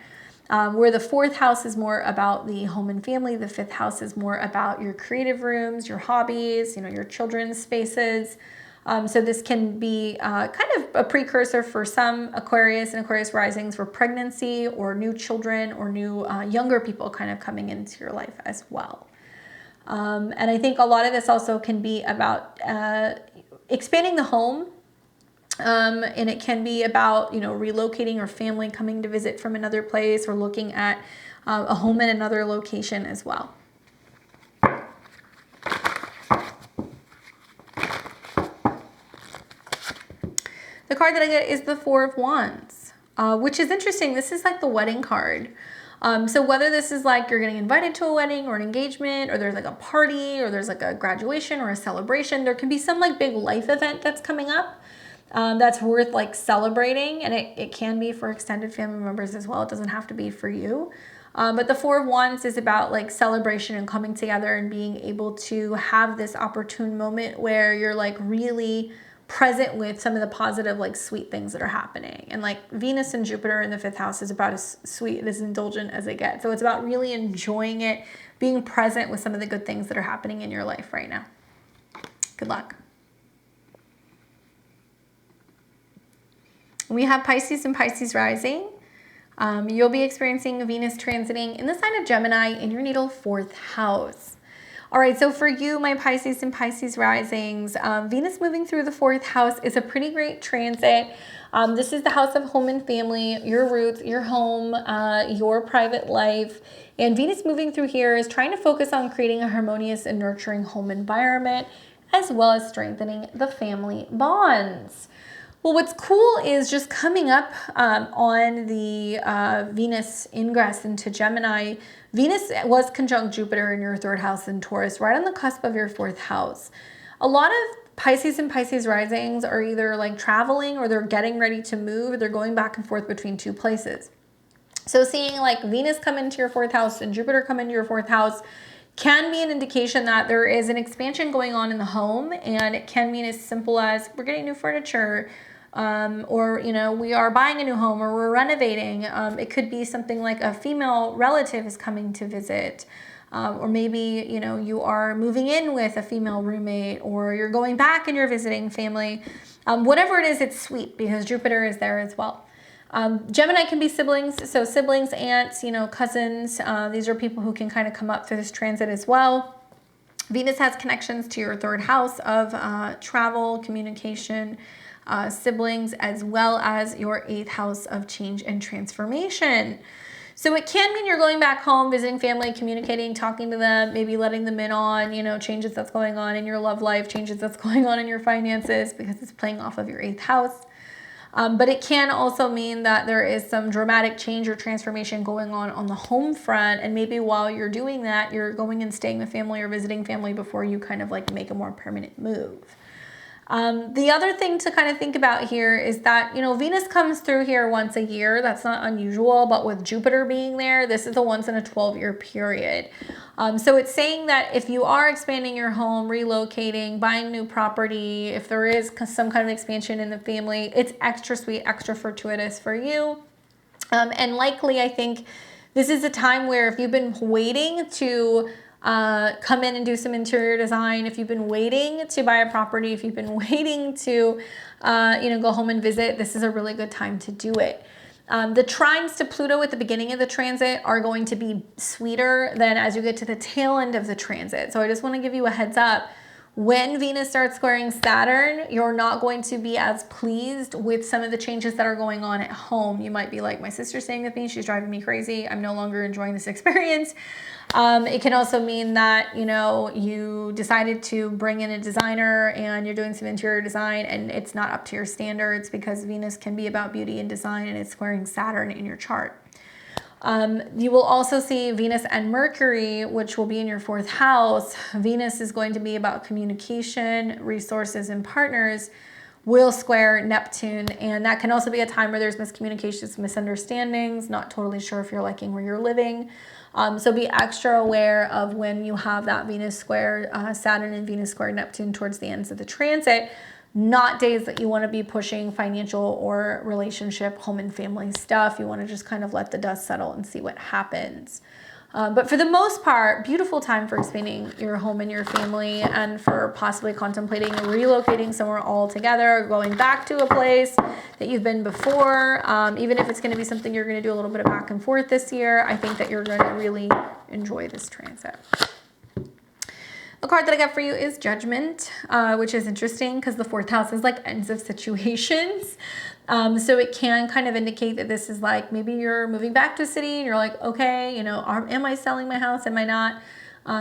Where the fourth house is more about the home and family, the fifth house is more about your creative rooms, your hobbies, you know, your children's spaces. So this can be kind of a precursor for some Aquarius and Aquarius risings for pregnancy or new children or new younger people kind of coming into your life as well. And I think a lot of this also can be about expanding the home. And it can be about, you know, relocating or family coming to visit from another place, or looking at a home in another location as well. The card that I get is the Four of Wands, which is interesting. This is like the wedding card. So whether this is like you're getting invited to a wedding or an engagement, or there's like a party, or there's like a graduation or a celebration, there can be some like big life event that's coming up that's worth like celebrating. And it can be for extended family members as well. It doesn't have to be for you. But the Four of Wands is about like celebration and coming together and being able to have this opportune moment where you're like really present with some of the positive, like sweet things that are happening. And like Venus and Jupiter in the fifth house is about as sweet and as indulgent as it gets. So it's about really enjoying it, being present with some of the good things that are happening in your life right now. Good luck. We have Pisces and Pisces rising. You'll be experiencing Venus transiting in the sign of Gemini in your natal fourth house. All right, so for you, my Pisces and Pisces risings, Venus moving through the fourth house is a pretty great transit. This is the house of home and family, your roots, your home, your private life. And Venus moving through here is trying to focus on creating a harmonious and nurturing home environment, as well as strengthening the family bonds. Well, what's cool is just coming up on the Venus ingress into Gemini. Venus was conjunct Jupiter in your third house in Taurus, right on the cusp of your fourth house. A lot of Pisces and Pisces risings are either like traveling, or they're getting ready to move, or they're going back and forth between two places. So seeing like Venus come into your fourth house and Jupiter come into your fourth house can be an indication that there is an expansion going on in the home. And it can mean as simple as we're getting new furniture, or, you know, we are buying a new home, or we're renovating. It could be something like a female relative is coming to visit, or maybe, you know, you are moving in with a female roommate, or you're going back and you're visiting family. Whatever it is, it's sweet because Jupiter is there as well. Gemini can be siblings, so siblings, aunts, cousins. These are people who can kind of come up through this transit as well. Venus has connections to your third house of travel, communication, siblings, as well as your eighth house of change and transformation. So it can mean you're going back home, visiting family, communicating, talking to them, maybe letting them in on, changes that's going on in your love life, changes that's going on in your finances, because it's playing off of your eighth house. But it can also mean that there is some dramatic change or transformation going on the home front. And maybe while you're doing that, you're going and staying with family or visiting family before you kind of like make a more permanent move. The other thing to kind of think about here is that, Venus comes through here once a year. That's not unusual, but with Jupiter being there, this is a once in a 12-year period. So it's saying that if you are expanding your home, relocating, buying new property, if there is some kind of expansion in the family, it's extra sweet, extra fortuitous for you. And likely, I think this is a time where if you've been waiting to come in and do some interior design, if you've been waiting to buy a property, if you've been waiting to, go home and visit, this is a really good time to do it. The trines to Pluto at the beginning of the transit are going to be sweeter than as you get to the tail end of the transit. So I just want to give you a heads up. When Venus starts squaring Saturn, you're not going to be as pleased with some of the changes that are going on at home. You might be like, my sister's staying with me, she's driving me crazy, I'm no longer enjoying this experience. It can also mean that, you decided to bring in a designer and you're doing some interior design and it's not up to your standards, because Venus can be about beauty and design and it's squaring Saturn in your chart. You will also see Venus and Mercury, which will be in your fourth house. Venus is going to be about communication, resources, and partners, will square Neptune. And that can also be a time where there's miscommunications, misunderstandings, not totally sure if you're liking where you're living. So be extra aware of when you have that Venus square Saturn and Venus square Neptune towards the ends of the transit. Not days that you want to be pushing financial or relationship, home and family stuff. You want to just kind of let the dust settle and see what happens. But for the most part, beautiful time for expanding your home and your family, and for possibly contemplating relocating somewhere altogether, going back to a place that you've been before. Even if it's going to be something you're going to do a little bit of back and forth this year, I think that you're going to really enjoy this transit. The card that I got for you is Judgment, which is interesting because the fourth house is like ends of situations. So it can kind of indicate that this is like, maybe you're moving back to a city and you're like, okay, am I selling my house? Am I not?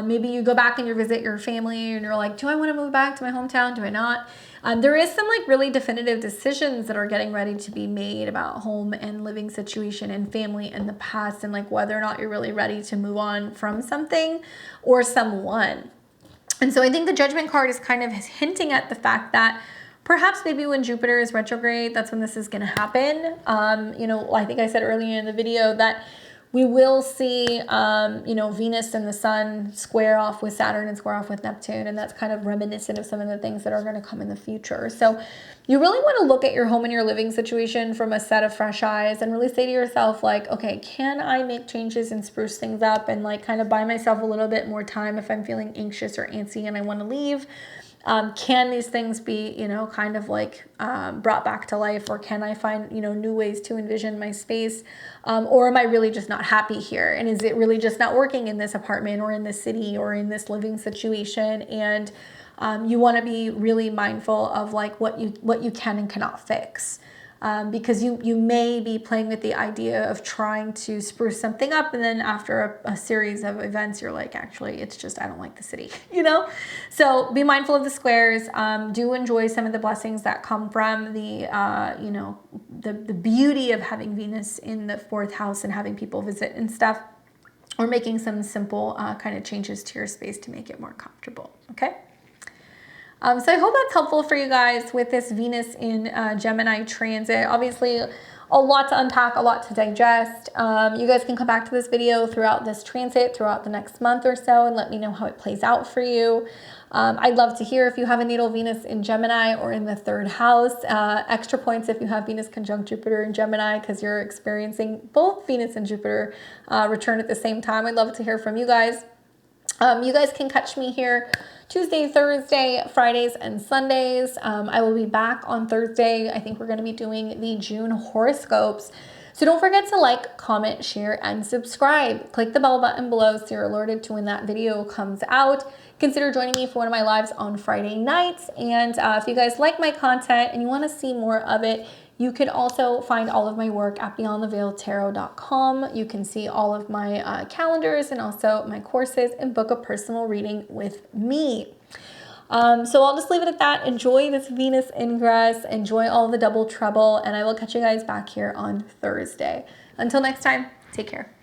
Maybe you go back and you visit your family and you're like, do I want to move back to my hometown? Do I not? There is some like really definitive decisions that are getting ready to be made about home and living situation and family in the past, and like whether or not you're really ready to move on from something or someone. And so I think the Judgment card is kind of hinting at the fact that perhaps maybe when Jupiter is retrograde, that's when this is going to happen. I think I said earlier in the video that we will see, Venus and the Sun square off with Saturn and square off with Neptune. And that's kind of reminiscent of some of the things that are going to come in the future. So you really want to look at your home and your living situation from a set of fresh eyes and really say to yourself, like, okay, can I make changes and spruce things up and like kind of buy myself a little bit more time if I'm feeling anxious or antsy and I want to leave? Can these things be, kind of like brought back to life, or can I find, new ways to envision my space? Or am I really just not happy here? And is it really just not working in this apartment or in this city or in this living situation? And you want to be really mindful of like what you can and cannot fix. Because you may be playing with the idea of trying to spruce something up, and then after a series of events, you're like, actually, it's just, I don't like the city, So be mindful of the squares. Do enjoy some of the blessings that come from the beauty of having Venus in the fourth house and having people visit and stuff, or making some simple kind of changes to your space to make it more comfortable, okay? So I hope that's helpful for you guys with this Venus in Gemini transit. Obviously, a lot to unpack, a lot to digest. You guys can come back to this video throughout this transit, throughout the next month or so, and let me know how it plays out for you. I'd love to hear if you have a natal Venus in Gemini or in the third house. Extra points if you have Venus conjunct Jupiter in Gemini, because you're experiencing both Venus and Jupiter return at the same time. I'd love to hear from you guys. You guys can catch me here Tuesday, Thursday, Fridays, and Sundays. I will be back on Thursday. I think we're going to be doing the June horoscopes. So don't forget to like, comment, share, and subscribe. Click the bell button below so you're alerted to when that video comes out. Consider joining me for one of my lives on Friday nights. And if you guys like my content and you want to see more of it, you can also find all of my work at beyondtheveiledtarot.com. You can see all of my calendars and also my courses and book a personal reading with me. So I'll just leave it at that. Enjoy this Venus ingress, enjoy all the double trouble, and I will catch you guys back here on Thursday. Until next time, take care.